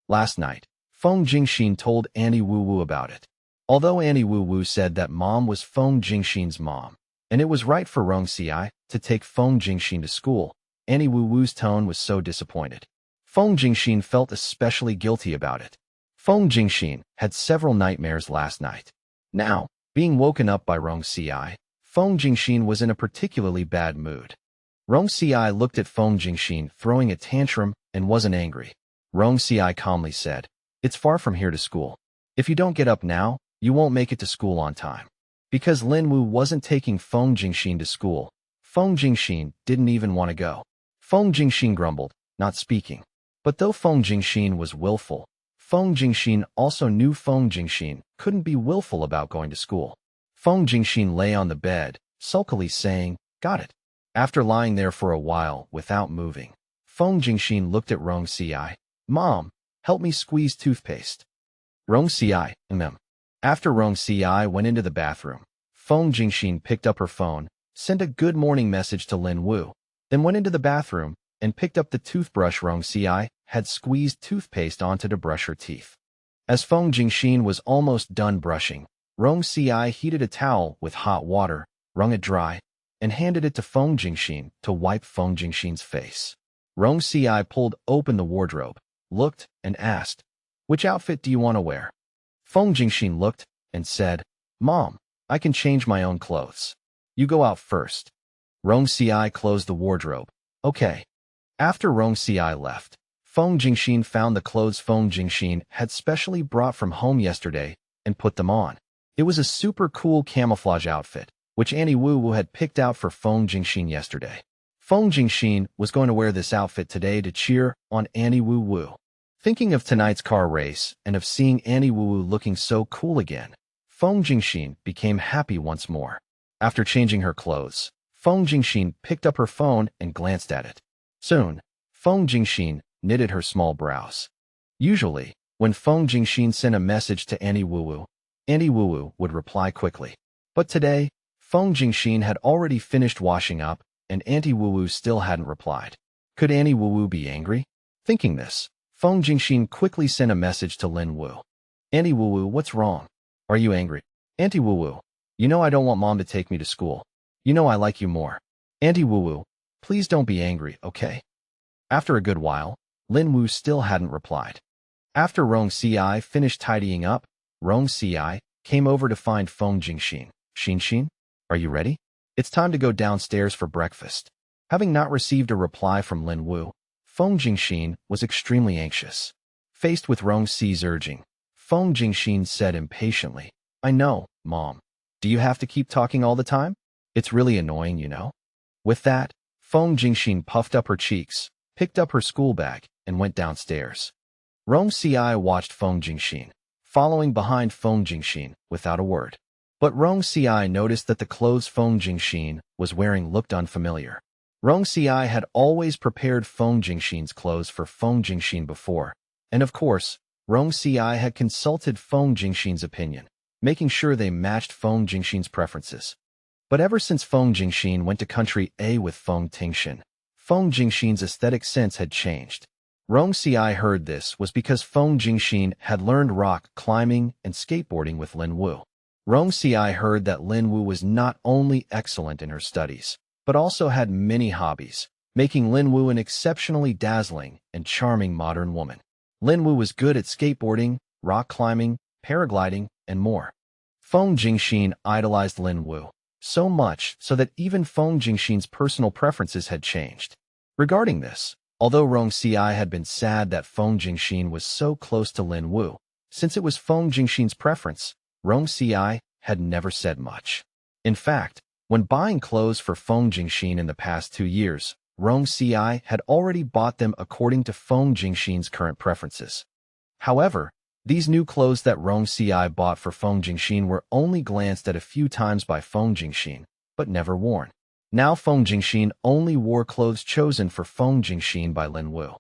Last night, Feng Xinxin told Auntie Wu Wu about it. Although Auntie Wu Wu said that Mom was Feng Xinxin's mom, and it was right for Rong Ci to take Feng Xinxin to school, Auntie Wu Wu's tone was so disappointed. Feng Xinxin felt especially guilty about it. Feng Xinxin had several nightmares last night. Now, being woken up by Rong Ci, Feng Xinxin was in a particularly bad mood. Rong Ci looked at Feng Xinxin throwing a tantrum and wasn't angry. Rong Ci calmly said, It's far from here to school. If you don't get up now, you won't make it to school on time. Because Lin Wu wasn't taking Feng Xinxin to school, Feng Xinxin didn't even want to go. Feng Xinxin grumbled, not speaking. But though Feng Xinxin was willful, Feng Xinxin also knew Feng Xinxin couldn't be willful about going to school. Feng Xinxin lay on the bed, sulkily saying, Got it. After lying there for a while without moving, Feng Xinxin looked at Rong Ci. Mom, help me squeeze toothpaste. Rong Ci, After Rong Ci went into the bathroom, Feng Xinxin picked up her phone, sent a good morning message to Lin Wu, then went into the bathroom and picked up the toothbrush Rong Ci had squeezed toothpaste onto to brush her teeth. As Feng Xinxin was almost done brushing, Rong Ci heated a towel with hot water, wrung it dry, and handed it to Feng Xinxin to wipe Feng Xinxin's face. Rong Ci pulled open the wardrobe, looked, and asked, "Which outfit do you want to wear?" Feng Tingshen looked and said, "Mom, I can change my own clothes. You go out first." Rong Ci closed the wardrobe. "Okay." After Rong Ci left, Feng Tingshen found the clothes Feng Tingshen had specially brought from home yesterday and put them on. It was a super cool camouflage outfit, which Auntie Wu Wu had picked out for Feng Tingshen yesterday. Feng Tingshen was going to wear this outfit today to cheer on Auntie Wu Wu. Thinking of tonight's car race and of seeing Auntie Wu Wu looking so cool again, Feng Tingshen became happy once more. After changing her clothes, Feng Tingshen picked up her phone and glanced at it. Soon, Feng Tingshen knitted her small brows. Usually, when Feng Tingshen sent a message to Auntie Wu Wu would reply quickly. But today, Feng Tingshen had already finished washing up, and Auntie Wu Wu still hadn't replied. Could Auntie Wu Wu be angry? Thinking this, Feng Tingshen quickly sent a message to Lin Wu. "Auntie Wu Wu, what's wrong? Are you angry?" "Auntie Wu Wu, you know I don't want Mom to take me to school. You know I like you more." "Auntie Wu Wu, please don't be angry, okay?" After a good while, Lin Wu still hadn't replied. After Rong Ci finished tidying up, Rong Ci came over to find Feng Tingshen. "Xinxin, are you ready? It's time to go downstairs for breakfast." Having not received a reply from Lin Wu, Feng Tingshen was extremely anxious. Faced with Rong Ci's urging, Feng Tingshen said impatiently, "I know, Mom. Do you have to keep talking all the time? It's really annoying, you know." With that, Feng Tingshen puffed up her cheeks, picked up her school bag, and went downstairs. Rong Ci watched Feng Tingshen, following behind Feng Tingshen without a word. But Rong Ci noticed that the clothes Feng Tingshen was wearing looked unfamiliar. Rong Ci had always prepared Feng Tingshen's clothes for Feng Tingshen before, and of course, Rong Ci had consulted Feng Tingshen's opinion, making sure they matched Feng Tingshen's preferences. But ever since Feng Tingshen went to Country A with Feng Tingshen, Feng Tingshen's aesthetic sense had changed. Rong Ci heard this was because Feng Tingshen had learned rock climbing and skateboarding with Lin Wu. Rong Ci heard that Lin Wu was not only excellent in her studies, but also had many hobbies, making Lin Wu an exceptionally dazzling and charming modern woman. Lin Wu was good at skateboarding, rock climbing, paragliding, and more. Feng Tingshen idolized Lin Wu, so much so that even Feng Tingshen's personal preferences had changed. Regarding this, although Rong Ci had been sad that Feng Tingshen was so close to Lin Wu, since it was Feng Tingshen's preference, Rong Ci had never said much. In fact, when buying clothes for Feng Tingshen in the past 2 years, Rong Ci had already bought them according to Feng Tingshen's current preferences. However, these new clothes that Rong Ci bought for Feng Tingshen were only glanced at a few times by Feng Tingshen, but never worn. Now Feng Tingshen only wore clothes chosen for Feng Tingshen by Lin Wu.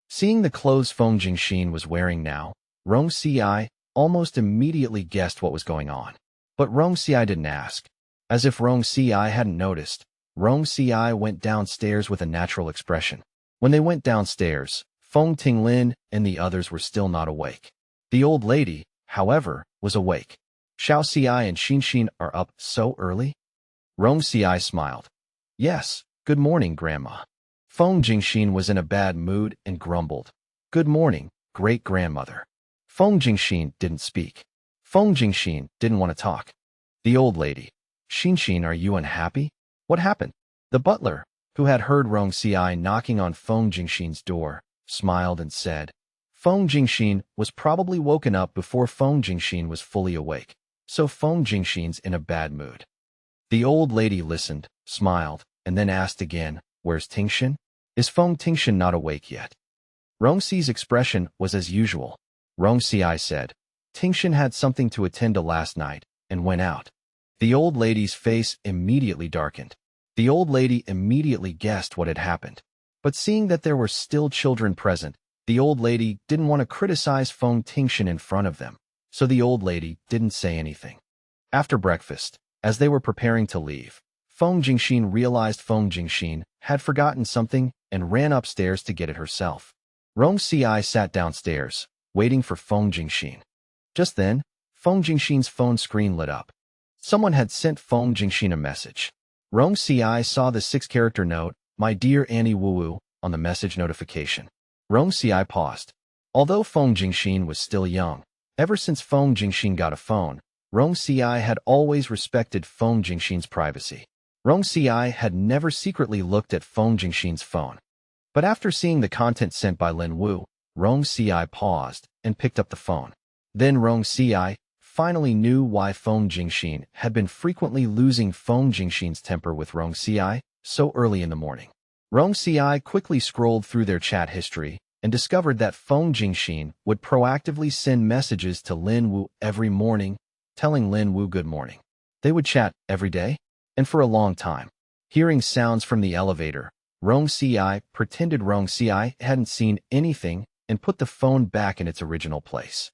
Seeing the clothes Feng Tingshen was wearing now, Rong Ci almost immediately guessed what was going on. But Rong Ci didn't ask. As if Rong Ci hadn't noticed, Rong Ci went downstairs with a natural expression. When they went downstairs, Feng Tingshen and the others were still not awake. The old lady, however, was awake. "Xiao Ci and Xinxin are up so early?" Rong Ci smiled. "Yes, good morning, Grandma." Feng Tingshen was in a bad mood and grumbled. "Good morning, great-grandmother." Feng Tingshen didn't speak. Feng Tingshen didn't want to talk. The old lady, "Xinxin, are you unhappy? What happened?" The butler, who had heard Rong Ci knocking on Feng Tingshen's door, smiled and said, Feng Tingshen was probably woken up before Feng Tingshen was fully awake, so Feng Tingshen's in a bad mood. The old lady listened, smiled, and then asked again, "Where's Tingshen? Is Feng Tingshen not awake yet?" Rong Ci's expression was as usual. Rong Ci said, "Tingshen had something to attend to last night, and went out." The old lady's face immediately darkened. The old lady immediately guessed what had happened. But seeing that there were still children present, the old lady didn't want to criticize Feng Tingshen in front of them, so the old lady didn't say anything. After breakfast, as they were preparing to leave, Feng Tingshen realized Feng Tingshen had forgotten something and ran upstairs to get it herself. Rong Ci sat downstairs, waiting for Feng Tingshen. Just then, Feng Tingshen's phone screen lit up. Someone had sent Feng Tingshen a message. Rong Ci saw the 6-character note, "My dear Auntie Wu Wu," on the message notification. Rong Ci paused. Although Feng Tingshen was still young, ever since Feng Tingshen got a phone, Rong Ci had always respected Feng Tingshen's privacy. Rong Ci had never secretly looked at Feng Tingshen's phone. But after seeing the content sent by Lin Wu, Rong Ci paused and picked up the phone. Then Rong Ci finally knew why Feng Tingshen had been frequently losing Feng Tingshen's temper with Rong Ci so early in the morning. Rong Ci quickly scrolled through their chat history and discovered that Feng Tingshen would proactively send messages to Lin Wu every morning, telling Lin Wu good morning. They would chat every day, and for a long time. Hearing sounds from the elevator, Rong Ci pretended Rong Ci hadn't seen anything and put the phone back in its original place.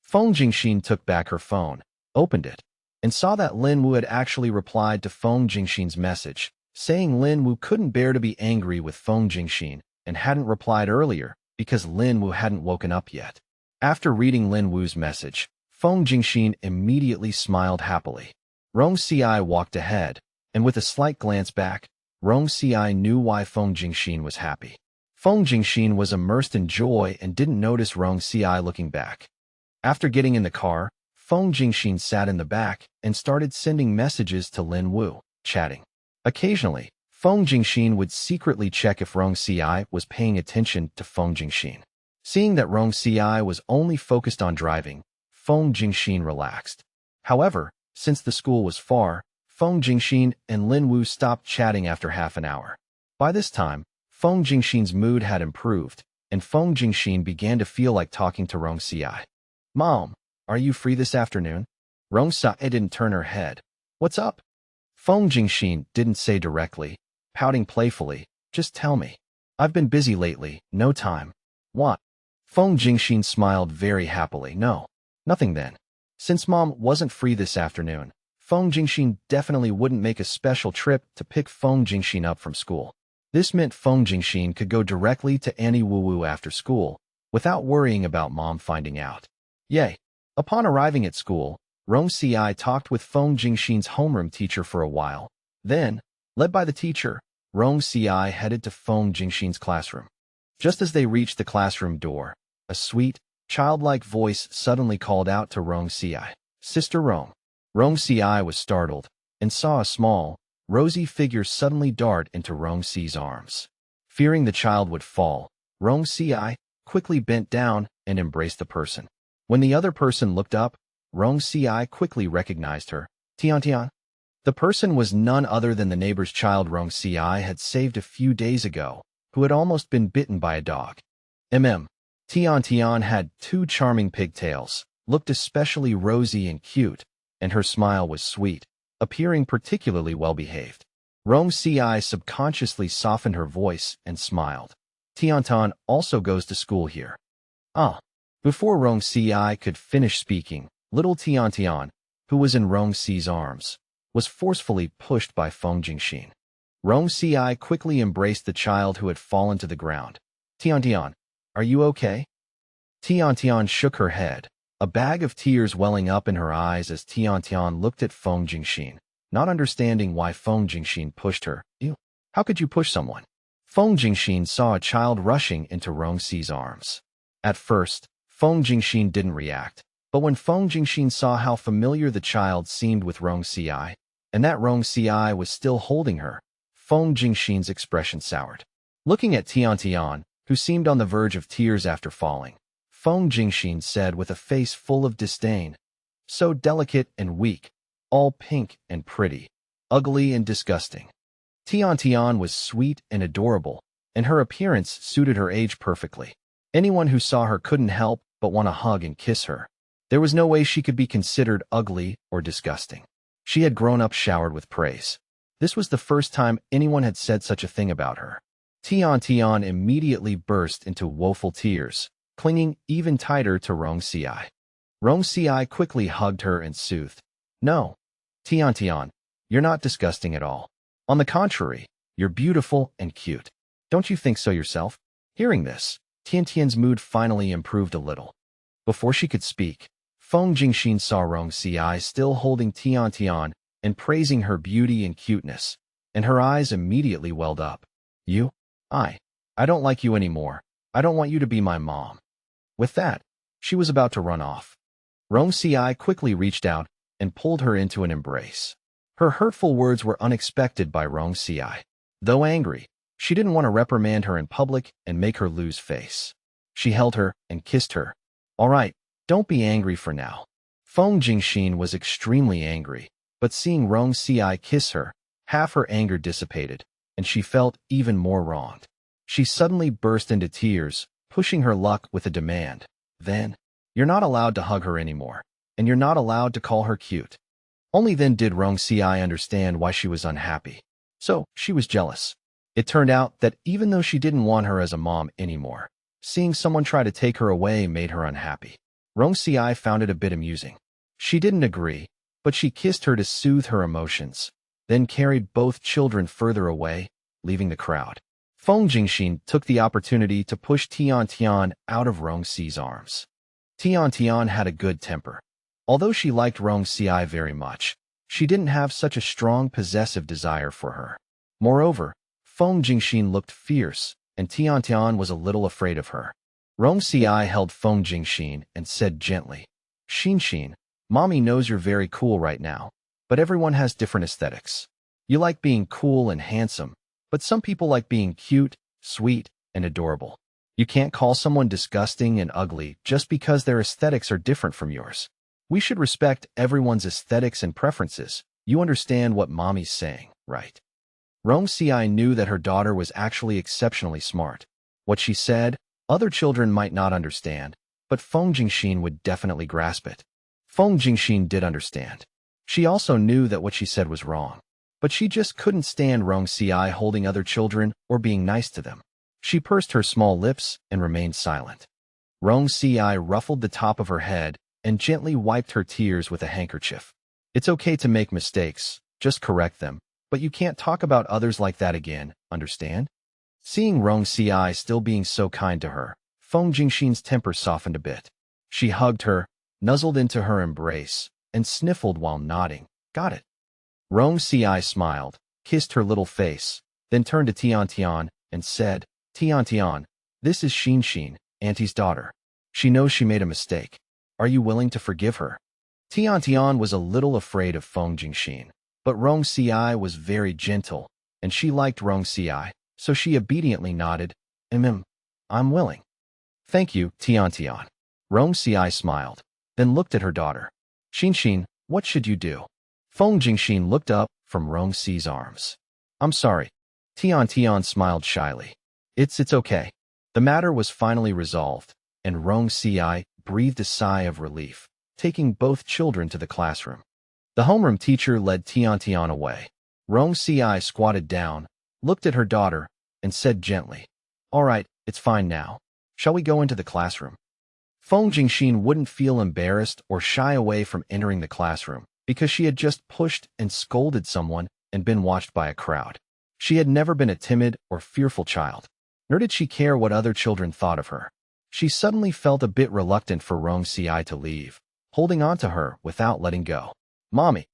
Feng Tingshen took back her phone, opened it, and saw that Lin Wu had actually replied to Feng Tingshen's message, saying Lin Wu couldn't bear to be angry with Feng Tingshen and hadn't replied earlier because Lin Wu hadn't woken up yet. After reading Lin Wu's message, Feng Tingshen immediately smiled happily. Rong Ci walked ahead, and with a slight glance back, Rong Ci knew why Feng Tingshen was happy. Feng Tingshen was immersed in joy and didn't notice Rong Ci looking back. After getting in the car, Feng Tingshen sat in the back and started sending messages to Lin Wu, chatting. Occasionally, Feng Tingshen would secretly check if Rong Ci was paying attention to Feng Tingshen. Seeing that Rong Ci was only focused on driving, Feng Tingshen relaxed. However, since the school was far, Feng Tingshen and Lin Wu stopped chatting after half an hour. By this time, Feng Tingshen's mood had improved, and Feng Tingshen began to feel like talking to Rong Ci. Mom, are you free this afternoon? Rong Ci didn't turn her head. What's up? Feng Tingshen didn't say directly, pouting playfully, just tell me. I've been busy lately, no time. What? Feng Tingshen smiled very happily. No, nothing then. Since Mom wasn't free this afternoon, Feng Tingshen definitely wouldn't make a special trip to pick Feng Tingshen up from school. This meant Feng Tingshen could go directly to Auntie Wu Wu after school, without worrying about Mom finding out. Yay! Upon arriving at school, Rong Ci talked with Feng Tingshen's homeroom teacher for a while. Then, led by the teacher, Rong Ci headed to Feng Tingshen's classroom. Just as they reached the classroom door, a sweet, childlike voice suddenly called out to Rong Ci. Sister Rong. Rong Ci was startled and saw a small, rosy figure suddenly dart into Rong Ci's arms. Fearing the child would fall, Rong Ci quickly bent down and embraced the person. When the other person looked up, Rong Ci quickly recognized her. Tian. The person was none other than the neighbor's child Rong Ci had saved a few days ago, who had almost been bitten by a dog. Tian had two charming pigtails, looked especially rosy and cute, and her smile was sweet, appearing particularly well-behaved. Rong Ci subconsciously softened her voice and smiled. Tian also goes to school here. Ah. Before Rong Ci could finish speaking, little Tian, who was in Rong Ci's arms, was forcefully pushed by Feng Tingshen. Rong Ci quickly embraced the child who had fallen to the ground. Tian, are you okay? Tian shook her head, a bag of tears welling up in her eyes as Tian looked at Feng Tingshen, not understanding why Feng Tingshen pushed her. Ew, how could you push someone? Feng Tingshen saw a child rushing into Rong Ci's arms. At first, Feng Tingshen didn't react, but when Feng Tingshen saw how familiar the child seemed with Rong Ci, and that Rong Ci was still holding her, Feng Tingshen's expression soured. Looking at Tian, who seemed on the verge of tears after falling, Feng Tingshen said with a face full of disdain, so delicate and weak, all pink and pretty, ugly and disgusting. Tian was sweet and adorable, and her appearance suited her age perfectly. Anyone who saw her couldn't help but want to hug and kiss her. There was no way she could be considered ugly or disgusting. She had grown up showered with praise. This was the first time anyone had said such a thing about her. Tian immediately burst into woeful tears, clinging even tighter to Rong Ci. Rong Ci quickly hugged her and soothed. No, Tian, you're not disgusting at all. On the contrary, you're beautiful and cute. Don't you think so yourself? Hearing this, Tian's mood finally improved a little. Before she could speak, Feng Tingshen saw Rong Ci still holding Tian and praising her beauty and cuteness, and her eyes immediately welled up. I don't like you anymore. I don't want you to be my mom. With that, she was about to run off. Rong Ci quickly reached out and pulled her into an embrace. Her hurtful words were unexpected by Rong Ci. Though angry, she didn't want to reprimand her in public and make her lose face. She held her and kissed her. All right, don't be angry for now. Feng Tingshen was extremely angry, but seeing Rong Ci kiss her, half her anger dissipated, and she felt even more wronged. She suddenly burst into tears, pushing her luck with a demand. Then, you're not allowed to hug her anymore, and you're not allowed to call her cute. Only then did Rong Ci understand why she was unhappy. So, she was jealous. It turned out that even though she didn't want her as a mom anymore, seeing someone try to take her away made her unhappy. Rong Ci found it a bit amusing. She didn't agree, but she kissed her to soothe her emotions, then carried both children further away, leaving the crowd. Feng Tingshen took the opportunity to push Tian out of Rong Ci's arms. Tian had a good temper. Although she liked Rong Ci very much, she didn't have such a strong possessive desire for her. Moreover, Feng Tingshen looked fierce, and Tian was a little afraid of her. Rong Ci held Feng Tingshen and said gently, Xinxin, Mommy knows you're very cool right now, but everyone has different aesthetics. You like being cool and handsome, but some people like being cute, sweet, and adorable. You can't call someone disgusting and ugly just because their aesthetics are different from yours. We should respect everyone's aesthetics and preferences. You understand what Mommy's saying, right? Rong Ci knew that her daughter was actually exceptionally smart. What she said, other children might not understand, but Feng Tingshen would definitely grasp it. Feng Tingshen did understand. She also knew that what she said was wrong, but she just couldn't stand Rong Ci holding other children or being nice to them. She pursed her small lips and remained silent. Rong Ci ruffled the top of her head and gently wiped her tears with a handkerchief. It's okay to make mistakes, just correct them, but you can't talk about others like that again, understand? Seeing Rong Ci still being so kind to her, Feng Tingshen's temper softened a bit. She hugged her, nuzzled into her embrace, and sniffled while nodding. Got it. Rong Ci smiled, kissed her little face, then turned to Tian and said, Tian, this is Xinxin, Auntie's daughter. She knows she made a mistake. Are you willing to forgive her? Tian was a little afraid of Feng Tingshen, but Rong Ci was very gentle, and she liked Rong Ci, so she obediently nodded. I'm willing. Thank you, Tian. Rong Ci smiled, then looked at her daughter. Xinxin, what should you do? Feng Tingshen looked up from Rong Ci's arms. I'm sorry. Tian smiled shyly. It's okay. The matter was finally resolved, and Rong Ci breathed a sigh of relief, taking both children to the classroom. The homeroom teacher led Tian away. Rong Ci squatted down, looked at her daughter, and said gently, All right, it's fine now. Shall we go into the classroom? Feng Tingshen wouldn't feel embarrassed or shy away from entering the classroom because she had just pushed and scolded someone and been watched by a crowd. She had never been a timid or fearful child, nor did she care what other children thought of her. She suddenly felt a bit reluctant for Rong Ci to leave, holding on to her without letting go. Mommy.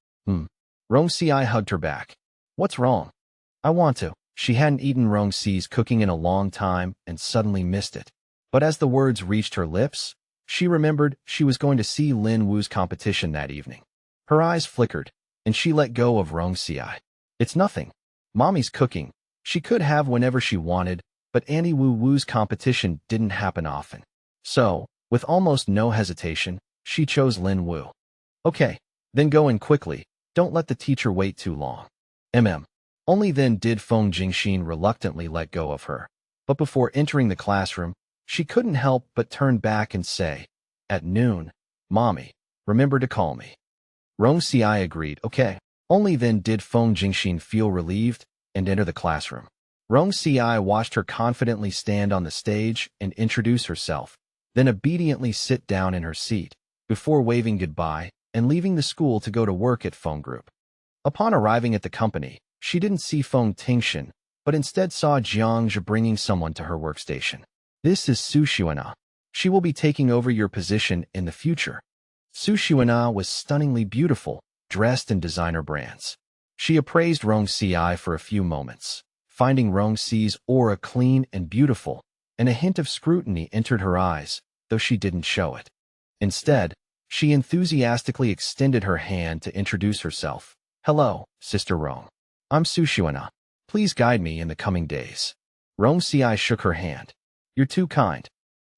Rong Ci hugged her back. What's wrong? I want to. She hadn't eaten Rong Ci's cooking in a long time and suddenly missed it. But as the words reached her lips, she remembered she was going to see Lin Wu's competition that evening. Her eyes flickered, and she let go of Rong Ci. It's nothing. Mommy's cooking. She could have whenever she wanted, but Auntie Wu Wu's competition didn't happen often. So, with almost no hesitation, she chose Lin Wu. Okay, then go in quickly. Don't let the teacher wait too long. Only then did Feng Tingshen reluctantly let go of her. But before entering the classroom, she couldn't help but turn back and say, At noon, Mommy, remember to call me. Rong Ci agreed, okay. Only then did Feng Tingshen feel relieved and enter the classroom. Rong Ci watched her confidently stand on the stage and introduce herself, then obediently sit down in her seat, before waving goodbye and leaving the school to go to work at Feng Group. Upon arriving at the company, she didn't see Feng Tingshen, but instead saw Jiang bringing someone to her workstation. This is Su Xuana. She will be taking over your position in the future. Su Xuana was stunningly beautiful, dressed in designer brands. She appraised Rong Ci for a few moments, finding Rong Ci's aura clean and beautiful, and a hint of scrutiny entered her eyes. though she didn't show it. Instead, she enthusiastically extended her hand to introduce herself. Hello, Sister Rong. I'm Su Xuana. Please guide me in the coming days. Rong Ci shook her hand. You're too kind.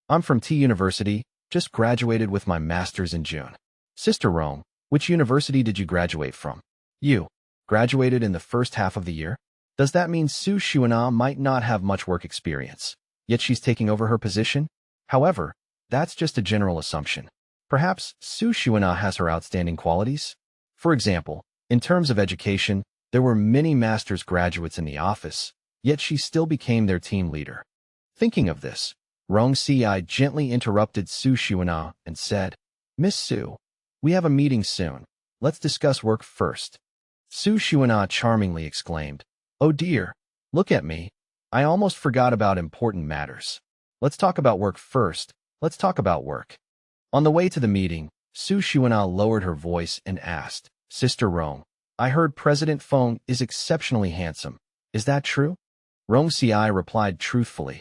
I'm from T University, just graduated with my master's in June. Sister Rong, which university did you graduate from? You graduated in the first half of the year? Does that mean Su Xuana might not have much work experience, yet she's taking over her position? However, that's just a general assumption. Perhaps Su Xuana has her outstanding qualities? For example, in terms of education, there were many master's graduates in the office, yet she still became their team leader. Thinking of this, Rong Ci gently interrupted Su Xuana and said, Miss Su, we have a meeting soon. Let's discuss work first. Su Xuana charmingly exclaimed, Oh dear, look at me. I almost forgot about important matters. Let's talk about work first. Let's talk about work. On the way to the meeting, Su Xuana lowered her voice and asked, Sister Rong, I heard President Feng is exceptionally handsome. Is that true? Rong Ci replied truthfully,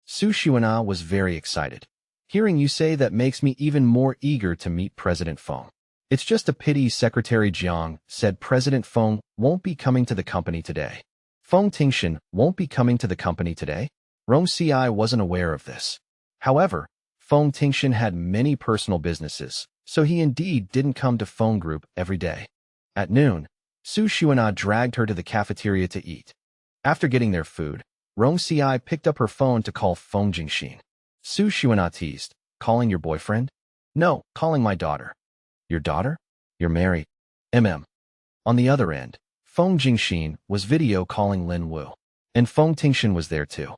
Su Xuana was very excited. Hearing you say that makes me even more eager to meet President Feng. It's just a pity Secretary Jiang said President Feng won't be coming to the company today. Feng Tingshen won't be coming to the company today? Rong Ci wasn't aware of this. However, Feng Tingshen had many personal businesses, so he indeed didn't come to Feng Group every day. At noon, Su Xuana dragged her to the cafeteria to eat. After getting their food, Rong Ci picked up her phone to call Feng Xinxin. Su Xuana teased, Calling your boyfriend? No, calling my daughter. Your daughter? You're married. On the other end, Feng Xinxin was video calling Lin Wu, and Feng Tingshen was there too.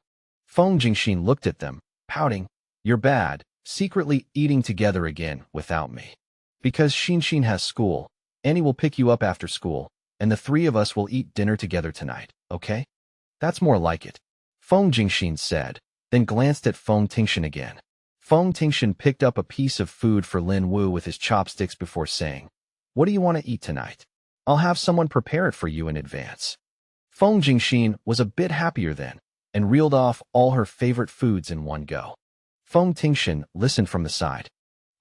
Feng Xinxin looked at them, pouting, You're bad, secretly eating together again without me. Because Xinxin has school, Annie will pick you up after school, and the three of us will eat dinner together tonight, okay? That's more like it. Feng Xinxin said, then glanced at Feng Tingshen again. Feng Tingshen picked up a piece of food for Lin Wu with his chopsticks before saying, What do you want to eat tonight? I'll have someone prepare it for you in advance. Feng Xinxin was a bit happier then, and reeled off all her favorite foods in one go. Feng Tingshen listened from the side.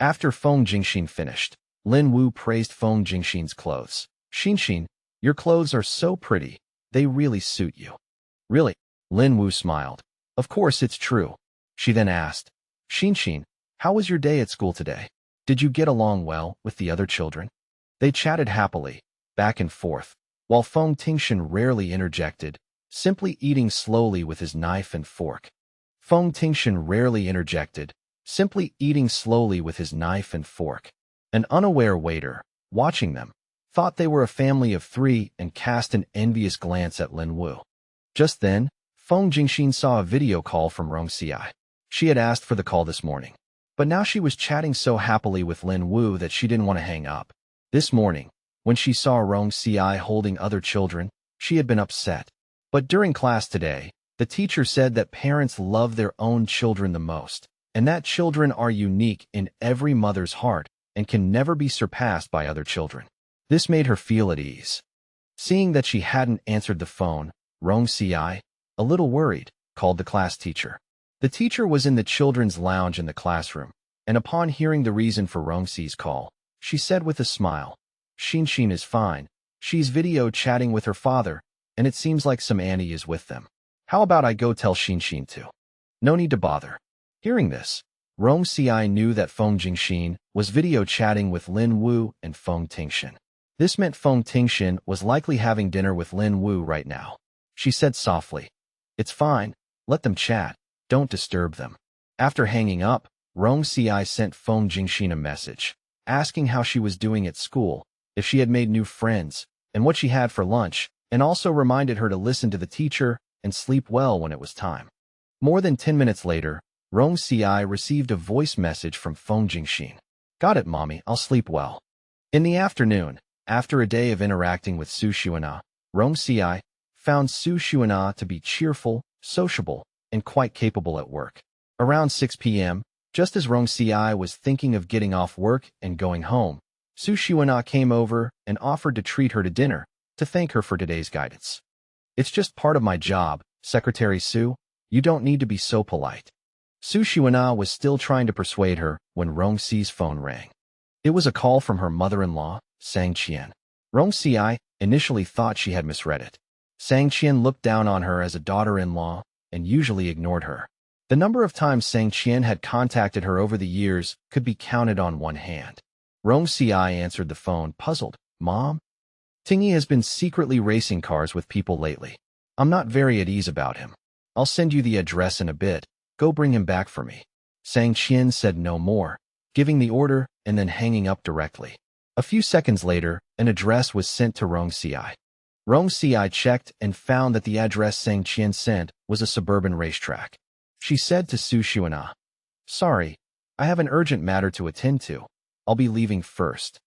After Feng Xinxin finished, Lin Wu praised Feng Xinxin's clothes. Xinxin, your clothes are so pretty. They really suit you. Really? Lin Wu smiled. Of course it's true. She then asked, Xinxin, how was your day at school today? Did you get along well with the other children? They chatted happily, back and forth, while Feng Tingshen rarely interjected, simply eating slowly with his knife and fork. Feng Tingshen rarely interjected, simply eating slowly with his knife and fork. An unaware waiter, watching them, thought they were a family of three and cast an envious glance at Lin Wu. Just then, Feng Xinxin saw a video call from Rong Ci. She had asked for the call this morning, but now she was chatting so happily with Lin Wu that she didn't want to hang up. This morning, when she saw Rong Ci holding other children, she had been upset. But during class today, the teacher said that parents love their own children the most, and that children are unique in every mother's heart and can never be surpassed by other children. This made her feel at ease. Seeing that she hadn't answered the phone, Rong Ci, a little worried, called the class teacher. The teacher was in the children's lounge in the classroom, and upon hearing the reason for Rong Ci's call, she said with a smile, Xinxin is fine. She's video chatting with her father, and it seems like some Annie is with them. How about I go tell Xinxin too? No need to bother. Hearing this, Rong Ci knew that Feng Xinxin was video chatting with Lin Wu and Feng Tingshen. This meant Feng Tingshen was likely having dinner with Lin Wu right now. She said softly, It's fine, let them chat, don't disturb them. After hanging up, Rong Ci sent Feng Xinxin a message, asking how she was doing at school, if she had made new friends, and what she had for lunch, and also reminded her to listen to the teacher and sleep well when it was time. More than 10 minutes later, Rong Ci received a voice message from Feng Xinxin. Got it, Mommy, I'll sleep well. In the afternoon, after a day of interacting with Su Xuana, Rong Ci found Su Xuana to be cheerful, sociable, and quite capable at work. Around 6 p.m., just as Rong Ci was thinking of getting off work and going home, Su Xuana came over and offered to treat her to dinner, to thank her for today's guidance. It's just part of my job, Secretary Su. You don't need to be so polite. Su Xuana was still trying to persuade her when Rong Ci's phone rang. It was a call from her mother-in-law, Xinxin. Rong Ci initially thought she had misread it. Xinxin looked down on her as a daughter-in-law and usually ignored her. The number of times Xinxin had contacted her over the years could be counted on one hand. Rong Ci answered the phone, puzzled. Mom? Tingy has been secretly racing cars with people lately. I'm not very at ease about him. I'll send you the address in a bit. Go bring him back for me. Xinxin said no more, giving the order and then hanging up directly. A few seconds later, an address was sent to Rong Ci. Rong Ci checked and found that the address Xinxin sent was a suburban racetrack. She said to Su Xuana, "Sorry, I have an urgent matter to attend to. I'll be leaving first."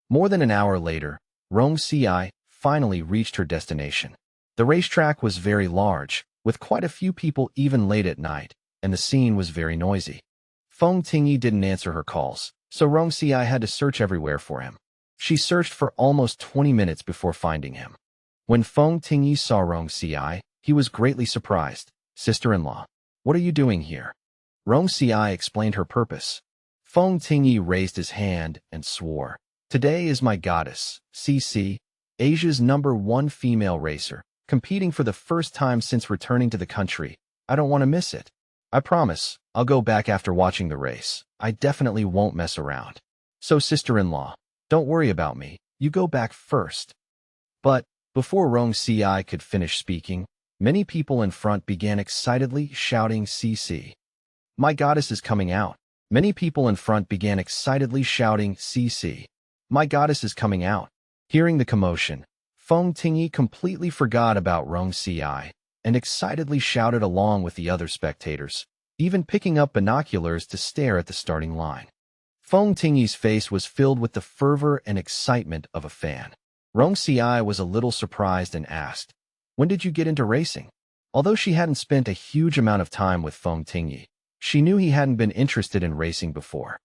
More than an hour later, Rong Ci finally reached her destination. The racetrack was very large, with quite a few people even late at night, and the scene was very noisy. Feng Tingshen didn't answer her calls, so Rong Ci had to search everywhere for him. She searched for almost 20 minutes before finding him. When Feng Tingshen saw Rong Ci, he was greatly surprised. "Sister-in-law, what are you doing here?" Rong Ci explained her purpose. Feng Tingshen raised his hand and swore, "Today is my goddess, CC, Asia's #1 female racer, competing for the first time since returning to the country. I don't want to miss it. I promise, I'll go back after watching the race. I definitely won't mess around. So sister-in-law, don't worry about me. You go back first." But before Rong Ci could finish speaking, many people in front began excitedly shouting CC. "My goddess is coming out." Many people in front began excitedly shouting CC. "My goddess is coming out." Hearing the commotion, Feng Tingshen completely forgot about Rong Ci and excitedly shouted along with the other spectators, even picking up binoculars to stare at the starting line. Feng Tingshen's face was filled with the fervor and excitement of a fan. Rong Ci was a little surprised and asked, "When did you get into racing?" Although she hadn't spent a huge amount of time with Feng Tingshen, she knew he hadn't been interested in racing before.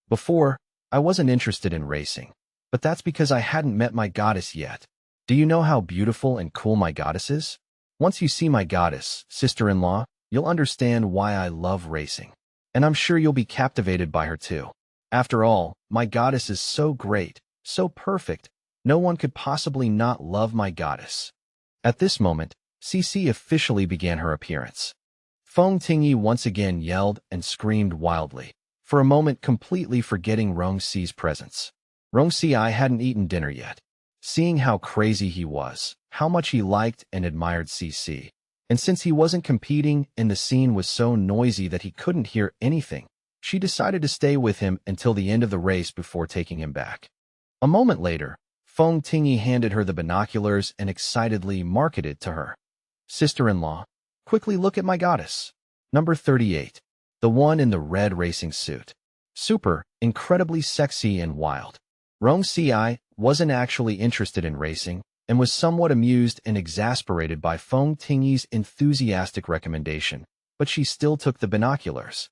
"Before, I wasn't interested in racing, but that's because I hadn't met my goddess yet. Do you know how beautiful and cool my goddess is? Once you see my goddess, sister-in-law, you'll understand why I love racing. And I'm sure you'll be captivated by her too. After all, my goddess is so great, so perfect, no one could possibly not love my goddess." At this moment, CC officially began her appearance. Feng Tingshen once again yelled and screamed wildly, for a moment completely forgetting Rong Ci's presence. Rong Ci hadn't eaten dinner yet. Seeing how crazy he was, how much he liked and admired CC, and since he wasn't competing and the scene was so noisy that he couldn't hear anything, she decided to stay with him until the end of the race before taking him back. A moment later, Feng Tingshen handed her the binoculars and excitedly marketed to her. "Sister-in-law, quickly look at my goddess. Number 38, the one in the red racing suit. Super, incredibly sexy and wild." Rong Ci wasn't actually interested in racing and was somewhat amused and exasperated by Feng Tingshen's enthusiastic recommendation, but she still took the binoculars.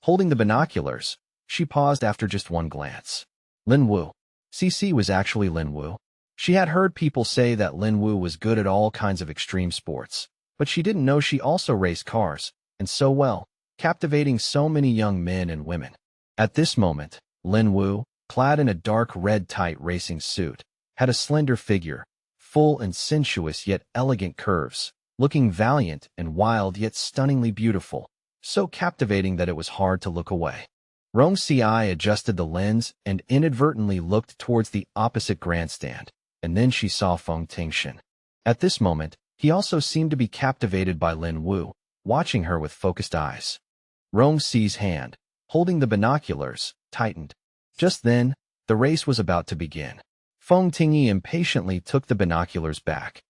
Holding the binoculars, she paused after just one glance. Lin Wu. CC was actually Lin Wu. She had heard people say that Lin Wu was good at all kinds of extreme sports, but she didn't know she also raced cars, and so well, captivating so many young men and women. At this moment, Lin Wu, clad in a dark red tight racing suit, had a slender figure, full and sensuous yet elegant curves, looking valiant and wild yet stunningly beautiful, so captivating that it was hard to look away. Rong Ci adjusted the lens and inadvertently looked towards the opposite grandstand, and then she saw Feng Tingshen. At this moment, he also seemed to be captivated by Lin Wu, watching her with focused eyes. Rong Ci's hand, holding the binoculars, tightened. Just then, the race was about to begin. Feng Tingshen impatiently took the binoculars back.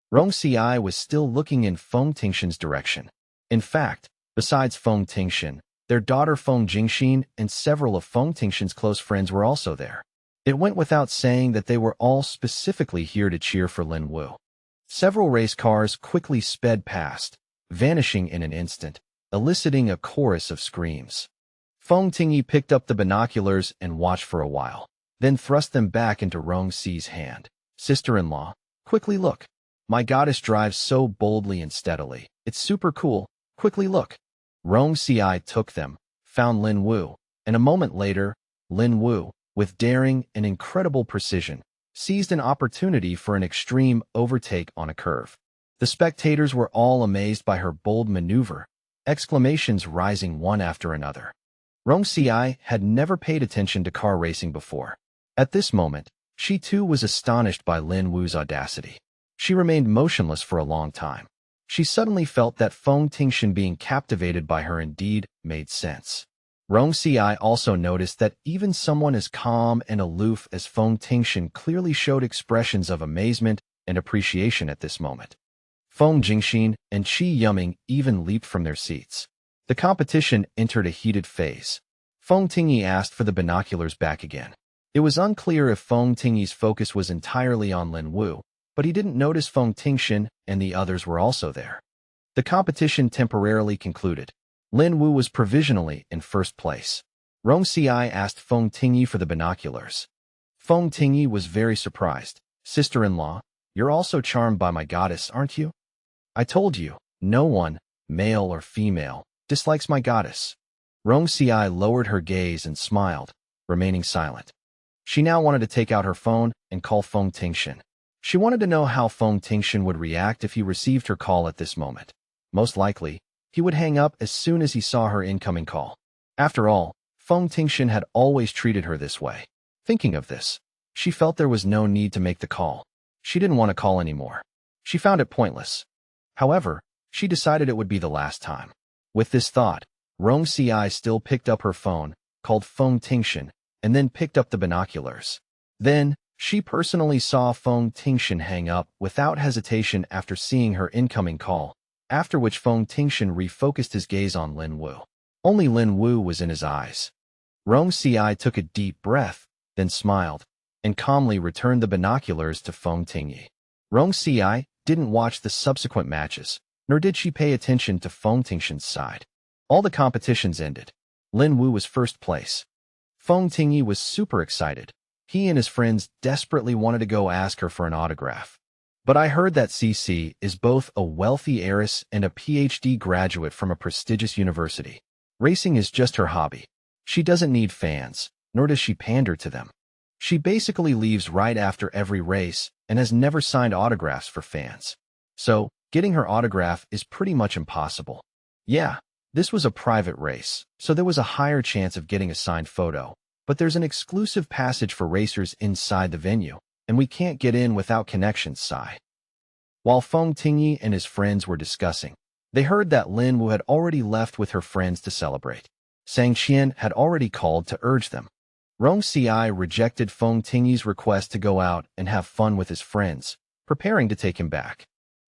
Rong Ci was still looking in Feng Tingshen's direction. In fact, besides Feng Tingshen, their daughter Feng Xinxin and several of Feng Tingshen's close friends were also there. It went without saying that they were all specifically here to cheer for Lin Wu. Several race cars quickly sped past, vanishing in an instant, eliciting a chorus of screams. Feng Tingshen picked up the binoculars and watched for a while, then thrust them back into Rong Ci's hand. "Sister-in-law, quickly look. My goddess drives so boldly and steadily. It's super cool. Quickly look." Rong Ci took them, found Lin Wu, and a moment later, Lin Wu, with daring and incredible precision, seized an opportunity for an extreme overtake on a curve. The spectators were all amazed by her bold maneuver, exclamations rising one after another. Rong Ci had never paid attention to car racing before. At this moment, she too was astonished by Lin Wu's audacity. She remained motionless for a long time. She suddenly felt that Feng Tingshen being captivated by her indeed made sense. Rong Ci also noticed that even someone as calm and aloof as Feng Tingshen clearly showed expressions of amazement and appreciation at this moment. Feng Xinxin and Qi Yuming even leaped from their seats. The competition entered a heated phase. Feng Tingyi asked for the binoculars back again. It was unclear if Feng Tingyi's focus was entirely on Lin Wu, but he didn't notice Feng Tingshen and the others were also there. The competition temporarily concluded. Lin Wu was provisionally in first place. Rong Ci asked Feng Tingyi for the binoculars. Feng Tingyi was very surprised. Sister-in-law, you're also charmed by my goddess, aren't you? I told you, no one, male or female, dislikes my goddess. Rong Ci lowered her gaze and smiled, remaining silent. She now wanted to take out her phone and call Feng Tingshen. She wanted to know how Feng Tingshen would react if he received her call at this moment. Most likely, he would hang up as soon as he saw her incoming call. After all, Feng Tingshen had always treated her this way. Thinking of this, she felt there was no need to make the call. She didn't want to call anymore. She found it pointless. However, she decided it would be the last time. With this thought, Rong Ci still picked up her phone, called Feng Tingshen, and then picked up the binoculars. Then, she personally saw Feng Tingshen hang up without hesitation after seeing her incoming call, after which Feng Tingshen refocused his gaze on Lin Wu. Only Lin Wu was in his eyes. Rong Ci took a deep breath, then smiled, and calmly returned the binoculars to Feng Tingyi. Rong Ci didn't watch the subsequent matches, nor did she pay attention to Feng Tingshen's side. All the competitions ended. Lin Wu was first place. Feng Tingyi was super excited. He and his friends desperately wanted to go ask her for an autograph. But I heard that CC is both a wealthy heiress and a PhD graduate from a prestigious university. Racing is just her hobby. She doesn't need fans, nor does she pander to them. She basically leaves right after every race and has never signed autographs for fans. So, getting her autograph is pretty much impossible. Yeah, this was a private race, so there was a higher chance of getting a signed photo, but there's an exclusive passage for racers inside the venue, and we can't get in without connections, sigh. While Feng Tingyi and his friends were discussing, they heard that Lin Wu had already left with her friends to celebrate. Xinxin had already called to urge them. Rong Ci rejected Feng Tingyi's request to go out and have fun with his friends, preparing to take him back.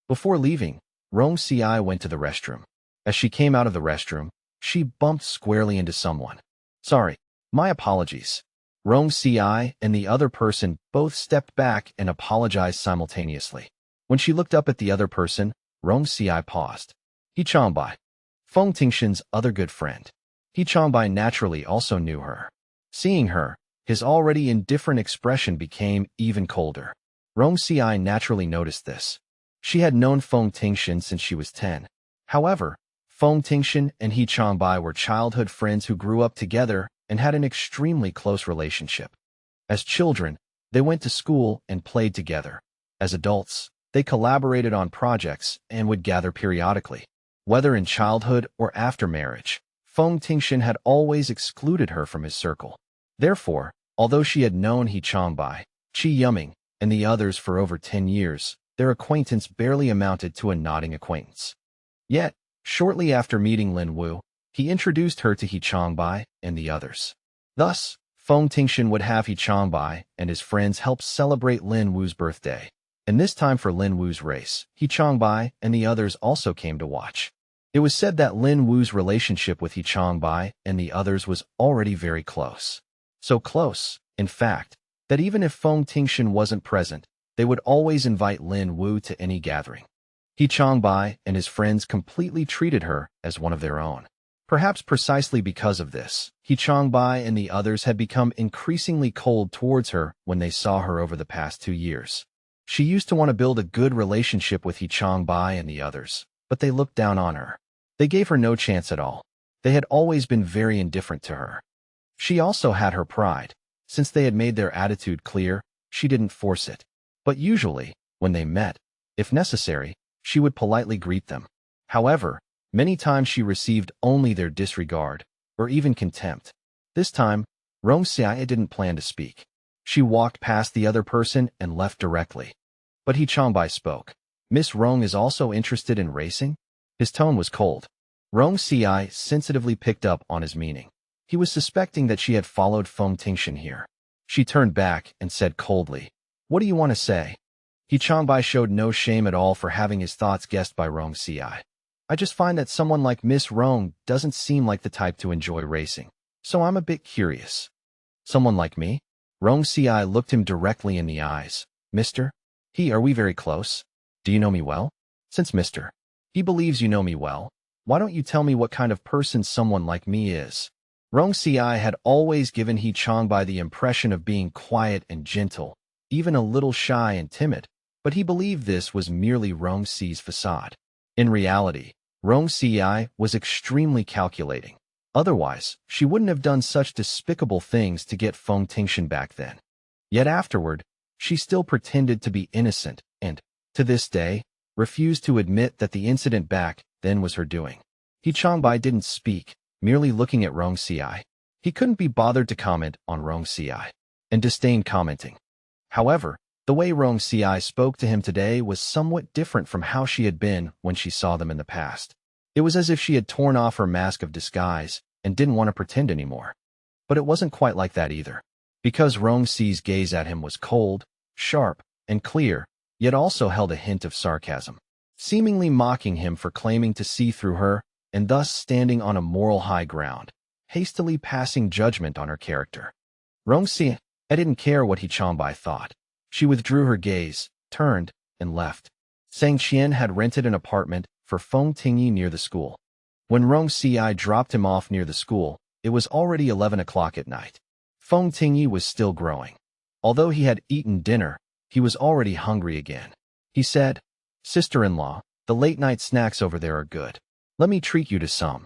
Before leaving, Rong Ci went to the restroom. As she came out of the restroom, she bumped squarely into someone. Sorry, my apologies. Rong Ci and the other person both stepped back and apologized simultaneously. When she looked up at the other person, Rong Ci paused. He Changbai, Feng Tingshen's other good friend. He Changbai naturally also knew her. Seeing her, his already indifferent expression became even colder. Rong Ci naturally noticed this. She had known Feng Tingshen since she was 10. However, Feng Tingshen and He Changbai were childhood friends who grew up together and had an extremely close relationship. As children, they went to school and played together. As adults, they collaborated on projects and would gather periodically. Whether in childhood or after marriage, Feng Tingshen had always excluded her from his circle. Therefore, although she had known He Changbai, Qi Yuming, and the others for over 10 years, their acquaintance barely amounted to a nodding acquaintance. Yet, shortly after meeting Lin Wu, he introduced her to He Changbai and the others. Thus, Feng Tingshen would have He Changbai and his friends help celebrate Lin Wu's birthday. And this time for Lin Wu's race, He Changbai and the others also came to watch. It was said that Lin Wu's relationship with He Changbai and the others was already very close. So close, in fact, that even if Feng Tingshen wasn't present, they would always invite Lin Wu to any gathering. He Changbai and his friends completely treated her as one of their own. Perhaps precisely because of this, He Changbai and the others had become increasingly cold towards her when they saw her over the past 2 years. She used to want to build a good relationship with He Changbai and the others, but they looked down on her. They gave her no chance at all. They had always been very indifferent to her. She also had her pride. Since they had made their attitude clear, she didn't force it. But usually, when they met, if necessary, she would politely greet them. However, many times she received only their disregard, or even contempt. This time, Rong Ci didn't plan to speak. She walked past the other person and left directly. But He Changbai spoke. Miss Rong is also interested in racing? His tone was cold. Rong Ci sensitively picked up on his meaning. He was suspecting that she had followed Feng Tingshen here. She turned back and said coldly, "What do you want to say?" He Changbai showed no shame at all for having his thoughts guessed by Rong Ci. "I just find that someone like Miss Rong doesn't seem like the type to enjoy racing, so I'm a bit curious." "Someone like me?" Rong Ci looked him directly in the eyes. "Mister? Are we very close? Do you know me well?" "Since Mister He believes you know me well, why don't you tell me what kind of person someone like me is?" Rong Ci had always given He Changbai the impression of being quiet and gentle, even a little shy and timid, but he believed this was merely Rong Ci's facade. In reality, Rong Ci was extremely calculating. Otherwise, she wouldn't have done such despicable things to get Feng Tingshen back then. Yet afterward, she still pretended to be innocent and, to this day, refused to admit that the incident back then was her doing. He Changbai didn't speak, merely looking at Rong Ci. He couldn't be bothered to comment on Rong Ci, and disdained commenting. However, the way Rong Ci spoke to him today was somewhat different from how she had been when she saw them in the past. It was as if she had torn off her mask of disguise and didn't want to pretend anymore. But it wasn't quite like that either. Because Rong Ci's gaze at him was cold, sharp, and clear, yet also held a hint of sarcasm, seemingly mocking him for claiming to see through her and thus standing on a moral high ground, hastily passing judgment on her character. Rong Ci didn't care what He Changbai thought. She withdrew her gaze, turned, and left. Xinxin had rented an apartment for Feng Tingshen near the school. When Rong Ci dropped him off near the school, it was already 11 o'clock at night. Feng Tingshen was still growing. Although he had eaten dinner, he was already hungry again. He said, "Sister-in-law, the late-night snacks over there are good. Let me treat you to some."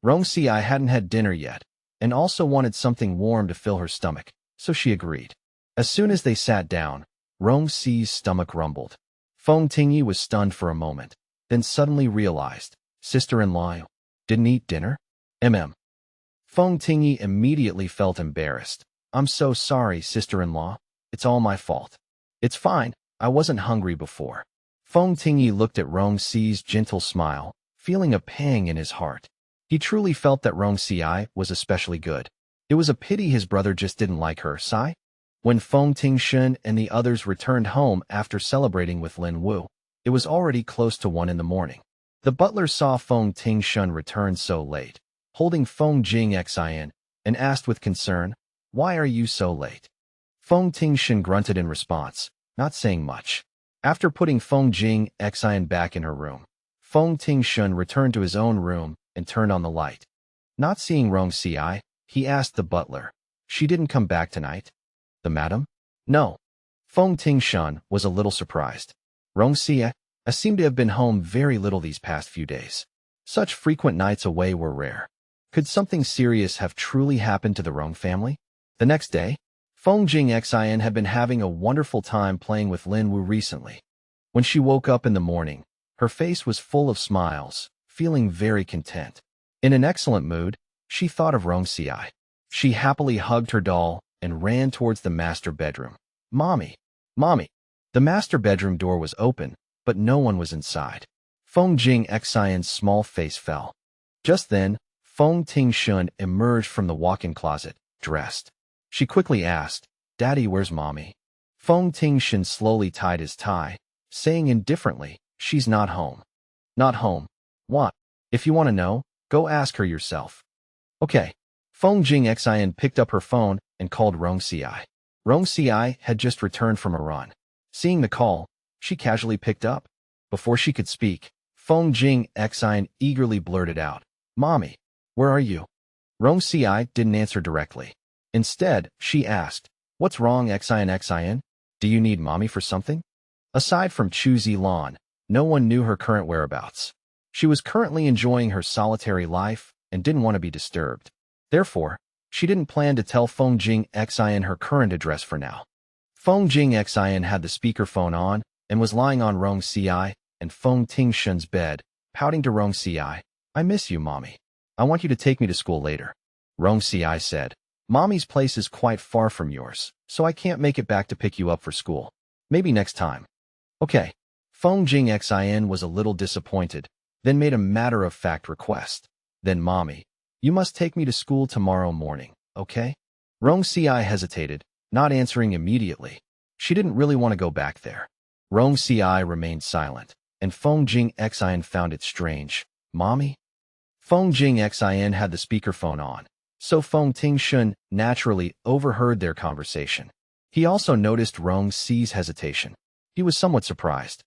Rong Ci hadn't had dinner yet, and also wanted something warm to fill her stomach, so she agreed. As soon as they sat down, Rong Ci's stomach rumbled. Feng Tingshen was stunned for a moment, then suddenly realized, "Sister-in-law didn't eat dinner?" Feng Tingshen immediately felt embarrassed. "I'm so sorry, sister-in-law. It's all my fault." "It's fine. I wasn't hungry before." Feng Tingshen looked at Rong Ci's gentle smile, feeling a pang in his heart. He truly felt that Rong Ci was especially good. It was a pity his brother just didn't like her, Sai. When Feng Tingshen and the others returned home after celebrating with Lin Wu, it was already close to 1 in the morning. The butler saw Feng Tingshen return so late, holding Feng Xinxin, and asked with concern, "Why are you so late?" Feng Tingshen grunted in response, not saying much. After putting Feng Xinxin back in her room, Feng Tingshen returned to his own room and turned on the light. Not seeing Rong Ci, he asked the butler, "She didn't come back tonight?" "The madam?" "No." Feng Tingshen was a little surprised. Rong Ci seemed to have been home very little these past few days. Such frequent nights away were rare. Could something serious have truly happened to the Rong family? The next day, Feng Xinxin had been having a wonderful time playing with Lin Wu recently. When she woke up in the morning, her face was full of smiles, feeling very content. In an excellent mood, she thought of Rong Ci. She happily hugged her doll and ran towards the master bedroom. "Mommy! Mommy!" The master bedroom door was open, but no one was inside. Feng Xinxin's small face fell. Just then, Feng Tingshen emerged from the walk-in closet, dressed. She quickly asked, "Daddy, where's Mommy?" Feng Tingshen slowly tied his tie, saying indifferently, "She's not home." "Not home? What? If you want to know, go ask her yourself." "Okay." Feng Xinxin picked up her phone and called Rong Ci. Rong Ci had just returned from a run. Seeing the call, she casually picked up. Before she could speak, Feng Xinxin eagerly blurted out, "Mommy, where are you?" Rong Ci didn't answer directly. Instead, she asked, "What's wrong, Xinxin? Do you need Mommy for something?" Aside from Chu Zilan, no one knew her current whereabouts. She was currently enjoying her solitary life, and didn't want to be disturbed. Therefore, she didn't plan to tell Feng Tingshen her current address for now. Feng Tingshen had the speakerphone on and was lying on Rong Ci and Feng Tingshen's bed, pouting to Rong Ci. "I miss you, Mommy. I want you to take me to school later." Rong Ci said, "Mommy's place is quite far from yours, so I can't make it back to pick you up for school. Maybe next time." "Okay." Feng Tingshen was a little disappointed, then made a matter-of-fact request. "Then, Mommy, you must take me to school tomorrow morning, okay?" Rong Ci hesitated, not answering immediately. She didn't really want to go back there. Rong Ci remained silent, and Feng Tingshen found it strange. "Mommy?" Feng Tingshen had the speakerphone on, so Feng Tingshen naturally overheard their conversation. He also noticed Rong Ci's hesitation. He was somewhat surprised.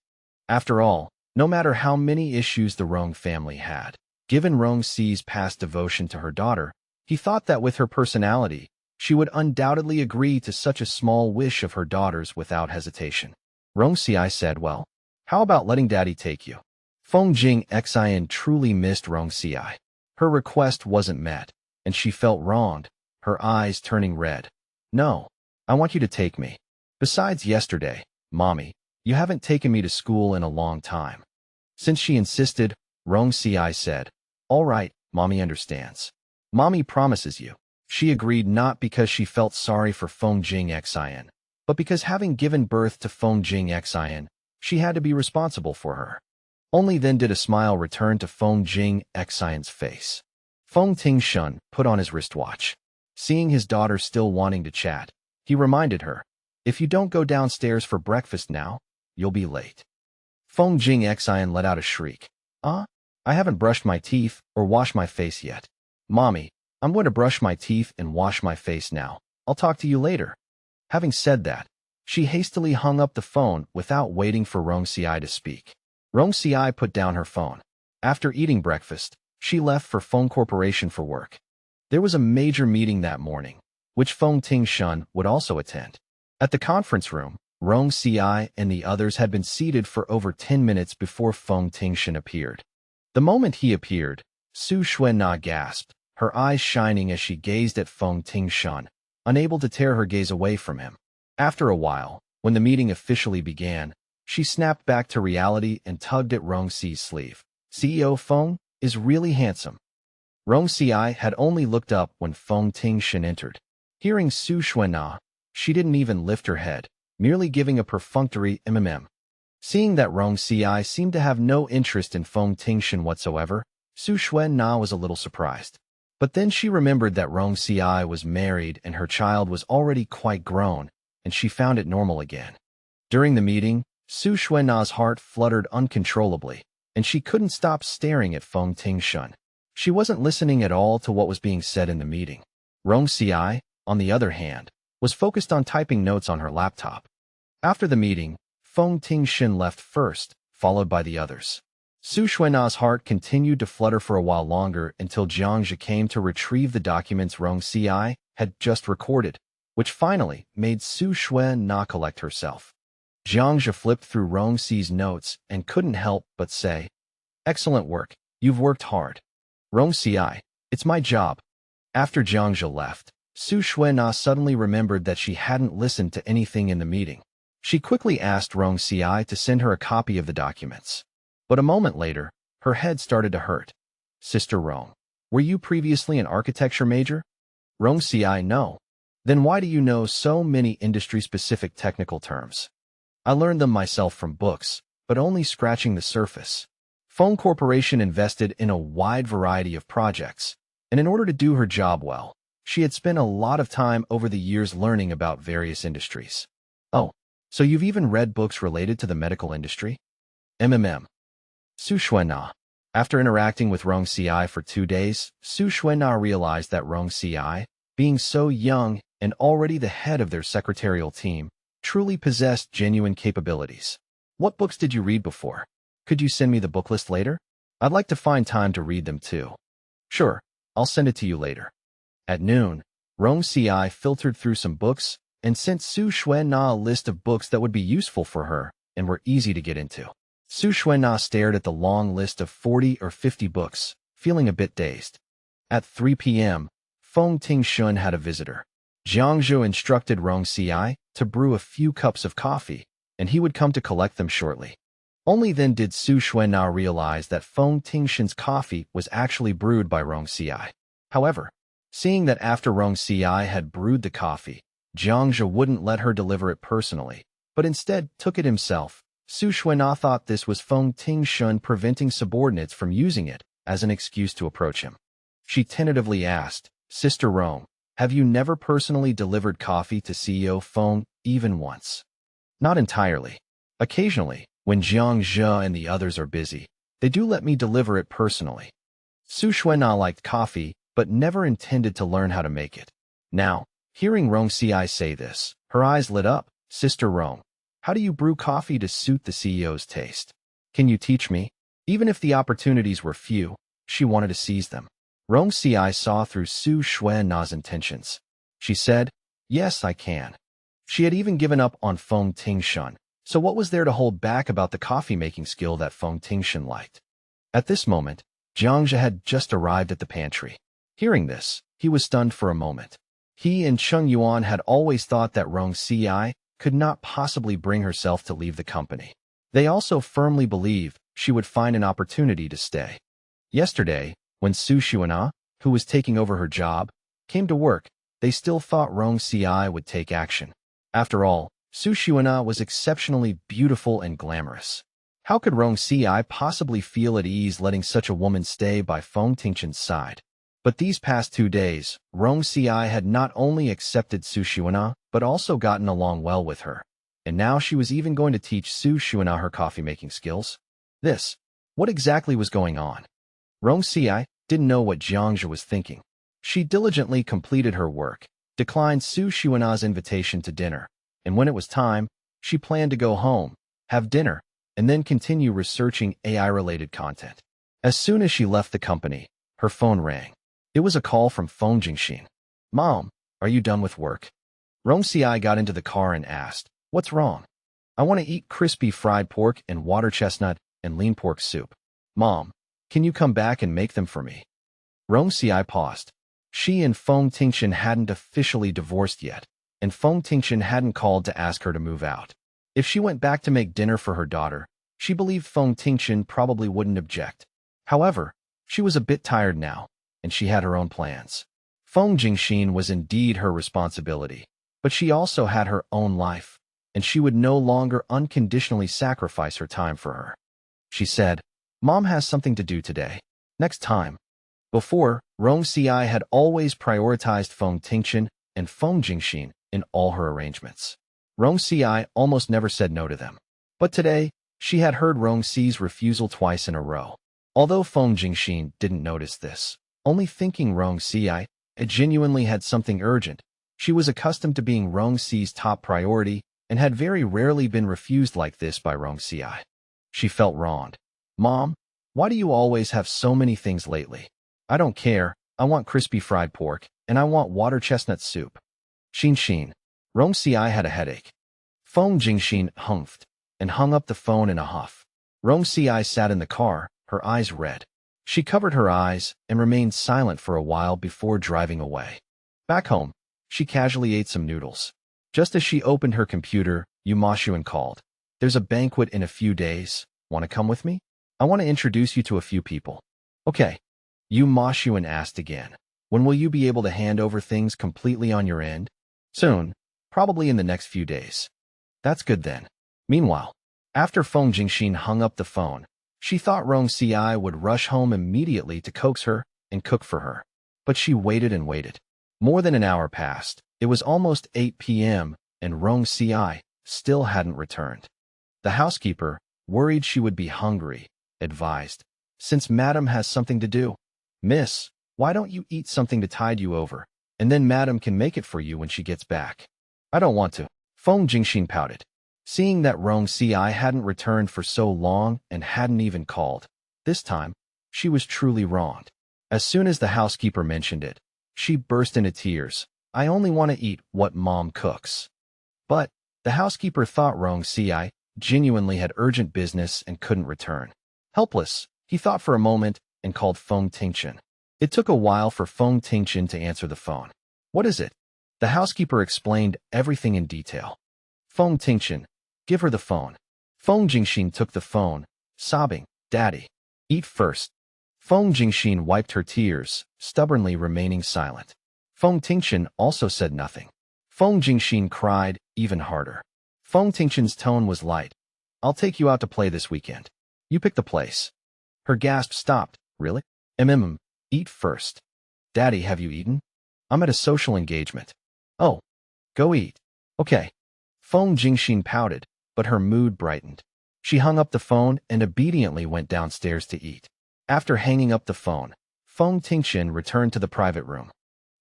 After all, no matter how many issues the Rong family had, given Rong Ci's past devotion to her daughter, he thought that with her personality, she would undoubtedly agree to such a small wish of her daughter's without hesitation. Rong Ci said, "Well, how about letting Daddy take you?" Feng Tingshen truly missed Rong Ci. Her request wasn't met, and she felt wronged, her eyes turning red. "No, I want you to take me. Besides yesterday, Mommy, you haven't taken me to school in a long time." Since she insisted, Rong Ci said, "All right, Mommy understands. Mommy promises you." She agreed not because she felt sorry for Feng Tingshen, but because having given birth to Feng Tingshen, she had to be responsible for her. Only then did a smile return to Feng Tingshen's face. Feng Tingshen put on his wristwatch. Seeing his daughter still wanting to chat, he reminded her, "If you don't go downstairs for breakfast now, you'll be late." Feng Tingshen let out a shriek. I haven't brushed my teeth or washed my face yet. Mommy, I'm going to brush my teeth and wash my face now. I'll talk to you later." Having said that, she hastily hung up the phone without waiting for Rong Ci to speak. Rong Ci put down her phone. After eating breakfast, she left for Feng Corporation for work. There was a major meeting that morning, which Feng Tingshen would also attend. At the conference room, Rong Ci and the others had been seated for over 10 minutes before Feng Tingshen appeared. The moment he appeared, Su Xuanna gasped, her eyes shining as she gazed at Feng Tingshen, unable to tear her gaze away from him. After a while, when the meeting officially began, she snapped back to reality and tugged at Rong Ci's sleeve. "CEO Feng is really handsome." Rong Ci had only looked up when Feng Tingshen entered. Hearing Su Xuanna, she didn't even lift her head, merely giving a perfunctory mm. Seeing that Rong Ci seemed to have no interest in Feng Tingshen whatsoever, Su Xuanna was a little surprised. But then she remembered that Rong Ci was married and her child was already quite grown, and she found it normal again. During the meeting, Su Xuanna's heart fluttered uncontrollably, and she couldn't stop staring at Feng Tingshen. She wasn't listening at all to what was being said in the meeting. Rong Ci, on the other hand, was focused on typing notes on her laptop. After the meeting, Feng Tingshen left first, followed by the others. Su Xuanna's heart continued to flutter for a while longer until Jiangzhe came to retrieve the documents Rong Ci had just recorded, which finally made Su Xuanna collect herself. Jiangzhe flipped through Rong Ci's notes and couldn't help but say, "Excellent work, you've worked hard." "Rong Ci, it's my job." After Jiangzhe left, Su Xuanna suddenly remembered that she hadn't listened to anything in the meeting. She quickly asked Rong Ci to send her a copy of the documents. But a moment later, her head started to hurt. "Sister Rong, were you previously an architecture major?" Rong Ci, no. "Then why do you know so many industry-specific technical terms?" "I learned them myself from books, but only scratching the surface." Feng Corporation invested in a wide variety of projects, and in order to do her job well, she had spent a lot of time over the years learning about various industries. "Oh, so you've even read books related to the medical industry?" Su Xuanna. After interacting with Rong Ci for 2 days, Su Xuanna realized that Rong Ci, being so young and already the head of their secretarial team, truly possessed genuine capabilities. "What books did you read before? Could you send me the book list later? I'd like to find time to read them too." "Sure, I'll send it to you later." At noon, Rong Ci filtered through some books and sent Su Xuanna a list of books that would be useful for her and were easy to get into. Su Xuanna stared at the long list of 40 or 50 books, feeling a bit dazed. At 3 p.m., Feng Tingshen had a visitor. Jiangzhou instructed Rong Ci to brew a few cups of coffee, and he would come to collect them shortly. Only then did Su Xuanna realize that Feng Tingshen's coffee was actually brewed by Rong Ci. However, seeing that after Rong Ci had brewed the coffee, Jiangzhou wouldn't let her deliver it personally, but instead took it himself. Su Xuanna thought this was Feng Tingshen preventing subordinates from using it as an excuse to approach him. She tentatively asked, "Sister Rong, have you never personally delivered coffee to CEO Feng even once?" "Not entirely. Occasionally, when Jiangzhou and the others are busy, they do let me deliver it personally." Su Xuanna liked coffee, but never intended to learn how to make it. Now, hearing Rong Ci say this, her eyes lit up. "Sister Rong, how do you brew coffee to suit the CEO's taste? Can you teach me?" Even if the opportunities were few, she wanted to seize them. Rong Ci saw through Su Xuanna's intentions. She said, "Yes, I can." She had even given up on Feng Tingshen, so what was there to hold back about the coffee-making skill that Feng Tingshen liked? At this moment, Jiangzhou had just arrived at the pantry. Hearing this, he was stunned for a moment. He and Cheng Yuan had always thought that Rong Ci could not possibly bring herself to leave the company. They also firmly believed she would find an opportunity to stay. Yesterday, when Su Xuanna, who was taking over her job, came to work, they still thought Rong Ci would take action. After all, Su Xuanna was exceptionally beautiful and glamorous. How could Rong Ci possibly feel at ease letting such a woman stay by Feng Tingshen's side? But these past 2 days, Rong Ci had not only accepted Su Xuanna, but also gotten along well with her. And now she was even going to teach Su Xuanna her coffee-making skills. What exactly was going on? Rong Ci didn't know what Jiangzhou was thinking. She diligently completed her work, declined Su Xuanna's invitation to dinner, and when it was time, she planned to go home, have dinner, and then continue researching AI-related content. As soon as she left the company, her phone rang. It was a call from Xinxin. "Mom, are you done with work?" Rong Ci got into the car and asked, "What's wrong?" "I want to eat crispy fried pork and water chestnut and lean pork soup. Mom, can you come back and make them for me?" Rong Ci paused. She and Feng Tingshen hadn't officially divorced yet, and Feng Tingshen hadn't called to ask her to move out. If she went back to make dinner for her daughter, she believed Feng Tingshen probably wouldn't object. However, she was a bit tired now, and she had her own plans. Feng Xinxin was indeed her responsibility, but she also had her own life, and she would no longer unconditionally sacrifice her time for her. She said, "Mom has something to do today. Next time." Before, Rong Ci had always prioritized Feng Tingshen and Feng Xinxin in all her arrangements. Rong Ci almost never said no to them. But today, she had heard Rong Ci's refusal twice in a row. Although Feng Xinxin didn't notice this, only thinking Rong Ci genuinely had something urgent, she was accustomed to being Rong Ci's top priority and had very rarely been refused like this by Rong Ci. She felt wronged. "Mom, why do you always have so many things lately?" "I don't care. I want crispy fried pork, and I want water chestnut soup." Xinxin. Rong Ci had a headache. Feng Xinxin humphed and hung up the phone in a huff. Rong Ci sat in the car, her eyes red. She covered her eyes and remained silent for a while before driving away. Back home, she casually ate some noodles. Just as she opened her computer, Yu Mashuan called. "There's a banquet in a few days. Want to come with me? I want to introduce you to a few people." "Okay." Yu Mashuan asked again. "When will you be able to hand over things completely on your end?" "Soon. Probably in the next few days." "That's good then." Meanwhile, after Feng Jingxin hung up the phone, she thought Rong Ci would rush home immediately to coax her and cook for her. But she waited and waited. More than an hour passed. It was almost 8 p.m., and Rong Ci still hadn't returned. The housekeeper, worried she would be hungry, advised, "Since Madam has something to do, Miss, why don't you eat something to tide you over, and then Madam can make it for you when she gets back." "I don't want to." Feng Jingxin pouted. Seeing that Rong Ci hadn't returned for so long and hadn't even called, this time, she was truly wronged. As soon as the housekeeper mentioned it, she burst into tears. "I only want to eat what Mom cooks." But the housekeeper thought Rong Ci genuinely had urgent business and couldn't return. Helpless, he thought for a moment and called Feng Tingshen. It took a while for Feng Tingshen to answer the phone. What is it? The housekeeper explained everything in detail. Feng Tingshen, give her the phone. Feng Xinxin took the phone, sobbing, Daddy, eat first. Feng Xinxin wiped her tears, stubbornly remaining silent. Feng Tingshen also said nothing. Feng Xinxin cried even harder. Feng Tingshen's tone was light. I'll take you out to play this weekend. You pick the place. Her gasp stopped. Really? Eat first. Daddy, have you eaten? I'm at a social engagement. Oh, go eat. Okay. Feng Xinxin pouted, but her mood brightened. She hung up the phone and obediently went downstairs to eat. After hanging up the phone, Feng Tingshen returned to the private room.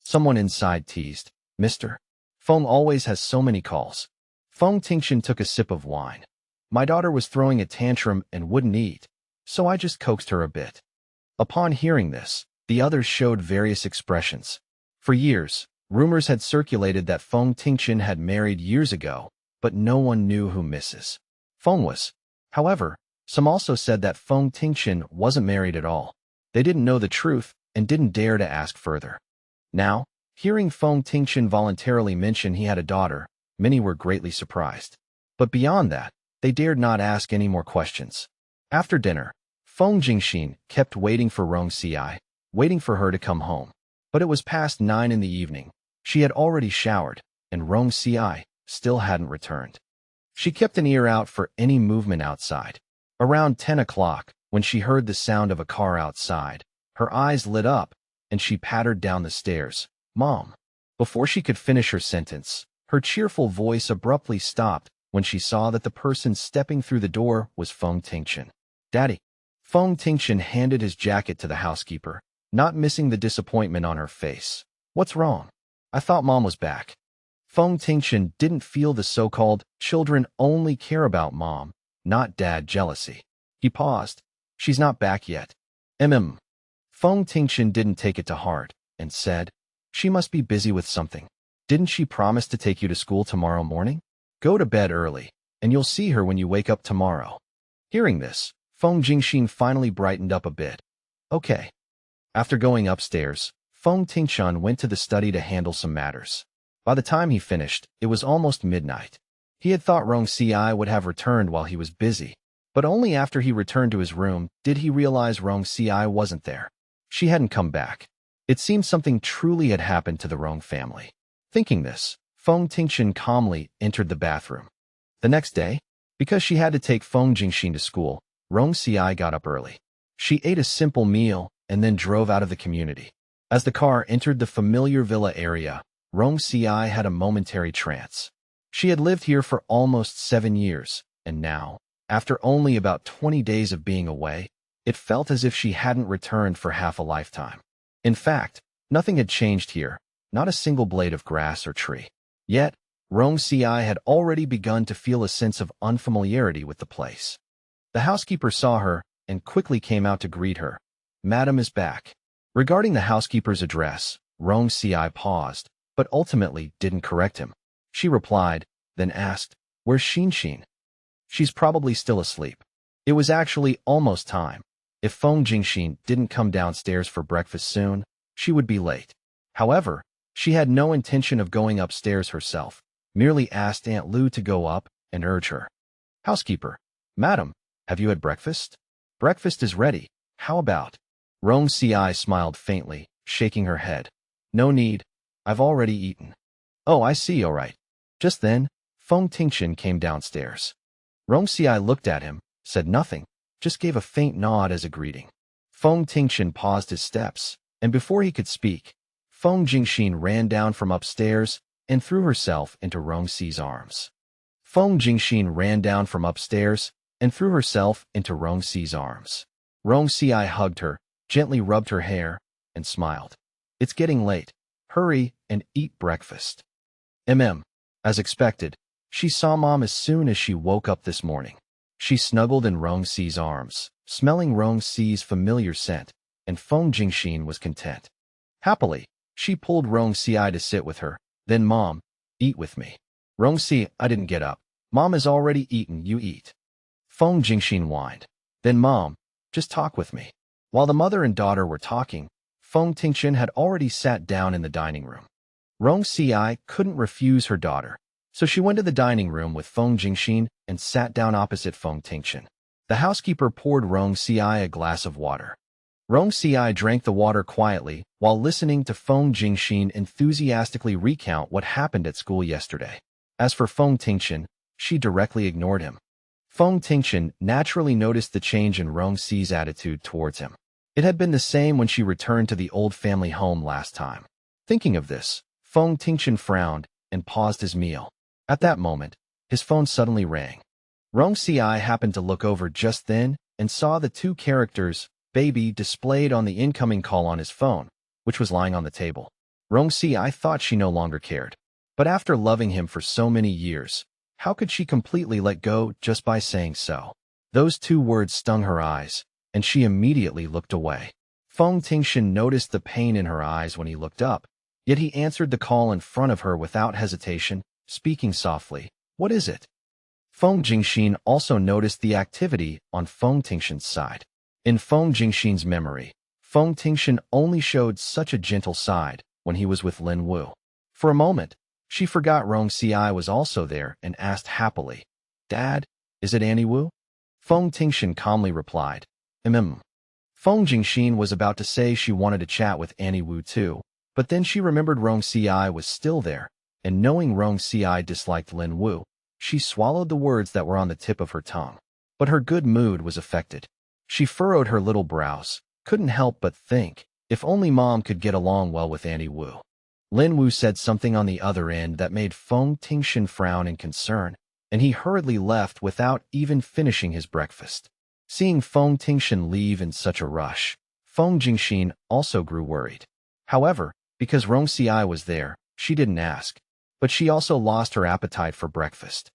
Someone inside teased, Mr. Feng always has so many calls. Feng Tingshen took a sip of wine. My daughter was throwing a tantrum and wouldn't eat, so I just coaxed her a bit. Upon hearing this, the others showed various expressions. For years, rumors had circulated that Feng Tingshen had married years ago, but no one knew who Mrs. Feng was. However, some also said that Feng Tingshen wasn't married at all. They didn't know the truth and didn't dare to ask further. Now, hearing Feng Tingshen voluntarily mention he had a daughter, many were greatly surprised. But beyond that, they dared not ask any more questions. After dinner, Feng Xinxin kept waiting for Rong Ci, waiting for her to come home. But it was past 9 in the evening. She had already showered, and Rong Ci still hadn't returned. She kept an ear out for any movement outside. Around 10 o'clock, when she heard the sound of a car outside, her eyes lit up, and she pattered down the stairs. Mom. Before she could finish her sentence, her cheerful voice abruptly stopped when she saw that the person stepping through the door was Feng Tingshen. Daddy. Feng Tingshen handed his jacket to the housekeeper, not missing the disappointment on her face. What's wrong? I thought Mom was back. Feng Tingshen didn't feel the so-called children only care about Mom, not Dad jealousy. He paused. She's not back yet. Feng Tingshen didn't take it to heart and said, she must be busy with something. Didn't she promise to take you to school tomorrow morning? Go to bed early, and you'll see her when you wake up tomorrow. Hearing this, Feng Xinxin finally brightened up a bit. Okay. After going upstairs, Feng Tingshen went to the study to handle some matters. By the time he finished, it was almost midnight. He had thought Rong Ci would have returned while he was busy, but only after he returned to his room did he realize Rong Ci wasn't there. She hadn't come back. It seemed something truly had happened to the Rong family. Thinking this, Feng Tingshen calmly entered the bathroom. The next day, because she had to take Feng Xinxin to school, Rong Ci got up early. She ate a simple meal and then drove out of the community. As the car entered the familiar villa area, Rong Ci had a momentary trance. She had lived here for almost 7 years, and now, after only about 20 days of being away, it felt as if she hadn't returned for half a lifetime. In fact, nothing had changed here, not a single blade of grass or tree. Yet, Rong Ci had already begun to feel a sense of unfamiliarity with the place. The housekeeper saw her and quickly came out to greet her. Madam is back. Regarding the housekeeper's address, Rong Ci paused, but ultimately didn't correct him. She replied, then asked, Where's Xinxin? She's probably still asleep. It was actually almost time. If Feng Xinxin didn't come downstairs for breakfast soon, she would be late. However, she had no intention of going upstairs herself, merely asked Aunt Lu to go up and urge her. Housekeeper, Madam, have you had breakfast? Breakfast is ready. How about? Rong Ci smiled faintly, shaking her head. No need. I've already eaten. Oh, I see, all right. Just then, Feng Tingshen came downstairs. Rong Ci looked at him, said nothing, just gave a faint nod as a greeting. Feng Tingshen paused his steps, and before he could speak, Feng Xinxin ran down from upstairs and threw herself into Rong Ci's arms. Feng Xinxin ran down from upstairs and threw herself into Rong Ci's arms. Rong Ci hugged her, gently rubbed her hair, and smiled. It's getting late. Hurry and eat breakfast. As expected, she saw Mom as soon as she woke up this morning. She snuggled in Rong Ci's arms, smelling Rong Ci's familiar scent, and Feng Xinxin was content. Happily, she pulled Rong Ci to sit with her. Then Mom, eat with me. Rong Ci, I didn't get up. Mom has already eaten, you eat. Feng Xinxin whined. Then Mom, just talk with me. While the mother and daughter were talking, Feng Tingshen had already sat down in the dining room. Rong Ci couldn't refuse her daughter, so she went to the dining room with Feng Xinxin and sat down opposite Feng Tingshen. The housekeeper poured Rong Ci a glass of water. Rong Ci drank the water quietly while listening to Feng Xinxin enthusiastically recount what happened at school yesterday. As for Feng Tingshen, she directly ignored him. Feng Tingshen naturally noticed the change in Rong Ci's attitude towards him. It had been the same when she returned to the old family home last time. Thinking of this, Feng Tingshen frowned and paused his meal. At that moment, his phone suddenly rang. Rong Ci happened to look over just then and saw the two characters, baby, displayed on the incoming call on his phone, which was lying on the table. Rong Ci thought she no longer cared. But after loving him for so many years, how could she completely let go just by saying so? Those two words stung her eyes, and she immediately looked away. Feng Tingshen noticed the pain in her eyes when he looked up, yet he answered the call in front of her without hesitation, speaking softly, "What is it?" Feng Xinxin also noticed the activity on Feng Tingshen's side. In Feng Xinxin's memory, Feng Tingshen only showed such a gentle side when he was with Lin Wu. For a moment, she forgot Rong Ci was also there and asked happily, "Dad, is it Auntie Wu?" Feng Tingshen calmly replied, Feng Xinxin was about to say she wanted to chat with Auntie Wu too, but then she remembered Rong Ci was still there, and knowing Rong Ci disliked Lin Wu, she swallowed the words that were on the tip of her tongue. But her good mood was affected. She furrowed her little brows, couldn't help but think, if only Mom could get along well with Auntie Wu. Lin Wu said something on the other end that made Feng Tingshen frown in concern, and he hurriedly left without even finishing his breakfast. Seeing Feng Tingshen leave in such a rush, Feng Xinxin also grew worried. However, because Rong Ci was there, she didn't ask, but she also lost her appetite for breakfast.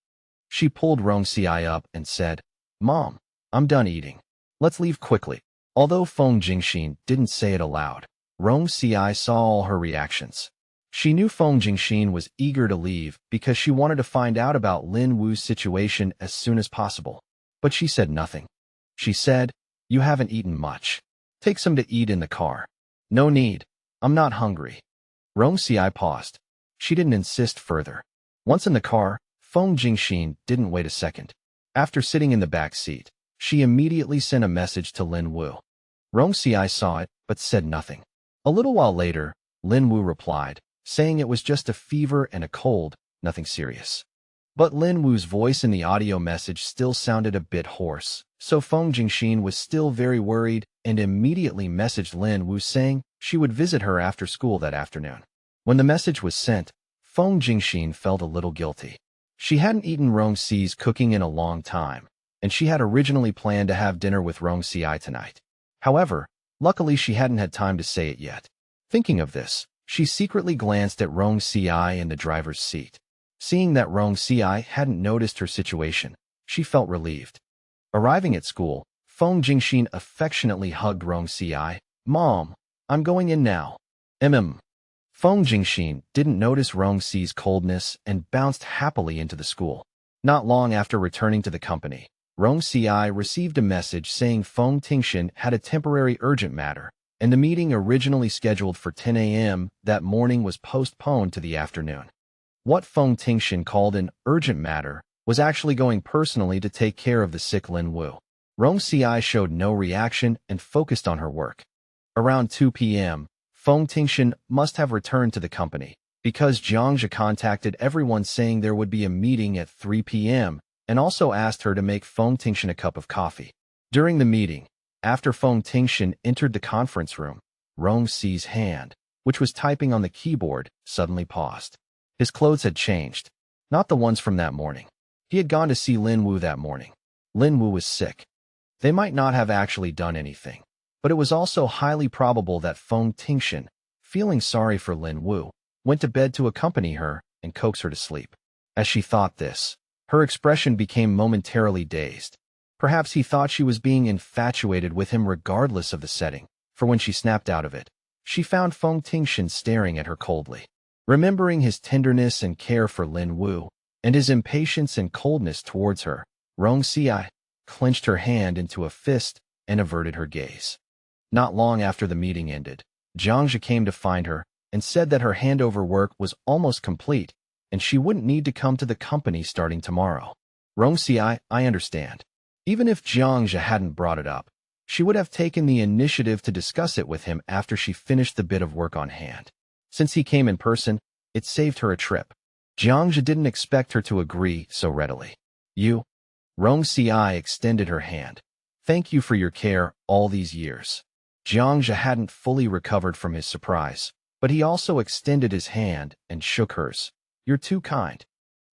She pulled Rong Ci up and said, "Mom, I'm done eating. Let's leave quickly." Although Feng Xinxin didn't say it aloud, Rong Ci saw all her reactions. She knew Feng Xinxin was eager to leave because she wanted to find out about Lin Wu's situation as soon as possible. But she said nothing. She said, "You haven't eaten much. Take some to eat in the car." "No need. I'm not hungry." Rong Ci paused. She didn't insist further. Once in the car, Feng Xinxin didn't wait a second. After sitting in the back seat, she immediately sent a message to Lin Wu. Rong Ci saw it, but said nothing. A little while later, Lin Wu replied, saying it was just a fever and a cold, nothing serious. But Lin Wu's voice in the audio message still sounded a bit hoarse, so Feng Xinxin was still very worried and immediately messaged Lin Wu saying she would visit her after school that afternoon. When the message was sent, Feng Xinxin felt a little guilty. She hadn't eaten Rong Ci's cooking in a long time, and she had originally planned to have dinner with Rong Ci tonight. However, luckily she hadn't had time to say it yet. Thinking of this, she secretly glanced at Rong Ci in the driver's seat. Seeing that Rong Ci hadn't noticed her situation, she felt relieved. Arriving at school, Feng Xinxin affectionately hugged Rong Ci. "Mom, I'm going in now." Feng Xinxin didn't notice Rong Ci's coldness and bounced happily into the school. Not long after returning to the company, Rong Ci received a message saying Feng Tingshen had a temporary urgent matter, and the meeting originally scheduled for 10 a.m. that morning was postponed to the afternoon. What Feng Tingshen called an urgent matter was actually going personally to take care of the sick Lin Wu. Rong Ci showed no reaction and focused on her work. Around 2 p.m., Feng Tingshen must have returned to the company, because Jiangzhe contacted everyone saying there would be a meeting at 3 p.m. and also asked her to make Feng Tingshen a cup of coffee. During the meeting, after Feng Tingshen entered the conference room, Rong Ci's hand, which was typing on the keyboard, suddenly paused. His clothes had changed, not the ones from that morning. He had gone to see Lin Wu that morning. Lin Wu was sick. They might not have actually done anything, but it was also highly probable that Feng Tingshen, feeling sorry for Lin Wu, went to bed to accompany her and coax her to sleep. As she thought this, her expression became momentarily dazed. Perhaps he thought she was being infatuated with him regardless of the setting, for when she snapped out of it, she found Feng Tingshen staring at her coldly. Remembering his tenderness and care for Lin Wu, and his impatience and coldness towards her, Rong Ci clenched her hand into a fist and averted her gaze. Not long after the meeting ended, Jiangxia came to find her and said that her handover work was almost complete and she wouldn't need to come to the company starting tomorrow. Rong Ci, I understand. Even if Jiangxia hadn't brought it up, she would have taken the initiative to discuss it with him after she finished the bit of work on hand. Since he came in person, it saved her a trip. Jiangxia didn't expect her to agree so readily. You? Rong Ci extended her hand. Thank you for your care all these years. Jiangxia hadn't fully recovered from his surprise, but he also extended his hand and shook hers. You're too kind.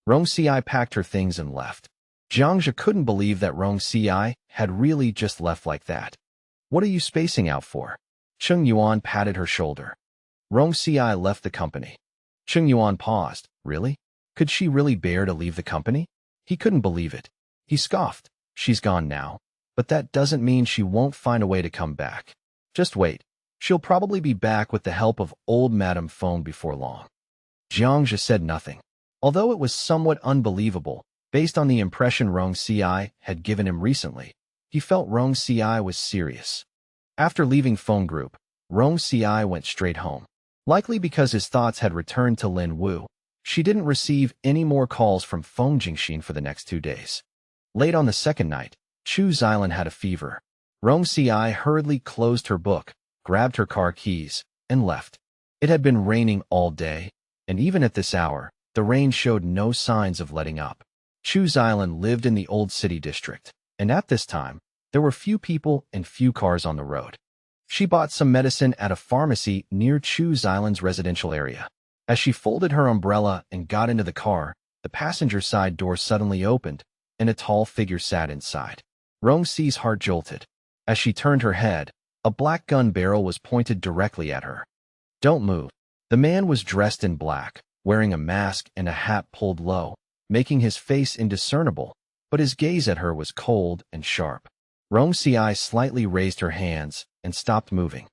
Rong Ci packed her things and left. Jiangxia couldn't believe that Rong Ci had really just left like that. What are you spacing out for? Cheng Yuan patted her shoulder. Rong Ci left the company. Cheng Yuan paused. Really? Could she really bear to leave the company? He couldn't believe it. He scoffed. She's gone now. But that doesn't mean she won't find a way to come back. Just wait. She'll probably be back with the help of old Madame Feng before long. Jiangxia said nothing. Although it was somewhat unbelievable, based on the impression Rong Ci had given him recently, he felt Rong Ci was serious. After leaving Feng Group, Rong Ci went straight home. Likely because his thoughts had returned to Lin Wu, she didn't receive any more calls from Feng Tingshen for the next 2 days. Late on the second night, Chu Xilan had a fever. Rong Ci hurriedly closed her book, grabbed her car keys, and left. It had been raining all day, and even at this hour, the rain showed no signs of letting up. Chu Xilan lived in the old city district, and at this time, there were few people and few cars on the road. She bought some medicine at a pharmacy near Chu Xilan's residential area. As she folded her umbrella and got into the car, the passenger side door suddenly opened, and a tall figure sat inside. Rong Ci's heart jolted. As she turned her head, a black gun barrel was pointed directly at her. Don't move. The man was dressed in black, wearing a mask and a hat pulled low, making his face indiscernible, but his gaze at her was cold and sharp. Rong Ci slightly raised her hands and stopped moving.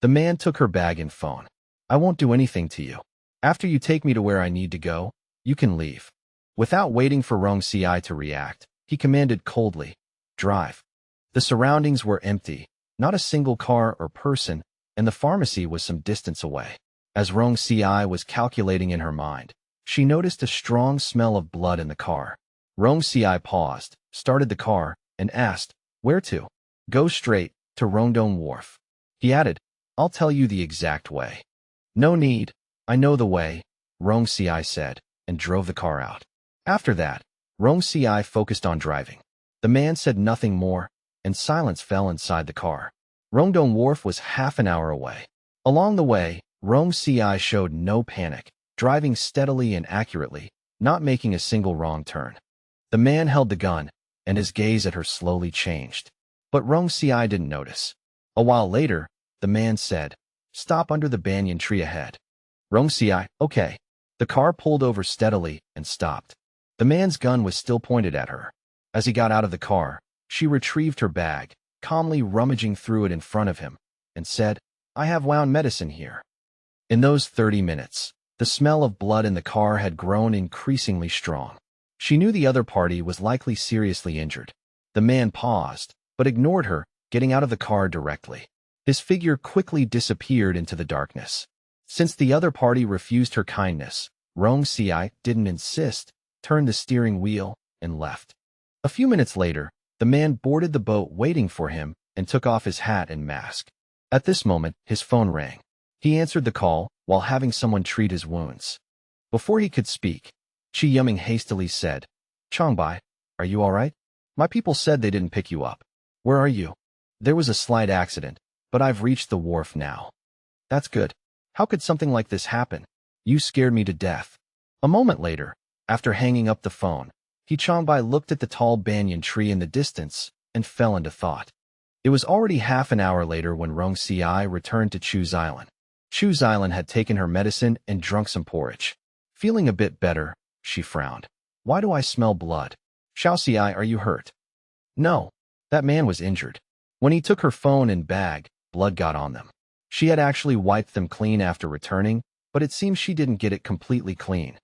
The man took her bag and phone. I won't do anything to you. After you take me to where I need to go, you can leave. Without waiting for Rong Ci to react, he commanded coldly, drive. The surroundings were empty, not a single car or person, and the pharmacy was some distance away. As Rong Ci was calculating in her mind, she noticed a strong smell of blood in the car. Rong Ci paused, started the car, and asked, where to? Go straight to Rongdong Wharf. He added, I'll tell you the exact way. No need, I know the way, Rong Ci said, and drove the car out. After that, Rong Ci focused on driving. The man said nothing more, and silence fell inside the car. Rongdong Wharf was half an hour away. Along the way, Rong Ci showed no panic, driving steadily and accurately, not making a single wrong turn. The man held the gun, and his gaze at her slowly changed. But Rong Ci didn't notice. A while later, the man said, stop under the banyan tree ahead. Rong Ci, okay. The car pulled over steadily and stopped. The man's gun was still pointed at her. As he got out of the car, she retrieved her bag, calmly rummaging through it in front of him, and said, I have wound medicine here. In those 30 minutes, the smell of blood in the car had grown increasingly strong. She knew the other party was likely seriously injured. The man paused, but ignored her, getting out of the car directly. His figure quickly disappeared into the darkness. Since the other party refused her kindness, Rong Ci didn't insist, turned the steering wheel, and left. A few minutes later, the man boarded the boat waiting for him and took off his hat and mask. At this moment, his phone rang. He answered the call while having someone treat his wounds. Before he could speak, Qi Yiming hastily said, Changbai, are you all right? My people said they didn't pick you up. Where are you? There was a slight accident, but I've reached the wharf now. That's good. How could something like this happen? You scared me to death. A moment later, after hanging up the phone, Changbai looked at the tall banyan tree in the distance and fell into thought. It was already half an hour later when Rong Ci returned to Chu Xilan. Chu Xilan had taken her medicine and drunk some porridge. Feeling a bit better, she frowned. Why do I smell blood? Xiao Ci, are you hurt? No. That man was injured. When he took her phone and bag, blood got on them. She had actually wiped them clean after returning, but it seems she didn't get it completely clean.